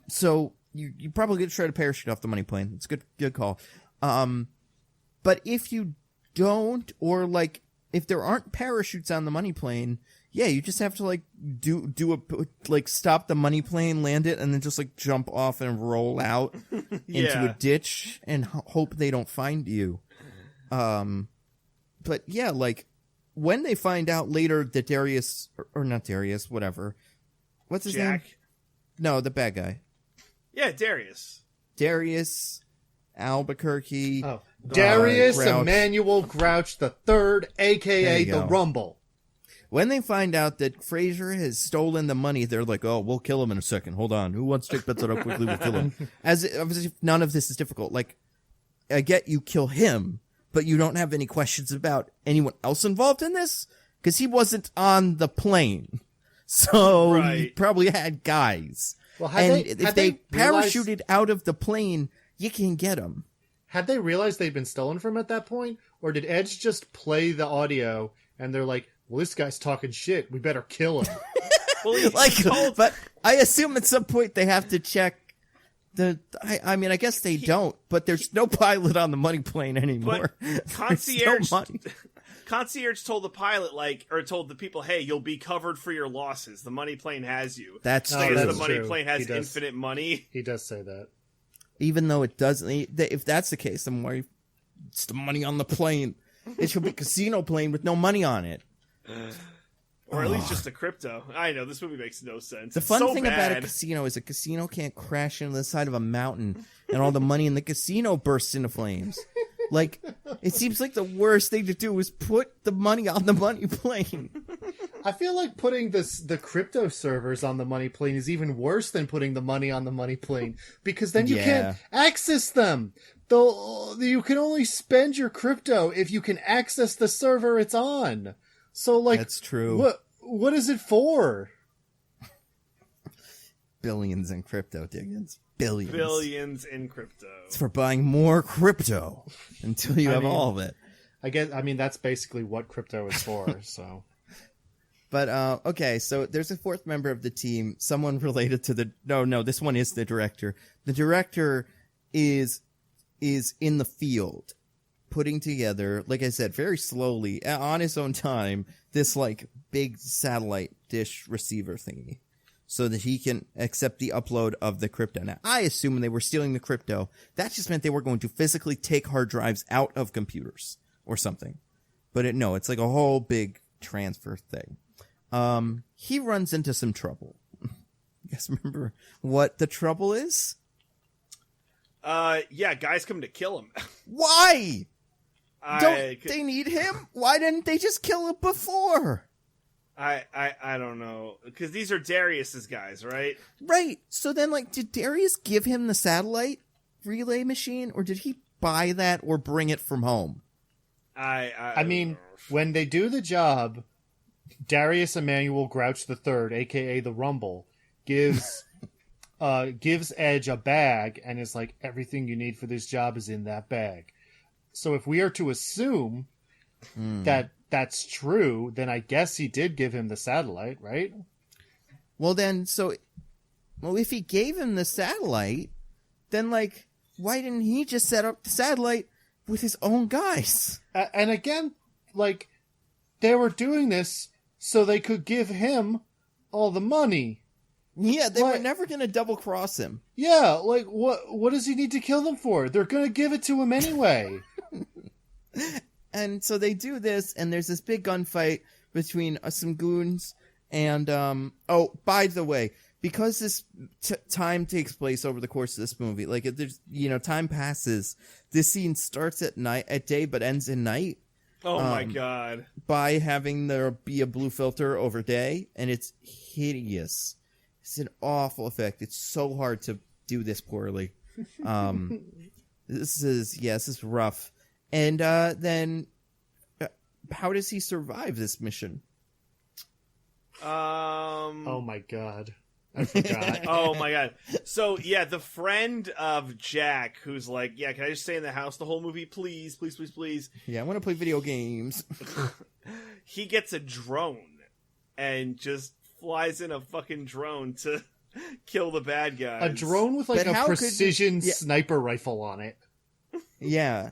so you probably could try to parachute off the money plane. It's a good call. But if you don't, or like, if there aren't parachutes on the money plane, yeah, you just have to like stop the money plane, land it, and then just like jump off and roll out into Yeah. a ditch and hope they don't find you. But yeah, like when they find out later that Darius, or not Darius, whatever, what's his name? Jack. No, the bad guy. Yeah, Darius. Darius Albuquerque. Oh, Darius Grouch. Emmanuel Grouch the Third, There aka you the go. Rumble. When they find out that Fraser has stolen the money, they're like, "Oh, we'll kill him in a second. Hold on. Who wants to take bets on how quickly we'll kill him?" As if none of this is difficult. Like, I get you kill him, but you don't have any questions about anyone else involved in this because he wasn't on the plane, so he Right. probably had guys. Well, If they realized- parachuted out of the plane, you can get them. Had they realized they'd been stolen from at that point, or did Edge just play the audio and they're like, "Well, this guy's talking shit. We better kill him." Well, he Like, told- but I assume at some point they have to check I mean, I guess they don't, but there's no pilot on the money plane anymore. But concierge, There's no money. concierge told the pilot, or told the people, "Hey, you'll be covered for your losses. The money plane has you." That's Oh, Because true. the that's money true. plane has He does. infinite money. He does say that. Even though it doesn't, if that's the case, then why it's the money on the plane? It should be a casino plane with no money on it. Or at least just a crypto. I know, this movie makes no sense. The It's fun so thing bad. about a casino is a casino can't crash into the side of a mountain and all the money in the casino bursts into flames. Like, it seems like the worst thing to do is put the money on the money plane. I feel like putting the crypto servers on the money plane is even worse than putting the money on the money plane, because then you Yeah. can't access them. Though you can only spend your crypto if you can access the server it's on. So like, That's true. What is it for? Billions in crypto, Diggins. billions. Billions in crypto. It's for buying more crypto until you have all of it. I mean, that's basically what crypto is for, so. But, okay, so there's a fourth member of the team, someone related to the... No, this one is the director. The director is in the field, putting together, like I said, very slowly, on his own time, this, like, big satellite dish receiver thingy, so that he can accept the upload of the crypto. Now, I assume when they were stealing the crypto, that just meant they were going to physically take hard drives out of computers or something. But it's like a whole big transfer thing. He runs into some trouble. You guys remember what the trouble is? Yeah, guys come to kill him. Why? Don't they need him? Why didn't they just kill him before? I don't know, because these are Darius's guys, right? Right. So then, like, did Darius give him the satellite relay machine, or did he buy that or bring it from home? I mean, when they do the job, Darius Emmanuel Grouch III, aka the Rumble, gives Edge a bag and is like, everything you need for this job is in that bag. So if we are to assume that that's true, then I guess he did give him the satellite, right? Well, if he gave him the satellite, then, like, why didn't he just set up the satellite with his own guys? And again, like, they were doing this so they could give him all the money. Yeah, they were never going to double-cross him. Yeah, like, what does he need to kill them for? They're going to give it to him anyway. And so they do this, and there's this big gunfight between some goons, and, by the way, because this time takes place over the course of this movie, like, there's, time passes, this scene starts at day, but ends at night. Oh my god. By having there be a blue filter over day, and it's hideous. It's an awful effect. It's so hard to do this poorly. This is rough. And then, how does he survive this mission? Oh my god. I forgot. Oh my god. So, yeah, the friend of Jack, who's like, yeah, can I just stay in the house the whole movie, please, please, please, please? Yeah, I want to play video games. He gets a drone and just flies in a fucking drone to kill the bad guys. A drone with, like, a precision sniper rifle on it. Yeah.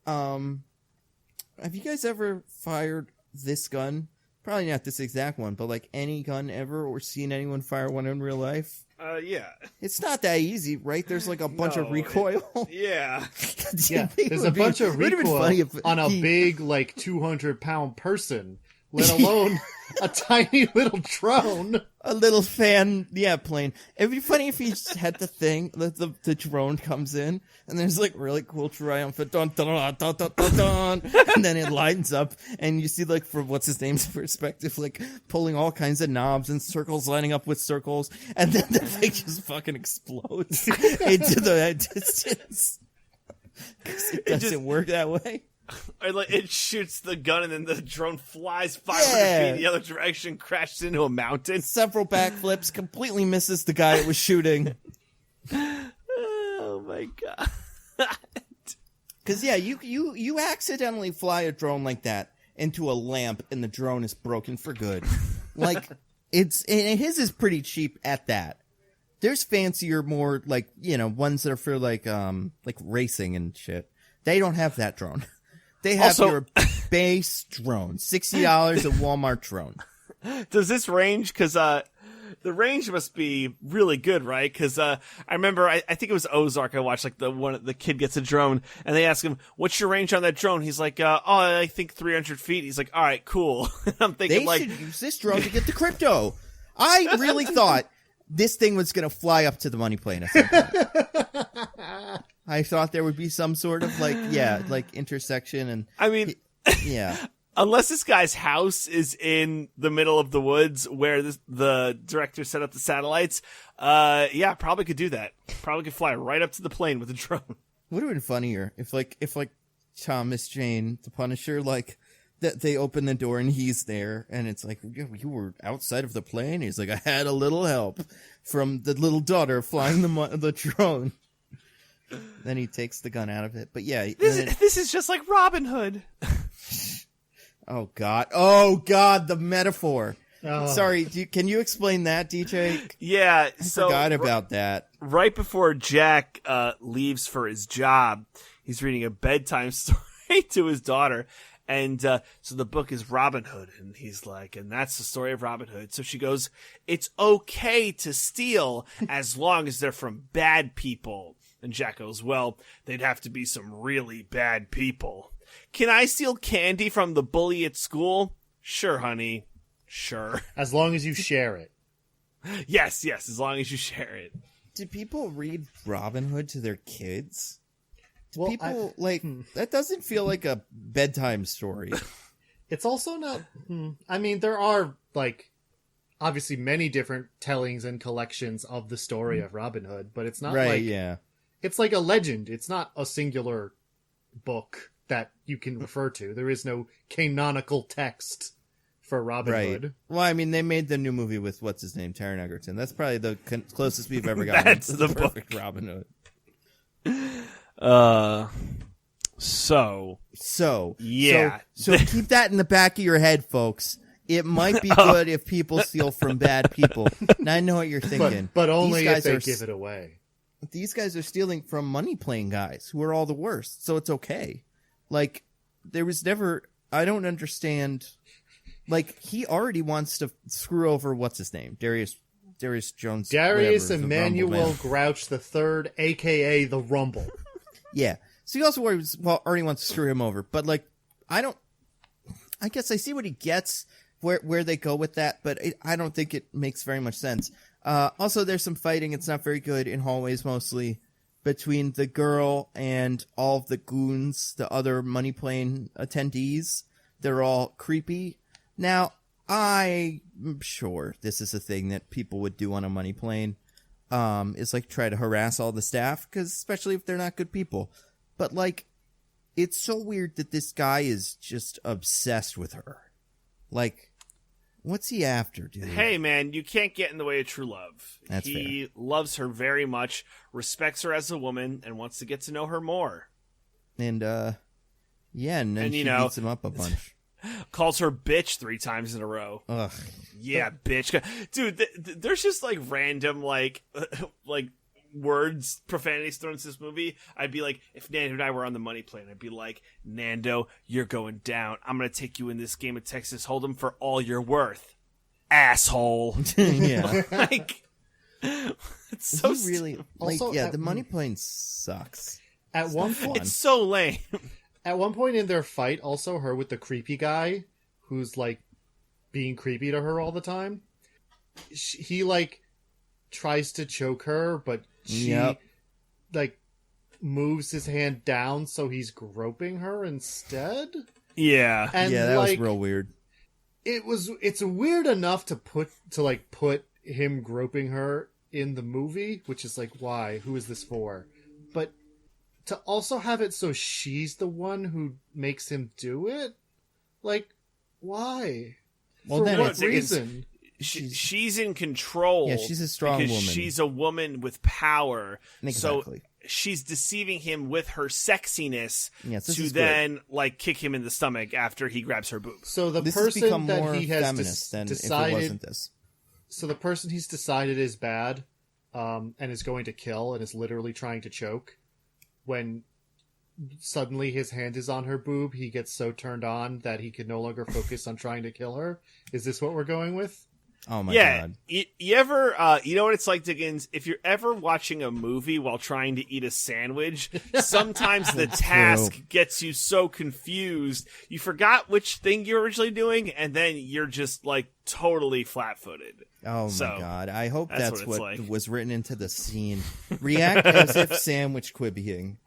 Have you guys ever fired this gun? Probably not this exact one, but, like, any gun ever, or seen anyone fire one in real life? Yeah. It's not that easy, right? There's, like, a bunch of recoil. Yeah. Yeah, there's a bunch of recoil on a big, like, 200-pound person, let alone a tiny little drone. A little fan, plane. It'd be funny if he just had the thing, the drone comes in, and there's, like, really cool triumphant, dun, dun, dun, dun, dun, dun, dun, and then it lines up, and you see, like, from what's-his-name's perspective, like, pulling all kinds of knobs and circles lining up with circles, and then the thing just fucking explodes into the distance. It doesn't work that way. Or, like, it shoots the gun and then the drone flies 500 feet in the other direction, crashes into a mountain. Several backflips, completely misses the guy it was shooting. Oh my god. Because, you accidentally fly a drone like that into a lamp and the drone is broken for good. Like, and his is pretty cheap at that. There's fancier, more, like, ones that are for, like racing and shit. They don't have that drone. They have your base drone. $60 a Walmart drone. Does this range? Because the range must be really good, right? Because I remember, I think it was Ozark I watched, like, the kid gets a drone, and they ask him, what's your range on that drone? He's like, I think 300 feet. He's like, all right, cool. I'm thinking, they should use this drone to get the crypto. I really thought this thing was going to fly up to the money plane at some point. I thought there would be some sort of, like intersection, and I mean, yeah. Unless this guy's house is in the middle of the woods where the director set up the satellites, probably could do that. Probably could fly right up to the plane with a drone. Would have been funnier if Thomas Jane, the Punisher, like, that they open the door and he's there, and it's like, you were outside of the plane? He's like, I had a little help from the little daughter flying the drone. Then he takes the gun out of it. But yeah. This is just like Robin Hood. Oh, God, the metaphor. Oh. Sorry, can you explain that, DJ? Yeah, I forgot about that. Right before Jack leaves for his job, he's reading a bedtime story to his daughter. And so the book is Robin Hood. And he's like, and that's the story of Robin Hood. So she goes, it's okay to steal as long as they're from bad people. And Jack goes, well, they'd have to be some really bad people. Can I steal candy from the bully at school? Sure, honey. Sure. As long as you share it. Yes, as long as you share it. Do people read Robin Hood to their kids? Well, People, that doesn't feel like a bedtime story. It's also not... I mean, there are, obviously many different tellings and collections of the story of Robin Hood, but it's not yeah. It's like a legend. It's not a singular book that you can refer to. There is no canonical text for Robin Hood. Well, I mean, they made the new movie with, what's his name, Taron Egerton. That's probably the closest we've ever gotten That's to the perfect book. Robin Hood. Yeah. So keep that in the back of your head, folks. It might be good if people steal from bad people. Now I know what you're thinking. But only These if guys they are give it away. These guys are stealing from money playing guys who are all the worst, so it's okay. There was never... I don't understand... he already wants to screw over, what's his name? Darius Jones. Darius whatever, Emmanuel Grouch III, a.k.a. the Rumble. Yeah. So he also already wants to screw him over. But, I guess I see what he gets, where they go with that, but I don't think it makes very much sense. Also, there's some fighting. It's not very good in hallways, mostly, between the girl and all of the goons, the other money playing attendees. They're all creepy. Now, I'm sure this is a thing that people would do on a money plane, is try to harass all the staff, because especially if they're not good people. But it's so weird that this guy is just obsessed with her. What's he after, dude? Hey, man, you can't get in the way of true love. That's he fair. loves her very much, respects her as a woman, and wants to get to know her more. And, yeah, and then she beats him up a bunch. Calls her bitch 3 times in a row. Ugh. Yeah, bitch. Dude, there's just random words, profanities thrown into this movie. I'd be like, if Nando and I were on the money plane, I'd be like, Nando, you're going down. I'm going to take you in this game of Texas Hold'em for all you're worth. Asshole. Yeah. It's so really Also, the money plane sucks. At one point, It's so lame. At one point in their fight, also her with the creepy guy, who's being creepy to her all the time. He tries to choke her, but she moves his hand down so he's groping her instead. Yeah. And that was real weird. It's weird enough to put him groping her in the movie, which is why? Who is this for? But to also have it so she's the one who makes him do it? Why? Well, for then what it's reason? She's in control. Yeah, she's a strong because woman. She's a woman with power. Exactly. So she's deceiving him with her sexiness Yes, this to is then kick him in the stomach after he grabs her boob. So the This has person become that more he has feminist than decided, if it wasn't this. so the person he's decided is bad, and is going to kill and is literally trying to choke. When suddenly his hand is on her boob, he gets so turned on that he can no longer focus on trying to kill her. Is this what we're going with? Oh my god. You ever, you know what it's like, Diggins? If you're ever watching a movie while trying to eat a sandwich, sometimes the task gets you so confused, you forgot which thing you were originally doing, and then you're just totally flat-footed. Oh So, my god. I hope that's what what it's like. was written into the scene. React as if sandwich quibbing.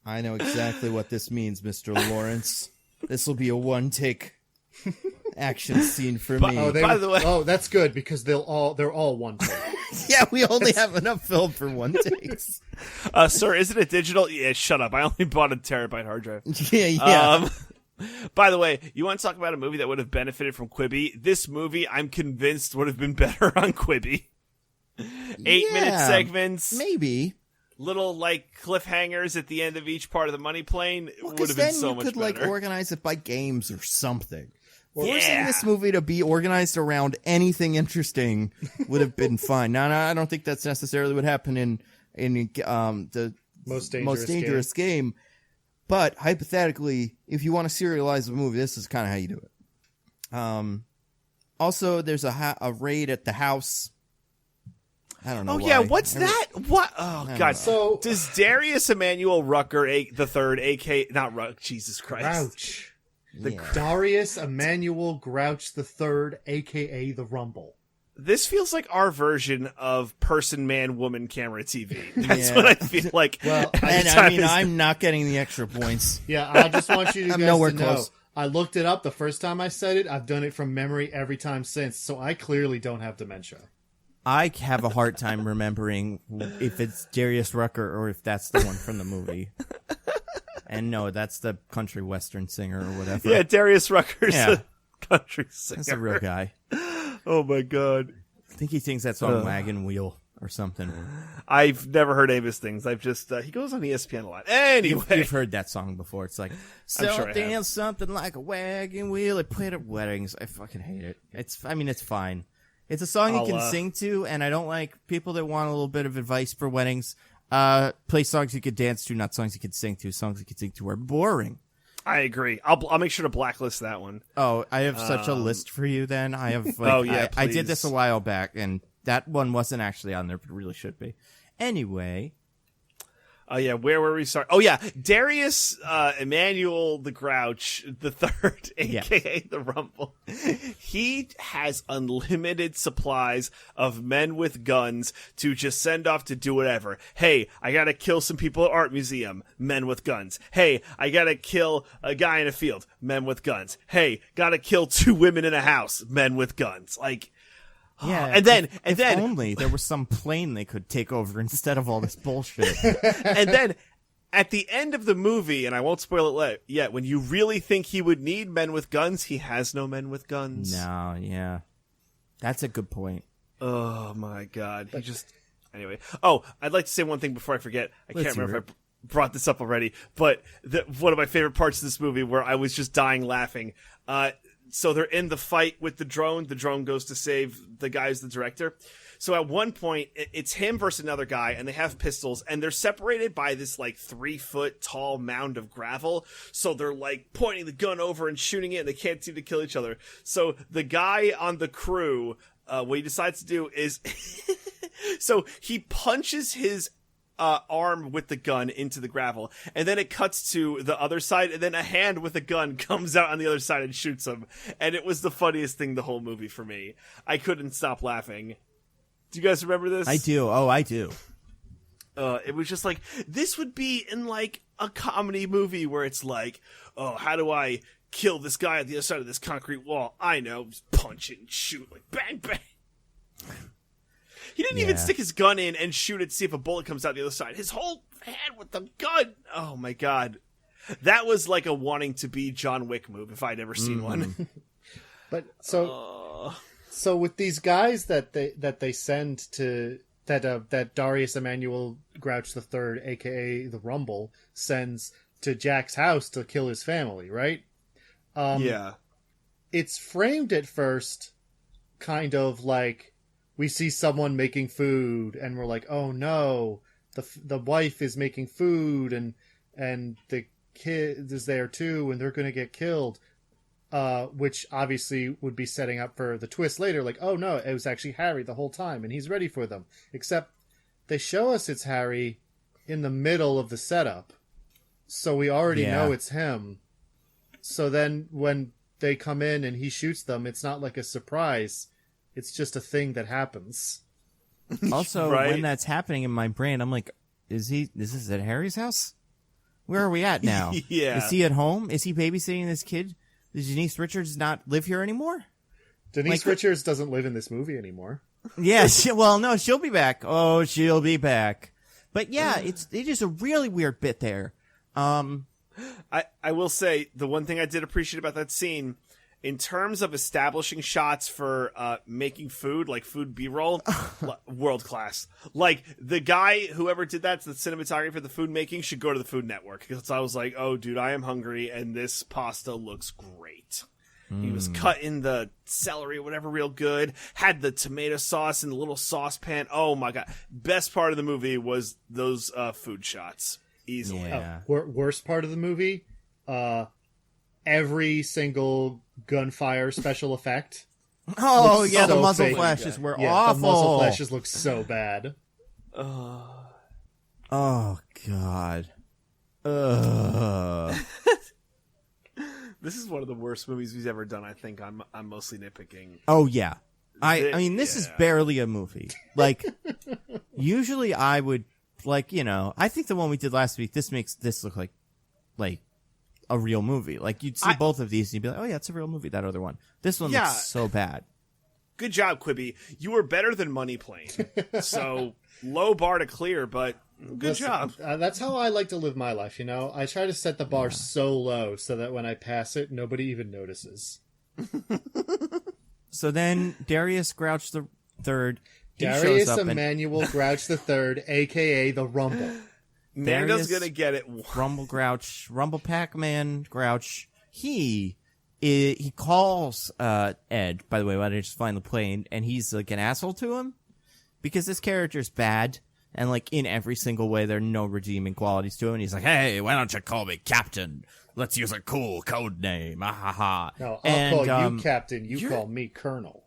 I know exactly what this means, Mr. Lawrence. This will be a one-take action scene for me. By the way, that's good because they're all one take. Yeah, we only have enough film for one takes. sir, is it a digital? Yeah, shut up. I only bought a terabyte hard drive. Yeah. By the way, you want to talk about a movie that would have benefited from Quibi? This movie, I'm convinced, would have been better on Quibi. 8-minute segments. Maybe. Little, like, cliffhangers at the end of each part of the money plane. Would have been so much better. Then you could, like, organize it by games or something. Yeah. Forcing this movie to be organized around anything interesting would have been fine. Now, I don't think that's necessarily what happened in the most dangerous game. But hypothetically, if you want to serialize the movie, this is kind of how you do it. Also, there's a raid at the house. I don't know. Oh why. yeah, what's that? What? Oh god. So does Darius Emmanuel Rucker the third, AK not Ruck? Jesus Christ. Grouch. Darius Emmanuel Grouch the Third, aka the Rumble. This feels like our version of person, man, woman, camera, TV. That's what I feel like. Well, I'm not getting the extra points. Yeah, I just want you to I'm guys nowhere to know. close. I looked it up the first time I said it. I've done it from memory every time since, so I clearly don't have dementia. I have a hard time remembering if it's Darius Rucker or if that's the one from the movie. And no, that's the country western singer or whatever. Yeah, Darius Rucker's a country singer. That's a real guy. Oh my god. I think he sings that song Wagon Wheel or something. I've never heard any of his things. I've just he goes on ESPN a lot. Anyway, you've heard that song before. It's like something like a wagon wheel. I played at weddings. I fucking hate it. It's fine. It's a song you can sing to, and I don't like people that want a little bit of advice for weddings. Play songs you could dance to, not songs you could sing to. Songs you could sing to are boring. I agree. I'll make sure to blacklist that one. Oh, I have such a list for you then. I have I did this a while back, and that one wasn't actually on there, but it really should be. Anyway. Oh, yeah, where were we starting? Oh, yeah, Darius Emmanuel the Grouch the Third, a.k.a. the Rumble. He has unlimited supplies of men with guns to just send off to do whatever. Hey, I gotta kill some people at art museum. Men with guns. Hey, I gotta kill a guy in a field. Men with guns. Hey, gotta kill 2 women in a house. Men with guns. Like... Yeah, and then only there was some plane they could take over instead of all this bullshit. And then at the end of the movie, and I won't spoil it yet, when you really think he would need men with guns, he has no men with guns. No, yeah. That's a good point. Oh my god. Anyway. Oh, I'd like to say one thing before I forget. I can't remember if I brought this up already, but one of my favorite parts of this movie where I was just dying laughing. So they're in the fight with the drone. The drone goes to save the guy who's the director. So at one point, it's him versus another guy, and they have pistols, and they're separated by this, 3-foot tall mound of gravel. So they're, pointing the gun over and shooting it, and they can't seem to kill each other. So the guy on the crew, what he decides to do is... so he punches his... arm with the gun into the gravel, and then it cuts to the other side, and then a hand with a gun comes out on the other side and shoots him, and it was the funniest thing the whole movie for me. I couldn't stop laughing. Do you guys remember this? I do. Oh, I do. It was just this would be in a comedy movie where it's oh, how do I kill this guy at the other side of this concrete wall? I know, just punch it and shoot, bang bang. He didn't even stick his gun in and shoot it to see if a bullet comes out the other side. His whole hand with the gun. Oh, my God. That was like a wanting to be John Wick move if I'd ever seen one. But so with these guys that they send to that Darius Emmanuel Grouch the Third, a.k.a. the Rumble, sends to Jack's house to kill his family, right? Yeah. It's framed at first kind of like... we see someone making food, and we're like, "Oh no, the wife is making food, and the kid is there too, and they're going to get killed." Which obviously would be setting up for the twist later. Like, "Oh no, it was actually Harry the whole time, and he's ready for them." Except they show us it's Harry in the middle of the setup, so we already know it's him. So then when they come in and he shoots them, it's not like a surprise. It's just a thing that happens. Also, right? When that's happening in my brain, I'm like, is this at Harry's house? Where are we at now? Yeah. Is he at home? Is he babysitting this kid? Does Denise Richards not live here anymore? Denise Richards doesn't live in this movie anymore. Yeah, no, she'll be back. Oh, she'll be back. But yeah, it is a really weird bit there. I will say the one thing I did appreciate about that scene, in terms of establishing shots for making food, like food B-roll, world class. Like, the guy, whoever did that, the cinematography for the food making, should go to the Food Network. Because I was like, oh, dude, I am hungry, and this pasta looks great. He was cutting the celery or whatever real good, had the tomato sauce in the little saucepan. Oh, my God. Best part of the movie was those food shots. Easily. Yeah. Worst part of the movie, every single gunfire special effect. Oh, yeah, so the muzzle fake. flashes were Yeah, awful. the muzzle flashes look so bad. Oh, God. Ugh. This is one of the worst movies we've ever done, I think. I'm mostly nitpicking. Oh, yeah. I mean, this is barely a movie. Like, usually I would, like, you know, I think the one we did last week, this makes this look like a real movie. Like, you'd see both of these and you'd be like, oh, yeah, it's a real movie, that other one. This one looks so bad. Good job, Quibi. You were better than Money Plane. So, low bar to clear, but good job. That's how I like to live my life, you know? I try to set the bar so low so that when I pass it, nobody even notices. So then, Darius Grouch the Third, he shows Darius up Emmanuel Grouch the Third, a.k.a. the Rumble. Nando's gonna get it. Rumble Pac-Man Grouch. He calls Ed, by the way, why did I just find the plane, and he's like an asshole to him because this character's bad, and like in every single way there are no redeeming qualities to him. And he's like, hey, why don't you call me Captain? Let's use a cool code name. Ah, ha, ha. No, I'll call you Captain. You call me Colonel.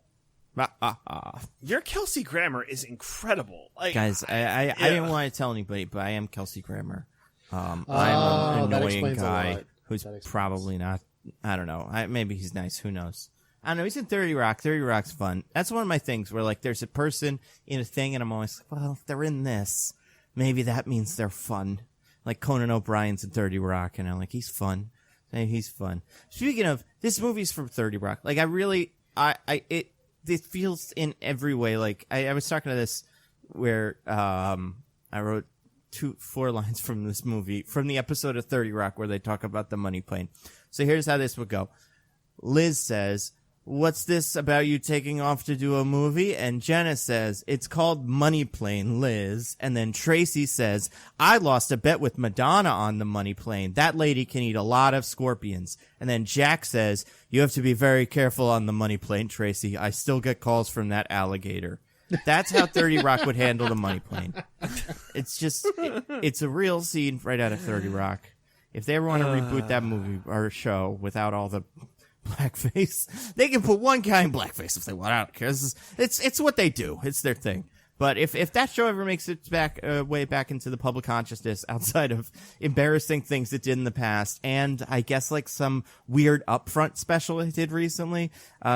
Your Kelsey Grammer is incredible. Like, guys, I didn't want to tell anybody, but I am Kelsey Grammer. I'm an annoying guy who's probably not. I don't know. Maybe he's nice. Who knows? I don't know. He's in 30 Rock. 30 Rock's fun. That's one of my things where, like, there's a person in a thing, and I'm always like, well, if they're in this, maybe that means they're fun. Like Conan O'Brien's in 30 Rock, and I'm like, he's fun. Hey, he's fun. Speaking of, this movie's from 30 Rock. Like, it feels in every way like I was talking to this where I wrote 4 lines from this movie from the episode of 30 Rock where they talk about the money plane. So here's how this would go. Liz says, what's this about you taking off to do a movie? And Jenna says, it's called Money Plane, Liz. And then Tracy says, I lost a bet with Madonna on the money plane. That lady can eat a lot of scorpions. And then Jack says, you have to be very careful on the money plane, Tracy. I still get calls from that alligator. That's how 30 Rock would handle the money plane. It's just, it's a real scene right out of 30 Rock. If they ever want to reboot that movie or show without all the blackface, they can put one guy in blackface if they want. I don't care. It's what they do. It's their thing. But if that show ever makes its way back into the public consciousness outside of embarrassing things it did in the past, and I guess like some weird upfront special it did recently,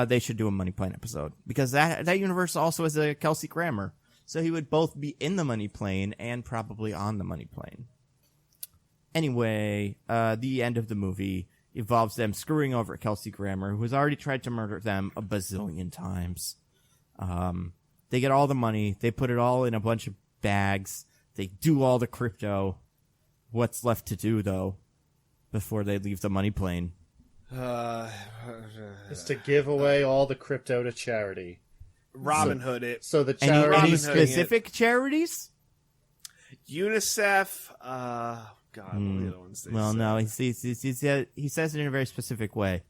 they should do a Money Plane episode because that universe also has a Kelsey Grammer, so he would both be in the Money Plane and probably on the Money Plane. Anyway, the end of the movie involves them screwing over Kelsey Grammer, who has already tried to murder them a bazillion times. They get all the money. They put it all in a bunch of bags. They do all the crypto. What's left to do, though, before they leave the money plane? Is to give away all the crypto to charity. Robin Hood it. So the charity... Any specific charities? UNICEF. God, what are the other ones? No, he says it in a very specific way.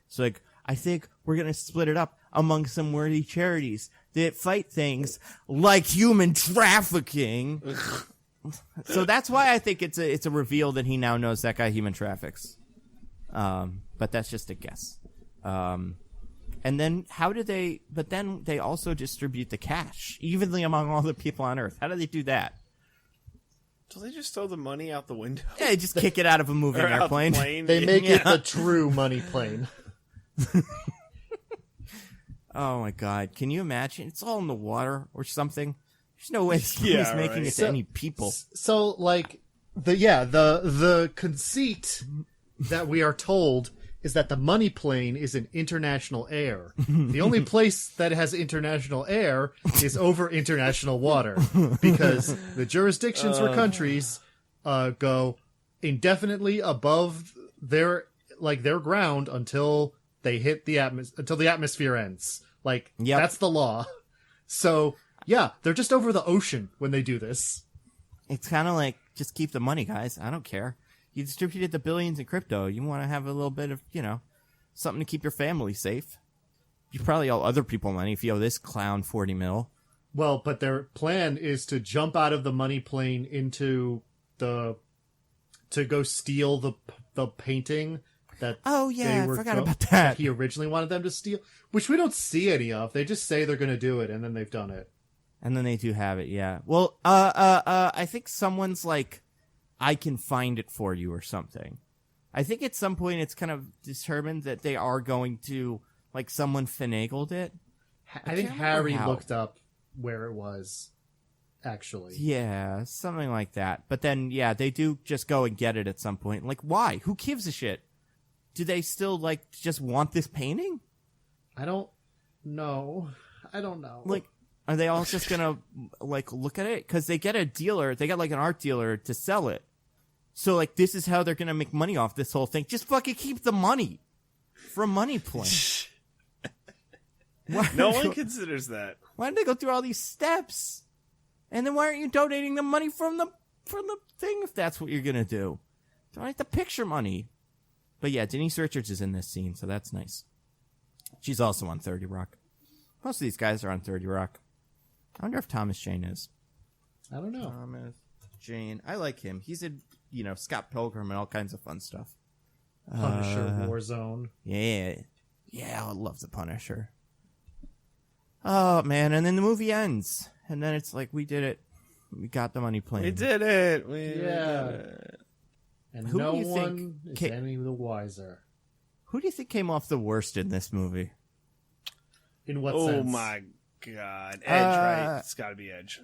So, like, I think we're going to split it up among some worthy charities that fight things like human trafficking. So that's why I think it's a reveal that he now knows that guy human traffics. But that's just a guess. And then but then they also distribute the cash evenly among all the people on Earth. How do they do that? Do they just throw the money out the window? Yeah, they just kick it out of a moving airplane. They make it the true money plane. Oh my God! Can you imagine? It's all in the water or something. There's no way he's making it to any people. So, like, the conceit that we are told is that the money plane is in international air. The only place that has international air is over international water because the jurisdictions or countries go, indefinitely above their ground until they hit the until the atmosphere ends. Like, that's the law. So, yeah, they're just over the ocean when they do this. It's kind of like, just keep the money, guys. I don't care. You distributed the billions in crypto. You want to have a little bit of, something to keep your family safe. You probably owe other people money if you owe this clown 40 mil. Well, but their plan is to jump out of the money plane into to go steal the painting that I forgot about that. He originally wanted them to steal, which we don't see any of. They just say they're going to do it, and then they've done it. And then they do have it, yeah. Well, I think someone's like, I can find it for you or something. I think at some point it's kind of determined that they are going to, like, someone finagled it. I think Harry looked up where it was, actually. Yeah, something like that. But then, yeah, they do just go and get it at some point. Like, why? Who gives a shit? Do they still, like, just want this painting? I don't know. Like, are they all just gonna, like, look at it? Because they get a dealer, they got, like, an art dealer to sell it. So, like, this is how they're gonna make money off this whole thing. Just fucking keep the money from Money Plane. No one considers that. Why did they go through all these steps? And then why aren't you donating the money from the thing if that's what you're gonna do? Donate the picture money. But yeah, Denise Richards is in this scene, so that's nice. She's also on 30 Rock. Most of these guys are on 30 Rock. I wonder if Thomas Jane is. I don't know. Thomas Jane. I like him. He's in, Scott Pilgrim and all kinds of fun stuff. Punisher, Warzone. Yeah. Yeah, I love the Punisher. Oh, man. And then the movie ends. And then it's like, we did it. We got the Money Plane. We did it. We did it. And who no do you one think is any the wiser. Who do you think came off the worst in this movie? In what sense? Oh, my God. Edge, right? It's got to be Edge.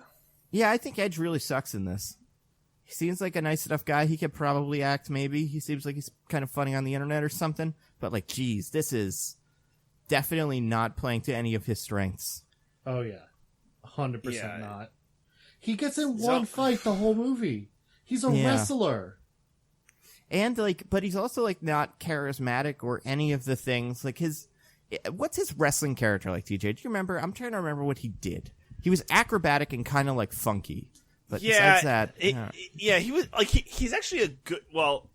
Yeah, I think Edge really sucks in this. He seems like a nice enough guy. He could probably act, maybe. He seems like he's kind of funny on the internet or something. But, like, geez, this is definitely not playing to any of his strengths. Oh, yeah. 100% not. He gets in one fight the whole movie. He's a wrestler. And, like, but he's also, like, not charismatic or any of the things. Like, what's his wrestling character like, TJ? Do you remember? I'm trying to remember what he did. He was acrobatic and kind of, like, funky. But besides that... he was, like, he's actually a good, well,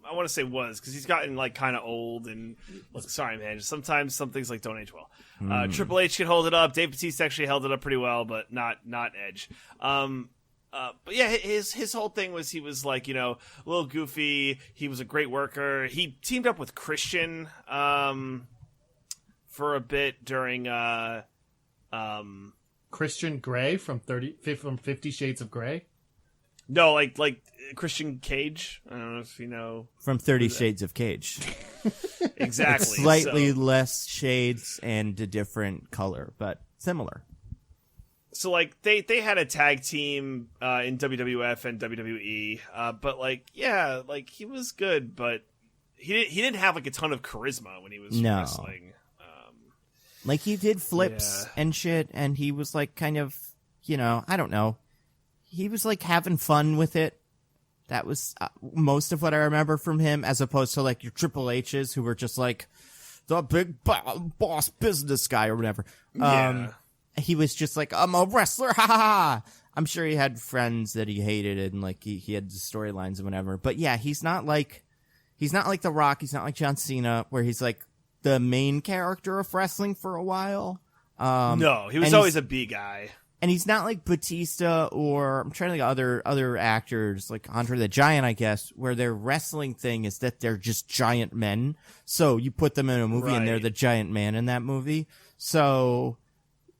I want to say was, because he's gotten, like, kind of old and, look, sorry, man, sometimes some things, like, don't age well. Triple H can hold it up. Dave Bautista actually held it up pretty well, but not Edge. But yeah, his whole thing was he was like, a little goofy. He was a great worker. He teamed up with Christian for a bit during Christian Grey from 50 Shades of Grey. No, like Christian Cage. I don't know if you know from 30 Shades of Cage. Exactly, it's slightly less shades and a different color, but similar. So, like, they had a tag team in WWF and WWE, but, like, yeah, like, he was good, but he didn't have, like, a ton of charisma when he was wrestling. Like, he did flips and shit, and he was, like, kind of, I don't know. He was, like, having fun with it. That was most of what I remember from him, as opposed to, like, your Triple H's, who were just, like, the big boss business guy or whatever. He was just like, I'm a wrestler, ha ha ha. I'm sure he had friends that he hated and like he had storylines and whatever. But yeah, he's not like The Rock, he's not like John Cena, where he's like the main character of wrestling for a while. No, he was always a B guy. And he's not like Batista or I'm trying to think of other actors like Andre the Giant, I guess, where their wrestling thing is that they're just giant men. So you put them in a movie and they're the giant man in that movie. So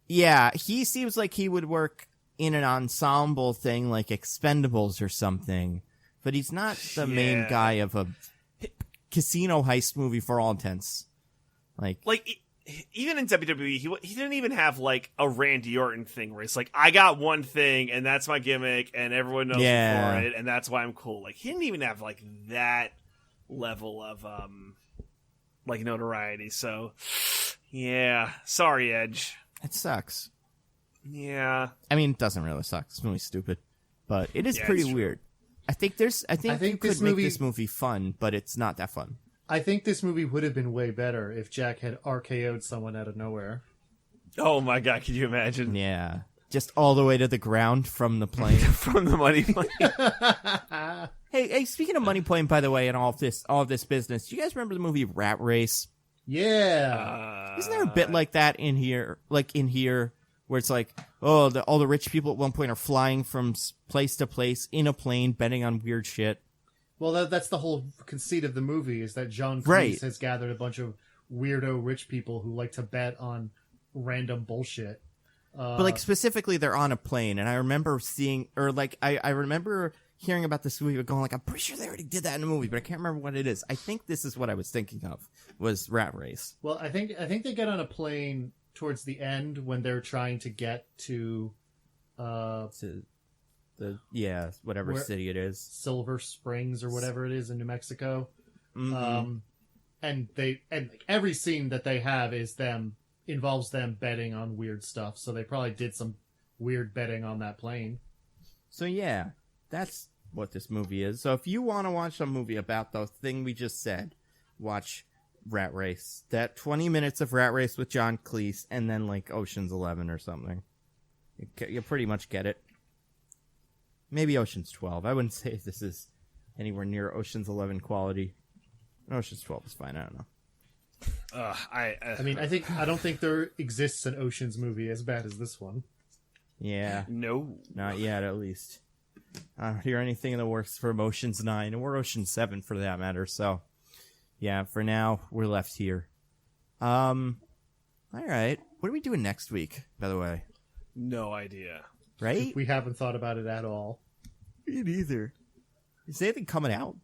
yeah, he seems like he would work in an ensemble thing like Expendables or something, but he's not the main guy of a casino heist movie for all intents. Like even in WWE, he didn't even have like a Randy Orton thing where it's like, I got one thing and that's my gimmick and everyone knows me for it and that's why I'm cool. Like he didn't even have like that level of like notoriety. So yeah, sorry, Edge. It sucks. Yeah. I mean, it doesn't really suck. It's really stupid. But it is pretty weird. I think you this could make movie- this movie fun, but it's not that fun. I think this movie would have been way better if Jack had RKO'd someone out of nowhere. Oh my god, can you imagine? Yeah. Just all the way to the ground from the plane. From the money plane. Hey, speaking of money plane, by the way, and all of this business, do you guys remember the movie Rat Race? Yeah. Isn't there a bit like that in here? Like in here, where it's like, all the rich people at one point are flying from place to place in a plane, betting on weird shit. Well, that's the whole conceit of the movie, is that John Cleese Right. has gathered a bunch of weirdo rich people who like to bet on random bullshit. But like specifically, they're on a plane, and I remember seeing, or like I remember hearing about this movie, but going like, I'm pretty sure they already did that in a movie, but I can't remember what it is. I think this is what I was thinking of, was Rat Race. Well, I think they get on a plane towards the end when they're trying to get to Whatever where- city it is. Silver Springs or whatever it is in New Mexico. Mm-hmm. And like every scene that they have involves them betting on weird stuff. So they probably did some weird betting on that plane. So yeah, that's what this movie is. So if you want to watch a movie about the thing we just said, watch Rat Race. That 20 minutes of Rat Race with John Cleese, and then like Ocean's 11 or something. You pretty much get it. Maybe Ocean's 12. I wouldn't say this is anywhere near Ocean's 11 quality. Ocean's 12 is fine. I don't know. I don't think there exists an Ocean's movie as bad as this one. Yeah. No. Not yet, at least. I don't hear anything in the works for Ocean's 9, or Ocean's 7 for that matter, so yeah, for now, we're left here. Alright. What are we doing next week, by the way? No idea. Right? We haven't thought about it at all. Me neither. Is anything coming out?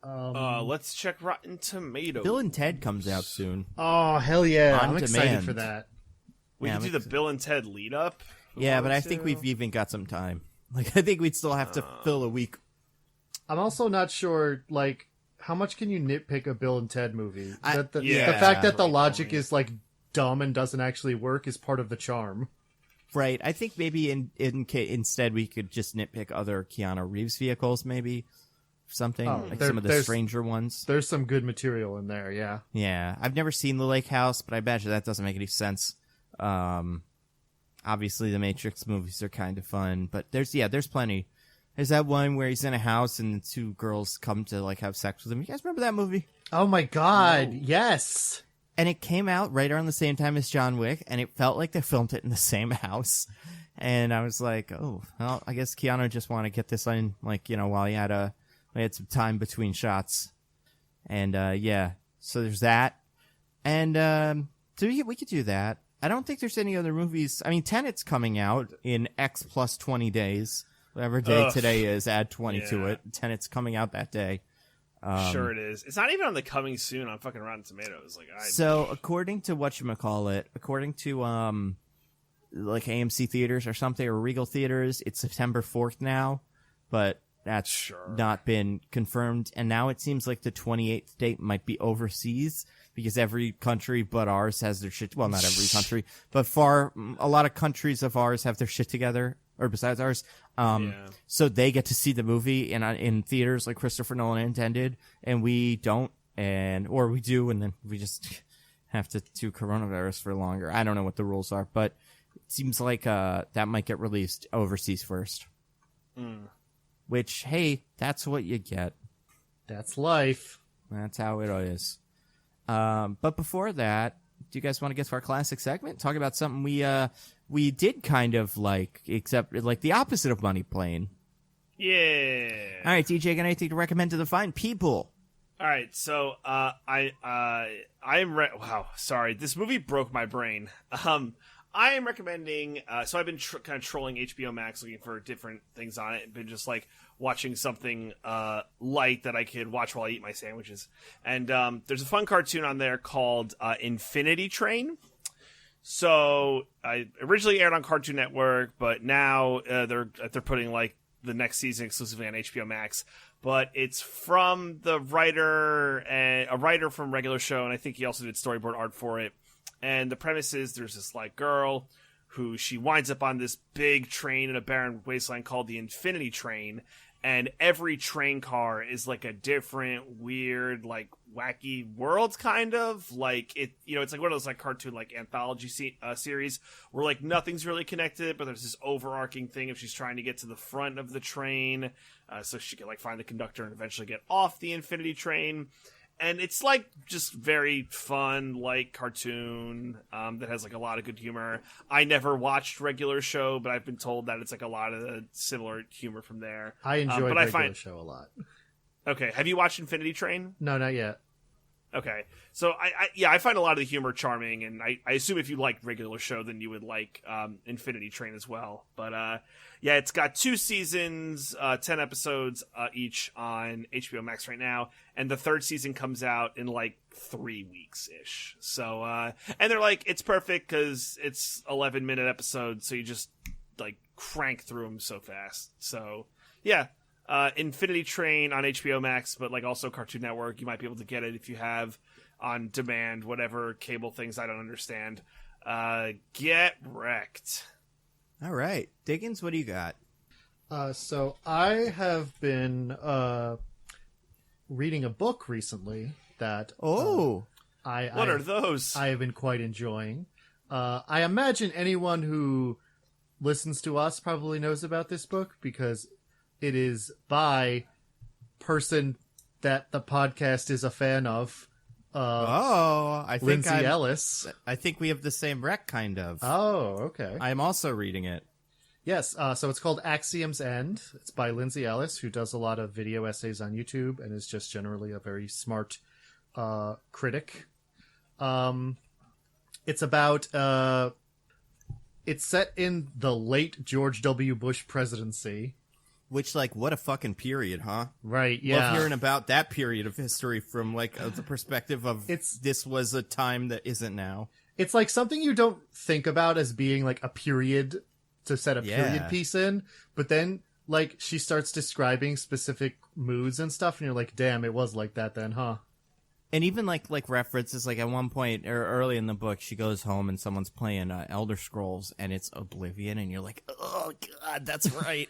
Let's check Rotten Tomatoes. Bill and Ted comes out soon. Oh, hell yeah. On I'm excited demand. for that. We Yeah, can do the Bill and Ted lead up. Yeah, but I think we've even got some time. Like, I think we'd still have to fill a week. I'm also not sure, like, how much can you nitpick a Bill and Ted movie? Yeah. The fact that the Right logic point. is, like, dumb and doesn't actually work is part of the charm. Right. I think maybe instead we could just nitpick other Keanu Reeves vehicles, maybe. Something. Like some of the stranger ones. There's some good material in there, yeah. Yeah. I've never seen The Lake House, but I bet you that doesn't make any sense. Obviously, the Matrix movies are kind of fun, but there's plenty. There's that one where he's in a house and the two girls come to like have sex with him. You guys remember that movie? Oh my god, yes! And it came out right around the same time as John Wick, and it felt like they filmed it in the same house. And I was like, oh, well, I guess Keanu just wanted to get this in, like, you know, while he had some time between shots. And, yeah, so there's that. And, so we could do that. I don't think there's any other movies. I mean, Tenet's coming out in X plus 20 days. Whatever day today is, add 20 to it. Tenet's coming out that day. Sure it is. It's not even on the coming soon on fucking Rotten Tomatoes. So, according to according to, like AMC theaters or something, or Regal theaters, it's September 4th now. But that's not been confirmed. And now it seems like the 28th date might be overseas, because every country but ours has their shit. Well, not every country, but a lot of countries of ours have their shit together, or besides ours. So they get to see the movie in theaters like Christopher Nolan intended, and we don't, or we do, and then we just have to do coronavirus for longer. I don't know what the rules are, but it seems like that might get released overseas first. Which, hey, that's what you get. That's life. That's how it is. But before that, do you guys want to get to our classic segment? Talk about something we did kind of like, except like the opposite of Money Plane. Yeah. All right, DJ, got anything to recommend to the fine people? All right, so wow, sorry, this movie broke my brain. I am recommending. So I've been kind of trolling HBO Max, looking for different things on it, and been just like watching something light that I could watch while I eat my sandwiches. And there's a fun cartoon on there called Infinity Train. So I originally aired on Cartoon Network, but now they're putting like the next season exclusively on HBO Max. But it's from the writer, a writer from regular show, and I think he also did storyboard art for it. And the premise is there's this like girl who she winds up on this big train in a barren wasteland called the Infinity Train. and every train car is like a different, weird, like wacky world, kind of like it. You know, it's like one of those like cartoon like anthology series where like nothing's really connected, but there's this overarching thing if she's trying to get to the front of the train, so she can like find the conductor and eventually get off the Infinity Train. And it's like just very fun, like cartoon that has like a lot of good humor. I never watched Regular Show, but I've been told that it's like a lot of the similar humor from there. I enjoyed Regular Show a lot. Okay, have you watched Infinity Train? No, not yet. Okay, so I find a lot of the humor charming, and I assume if you like Regular Show, then you would like Infinity Train as well. But yeah, it's got 2 seasons, 10 episodes each on HBO Max right now, and the 3rd season comes out in like 3 weeks ish. So and they're like, it's perfect because it's 11-minute episodes, so you just like crank through them so fast. So yeah. Infinity Train on HBO Max, but like also Cartoon Network. You might be able to get it if you have on demand, whatever cable things I don't understand. Get wrecked. All right, Diggins, what do you got? So I have been reading a book recently that what are those? I have been quite enjoying. I imagine anyone who listens to us probably knows about this book because it is by person that the podcast is a fan of. I think Lindsay Ellis. I think we have the same rec, kind of. Oh, okay. I'm also reading it. Yes, so it's called Axiom's End. It's by Lindsay Ellis, who does a lot of video essays on YouTube and is just generally a very smart critic. It's about... it's set in the late George W. Bush presidency. Which, like, what a fucking period, huh? Right, yeah. Love hearing about that period of history from, like, the perspective of this was a time that isn't now. It's, like, something you don't think about as being, like, a period to set a period piece in, but then, like, she starts describing specific moods and stuff, and you're like, damn, it was like that then, huh? And even, like references, like, at one point, or early in the book, she goes home and someone's playing Elder Scrolls, and it's Oblivion, and you're like, oh, God, that's right.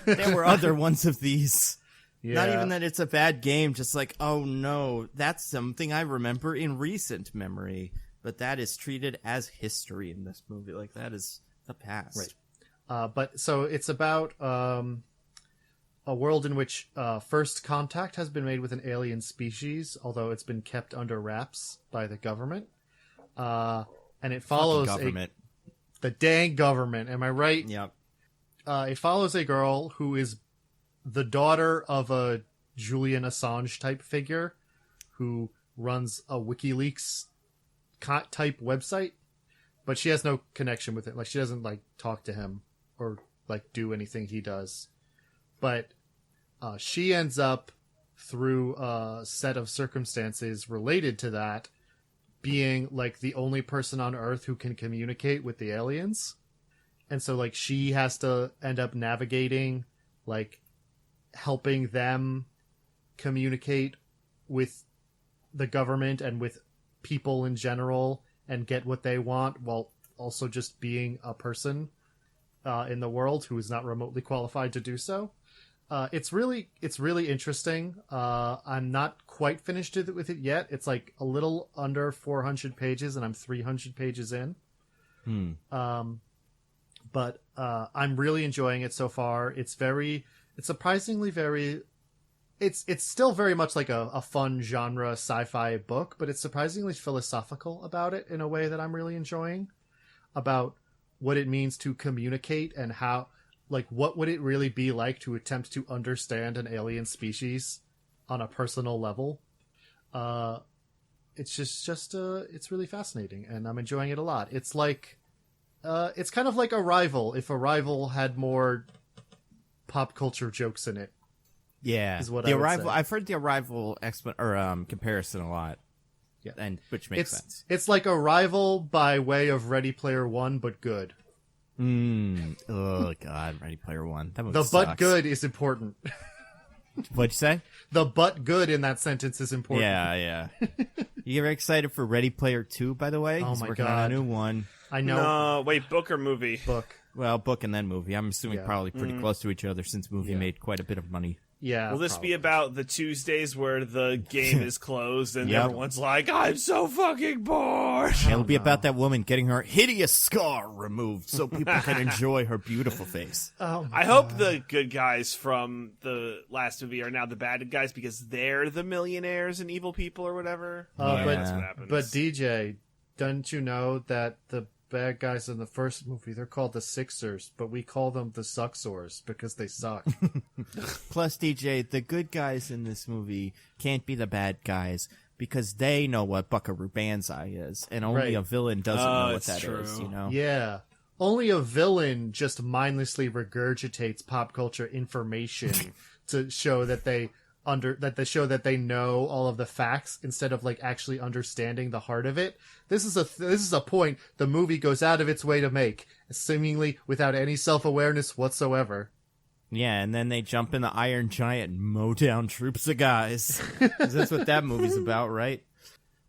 There were other ones of these. Yeah. Not even that it's a bad game, just like, oh, no, that's something I remember in recent memory, but that is treated as history in this movie. Like, that is the past. Right. But, so, it's about... a world in which first contact has been made with an alien species, although it's been kept under wraps by the government. And it follows the dang government. Am I right? Yep. It follows a girl who is the daughter of a Julian Assange type figure who runs a WikiLeaks type website, but she has no connection with it. Like, she doesn't like talk to him or like do anything he does. But she ends up, through a set of circumstances related to that, being, like, the only person on Earth who can communicate with the aliens. And so, like, she has to end up navigating, like, helping them communicate with the government and with people in general and get what they want, while also just being a person in the world who is not remotely qualified to do so. It's really interesting. I'm not quite finished with it yet. It's like a little under 400 pages, and I'm 300 pages in. But I'm really enjoying it so far. It's surprisingly very. It's still very much like a fun genre sci-fi book, but it's surprisingly philosophical about it in a way that I'm really enjoying. About what it means to communicate and how. Like, what would it really be like to attempt to understand an alien species on a personal level? It's it's really fascinating, and I'm enjoying it a lot. It's like, it's kind of like Arrival, if Arrival had more pop culture jokes in it. Yeah. Is what the I would Arrival. say. I've heard the Arrival comparison a lot. Yeah. And which makes sense. It's like Arrival by way of Ready Player One, but good. Oh God, Ready Player One. That movie the sucks. but good is important. What'd you say? The but good in that sentence is important. Yeah. You ever excited for Ready Player 2, by the way? Oh He's my working God. on a new one. I know. No, wait, book or movie? Book. Well, book and then movie. I'm assuming Yeah. probably pretty close to each other since movie Yeah. made quite a bit of money. Yeah. Will this probably. be about the Tuesdays where the game is closed and Yep. everyone's like, I'm so fucking bored? It'll be about that woman getting her hideous scar removed so people can enjoy her beautiful face. Oh my I hope the good guys from the last movie are now the bad guys because they're the millionaires and evil people or whatever. Yeah. That's what happens. But DJ, don't you know that the bad guys in the first movie, they're called the Sixers, but we call them the Sucksors because they suck. Plus, DJ, the good guys in this movie can't be the bad guys because they know what Buckaroo Banzai is, and only Right. a villain doesn't know what it's that is. true. You know? Yeah. Only a villain just mindlessly regurgitates pop culture information to show that they know all of the facts instead of like actually understanding the heart of it. This is a point the movie goes out of its way to make, seemingly without any self-awareness whatsoever. Yeah, and then they jump in the Iron Giant and mow down troops of guys. 'Cause that's what that movie's about, right?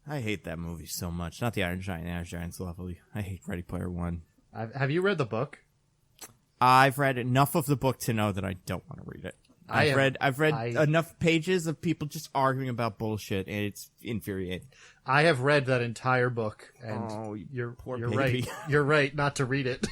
I hate that movie so much. Not the Iron Giant. The Iron Giant's lovely. I hate Ready Player One. Have you read the book? I've read enough of the book to know that I don't want to read it. I've read enough pages of people just arguing about bullshit, and it's infuriating. I have read that entire book, and Oh, you you're poor you're baby. right. You're right not to read it.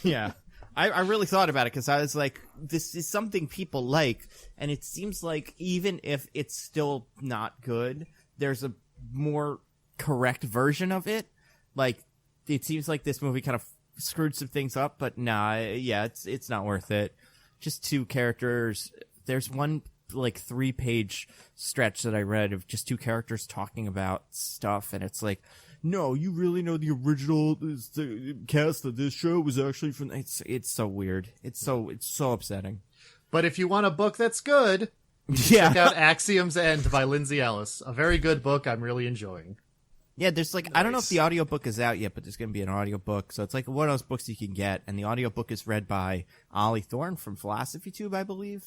Yeah. I really thought about it because I was like, this is something people like, and it seems like even if it's still not good, there's a more correct version of it. Like, it seems like this movie kind of screwed some things up, but nah, yeah, it's not worth it. Just two characters. There's one like 3-page stretch that I read of just two characters talking about stuff, and it's like, no, you really know the original the cast of this show was actually from. It's so weird. It's so upsetting. But if you want a book that's good, Yeah, check out Axiom's End by Lindsay Ellis. A very good book I'm really enjoying. yeah. There's like I don't know if the audiobook is out yet, but there's gonna be an audiobook. So it's like one of those books you can get, and the audiobook is read by Ollie Thorne from Philosophy Tube, I believe.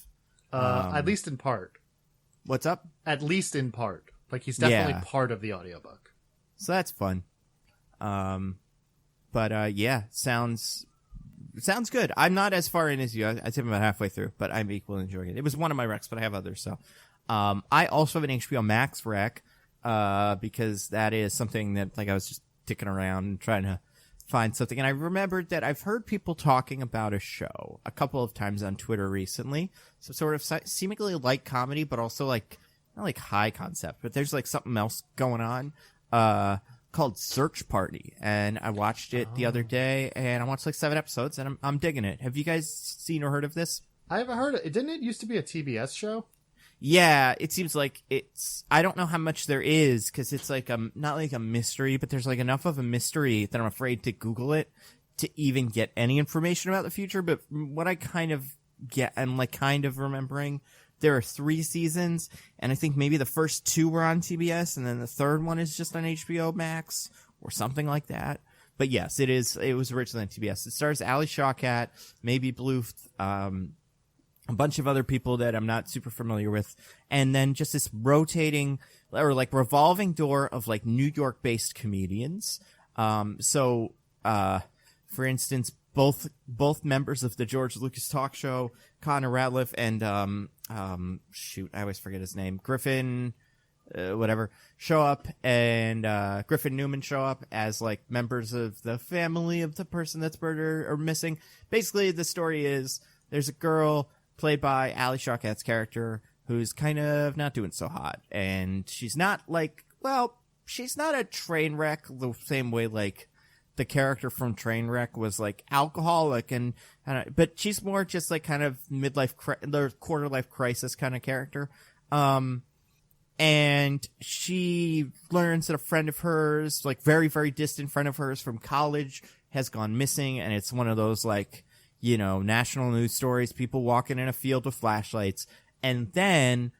At least in part. What's up? At least in part. Like, he's definitely Yeah. part of the audiobook. So that's fun. But yeah, sounds good. I'm not as far in as you. I'd say I'm about halfway through, but I'm equally enjoying it. It was one of my recs, but I have others. So, I also have an HBO Max rec, because that is something that like I was just dicking around and trying to find something, and I remembered that I've heard people talking about a show a couple of times on Twitter recently. So sort of seemingly like comedy, but also like not like high concept, but there's like something else going on. Called Search Party, and I watched it the other day, and I watched like 7 episodes, and I'm digging it. Have you guys seen or heard of this? I haven't heard it. Didn't it used to be a TBS show? Yeah, it seems like it's. I don't know how much there is because it's like not like a mystery, but there's like enough of a mystery that I'm afraid to Google it to even get any information about the future. But what I kind of get, I'm like kind of remembering. There are 3 seasons, and I think maybe the first 2 were on TBS, and then the third one is just on HBO Max or something like that. But yes, it is. It was originally on TBS. It stars Ali Shawkat, maybe Bluth, a bunch of other people that I'm not super familiar with, and then just this rotating or like revolving door of like New York-based comedians. For instance, both members of the George Lucas talk show, Connor Ratliff and I always forget his name, Griffin whatever, show up, and Griffin Newman show up as like members of the family of the person that's murdered or missing. Basically, the story is there's a girl played by Ali Shawkat's character who's kind of not doing so hot, and she's not like, well, she's not a train wreck the same way like the character from Trainwreck was like alcoholic but she's more just like kind of the quarter life crisis kind of character. And she learns that a friend of hers, like very, very distant friend of hers from college, has gone missing. And it's one of those like, you know, national news stories, people walking in a field with flashlights. And then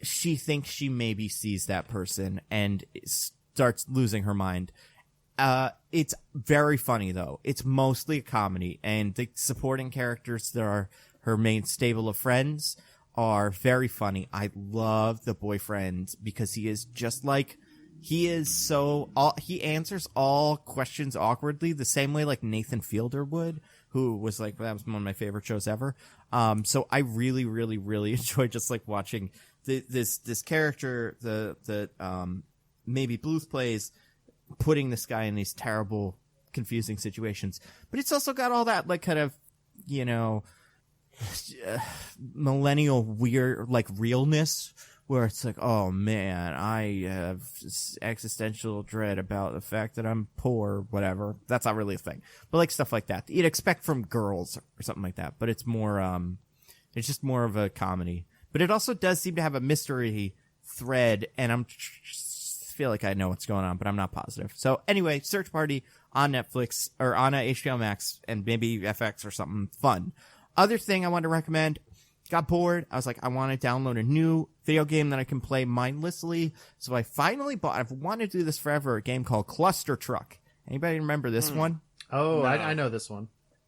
she thinks she maybe sees that person and starts losing her mind. It's very funny though. It's mostly a comedy, and the supporting characters that are her main stable of friends are very funny. I love the boyfriend because he is just like he is he answers all questions awkwardly the same way like Nathan Fielder would, who was like, that was one of my favorite shows ever. So I really, really, really enjoy just like watching this character, the maybe Bluth plays, putting this guy in these terrible, confusing situations. But it's also got all that like kind of, you know, millennial weird like realness, where it's like, oh man, I have existential dread about the fact that I'm poor, whatever. That's not really a thing, but like stuff like that you'd expect from girls or something like that. But it's more, it's just more of a comedy. But it also does seem to have a mystery thread, and I'm feel like I know what's going on, but I'm not positive. So anyway, Search Party on Netflix or on HBO Max and maybe FX or something fun. Other thing I wanted to recommend. Got bored. I was like, I want to download a new video game that I can play mindlessly. So I finally bought, I've wanted to do this forever, a game called Cluster Truck. Anybody remember this one? Oh, No. I know this one.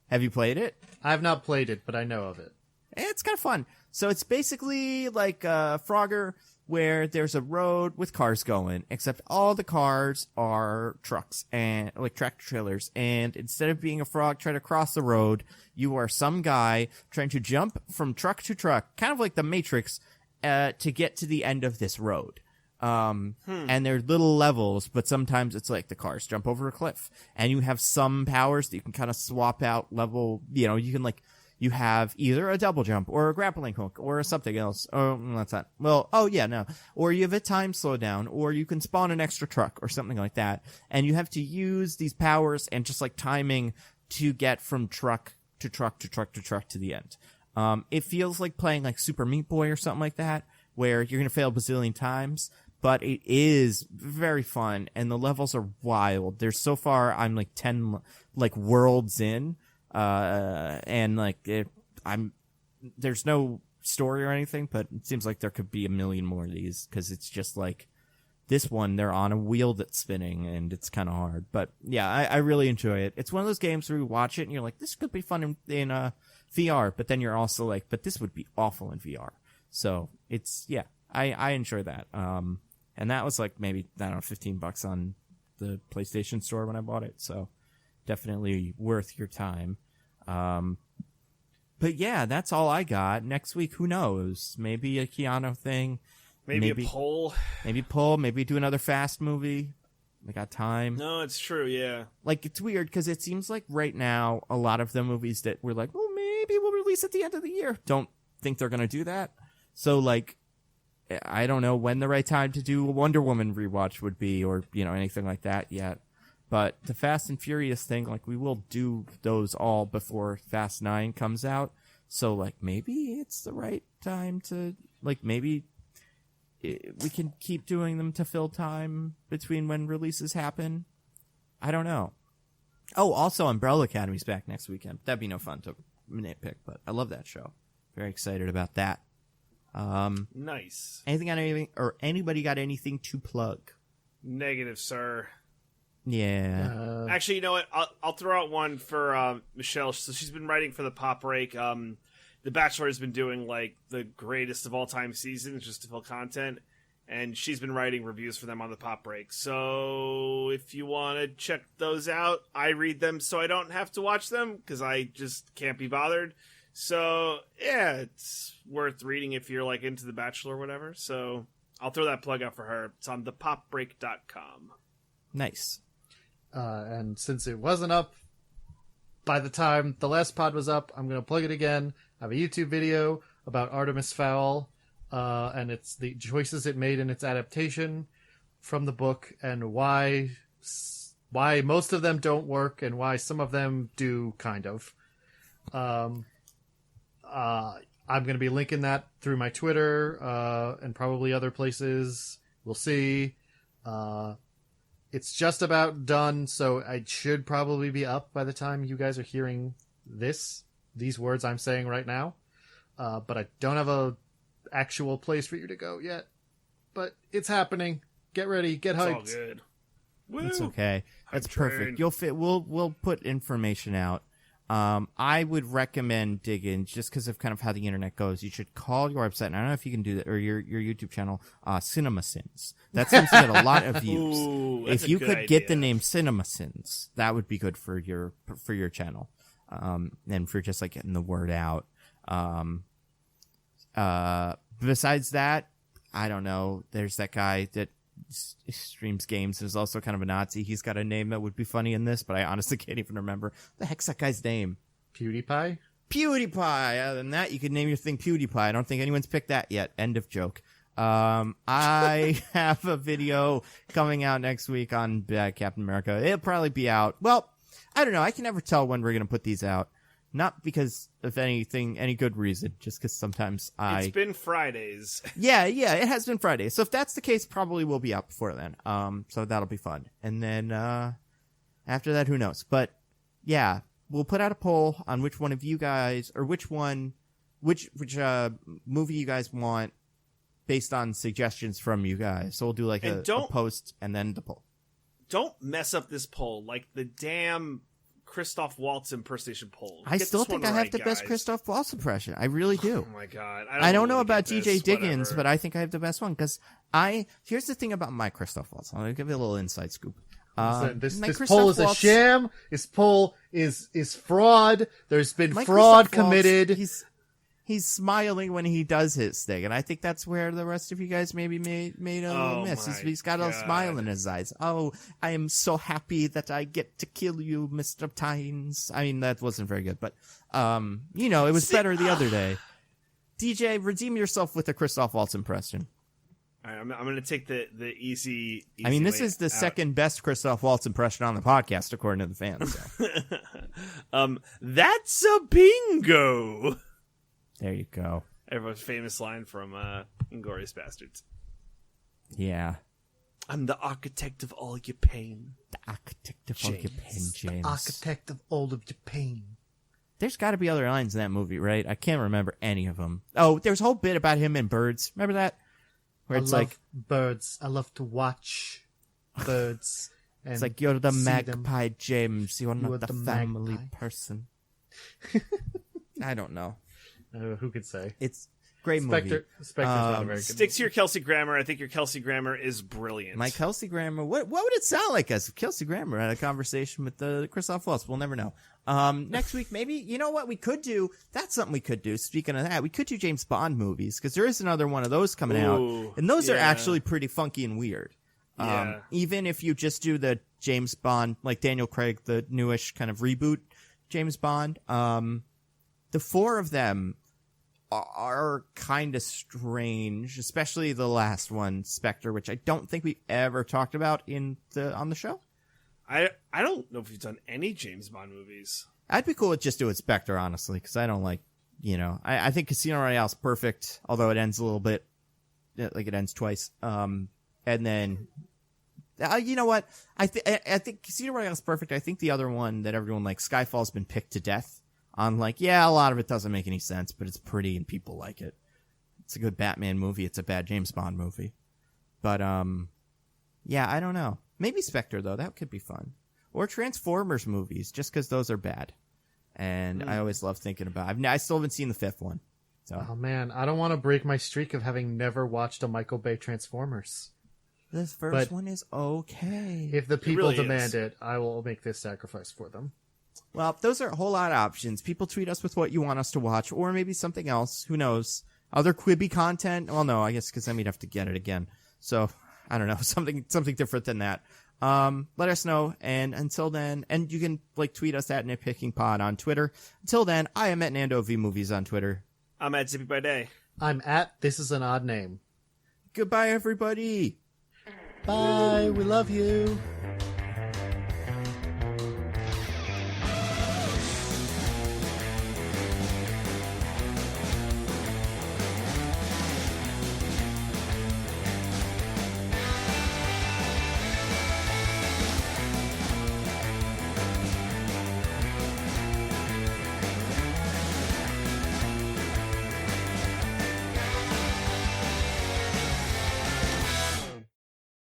Have you played it? I have not played it, but I know of it. It's kind of fun. So it's basically like Frogger, where there's a road with cars going, except all the cars are trucks and like tractor trailers. And instead of being a frog trying to cross the road, you are some guy trying to jump from truck to truck, kind of like the Matrix, to get to the end of this road. And they're little levels, but sometimes it's like the cars jump over a cliff, and you have some powers that you can kind of swap out level. You know, you can like, you have either a double jump or a grappling hook or something else. Oh, that's not. Well, oh yeah, no. Or you have a time slowdown, or you can spawn an extra truck or something like that. And you have to use these powers and just like timing to get from truck to truck to truck to truck to the end. It feels like playing like Super Meat Boy or something like that, where you're going to fail a bazillion times, but it is very fun and the levels are wild. There's so far, I'm like 10 like worlds in. And like there's no story or anything, but it seems like there could be a million more of these, because it's just like this one, they're on a wheel that's spinning and it's kind of hard. But yeah, I really enjoy it. It's one of those games where you watch it and you're like, this could be fun in VR, but then you're also like, but this would be awful in VR. So it's, yeah, I enjoy that. And that was like maybe, I don't know, $15 on the PlayStation Store when I bought it. So definitely worth your time. But yeah, that's all I got. Next week, who knows? Maybe a Keanu thing. Maybe a poll. Maybe do another Fast movie. I got time. No, it's true, yeah. Like, it's weird, because it seems like right now, a lot of the movies that we're like, well, maybe we'll release at the end of the year, don't think they're going to do that. So, like, I don't know when the right time to do a Wonder Woman rewatch would be, or, you know, anything like that yet. But the Fast and Furious thing, like, we will do those all before Fast 9 comes out. So, like, maybe it's the right time to, like, maybe we can keep doing them to fill time between when releases happen. I don't know. Oh, also, Umbrella Academy's back next weekend. That'd be no fun to nitpick, but I love that show. Very excited about that. Nice. Anybody got anything to plug? Negative, sir. Yeah. Actually, you know what? I'll throw out one for Michelle. So she's been writing for the Pop Break. The Bachelor has been doing like the greatest of all time seasons just to fill content, and she's been writing reviews for them on the Pop Break. So if you want to check those out, I read them so I don't have to watch them because I just can't be bothered. So yeah, it's worth reading if you're like into The Bachelor or whatever. So I'll throw that plug out for her. It's on thepopbreak.com. Nice. And since it wasn't up by the time the last pod was up, I'm going to plug it again. I have a YouTube video about Artemis Fowl, and it's the choices it made in its adaptation from the book, and why most of them don't work and why some of them do, kind of. I'm going to be linking that through my Twitter and probably other places. We'll see. It's just about done, so it should probably be up by the time you guys are hearing these words I'm saying right now. But I don't have a actual place for you to go yet. But it's happening. Get ready. Get hyped. It's all good. That's okay. That's Hype train. perfect. You'll fit. We'll put information out I would recommend Diggins just because of kind of how the internet goes. You should call your website, and I don't know if you can do that, or your YouTube channel, CinemaSins. That seems to get a lot of views. Ooh, If you could get the name CinemaSins, that would be good for your channel, and for just like getting the word out. Besides that, I don't know. There's that guy that streams games is also kind of a Nazi. He's got a name that would be funny in this, but I honestly can't even remember. The heck's that guy's name? PewDiePie? PewDiePie. Other than that, you could name your thing PewDiePie. I don't think anyone's picked that yet. End of joke. I have a video coming out next week on Captain America. It'll probably be out. Well, I don't know. I can never tell when we're going to put these out. Not because of anything, any good reason, just because sometimes It's been Fridays. Yeah, it has been Friday. So if that's the case, probably will be out before then. So that'll be fun. And then, after that, who knows? But, yeah, we'll put out a poll on which one of you guys, or which movie you guys want based on suggestions from you guys. So we'll do like a post and then the poll. Don't mess up this poll like the damn Christoph Waltz impersonation poll. I still think I have the best Christoph Waltz impression. I really do. Oh my god. I don't know about DJ Diggins, but I think I have the best one because here's the thing about my Christoph Waltz. I'll give you a little inside scoop. This poll is a sham. This poll is fraud. There's been fraud committed. He's smiling when he does his thing, and I think that's where the rest of you guys maybe made a little miss. He's got a smile in his eyes. Oh, I am so happy that I get to kill you, Mr. Tynes. I mean, that wasn't very good, but it was better the other day. DJ, redeem yourself with a Christoph Waltz impression. All right, I'm going to take the easy. I mean, this is the second best Christoph Waltz impression on the podcast, according to the fans. So. That's a bingo. There you go. Everyone's famous line from Inglourious Bastards. Yeah. I'm the architect of all your pain. The architect of all your pain, James. The architect of all of your pain. There's got to be other lines in that movie, right? I can't remember any of them. Oh, there's a whole bit about him and birds. Remember that? Where it's like birds. I love to watch birds. And it's like, you're the magpie, them. James. You're not the family magpie. person. I don't know. Who could say? It's a great movie. Spectre's not a very good Stick to your Kelsey Grammer. I think your Kelsey Grammer is brilliant. My Kelsey Grammer. What would it sound like as Kelsey Grammer had a conversation with the Christoph Waltz? We'll never know. Next week, maybe, you know what we could do? That's something we could do. Speaking of that, we could do James Bond movies because there is another one of those coming out. And those are actually pretty funky and weird. Even if you just do the James Bond, like Daniel Craig, the newish kind of reboot James Bond, the four of them are kind of strange, especially the last one, Spectre, which I don't think we ever talked about on the show. I don't know if we've done any James Bond movies. I'd be cool with just doing Spectre, honestly, because I don't like, I think Casino Royale's perfect, although it ends a little bit, like it ends twice. And then, you know what? I think Casino Royale's perfect. I think the other one that everyone likes, Skyfall's been picked to death. On like, a lot of it doesn't make any sense, but it's pretty and people like it. It's a good Batman movie. It's a bad James Bond movie. But, I don't know. Maybe Spectre, though. That could be fun. Or Transformers movies, just because those are bad. And I always love thinking about I still haven't seen the fifth one. So. Oh, man. I don't want to break my streak of having never watched a Michael Bay Transformers. This first one is okay. If the people demand it, I will make this sacrifice for them. Well, those are a whole lot of options. People tweet us with what you want us to watch, or maybe something else. Who knows? Other Quibi content? Well, no, I guess because then we'd have to get it again. So, I don't know. Something different than that. Let us know. And until then, and you can tweet us at nitpickingpod on Twitter. Until then, I am at Nando V Movies on Twitter. I'm at Zippy by Day. I'm at This Is an Odd Name. Goodbye, everybody. Bye. We love you.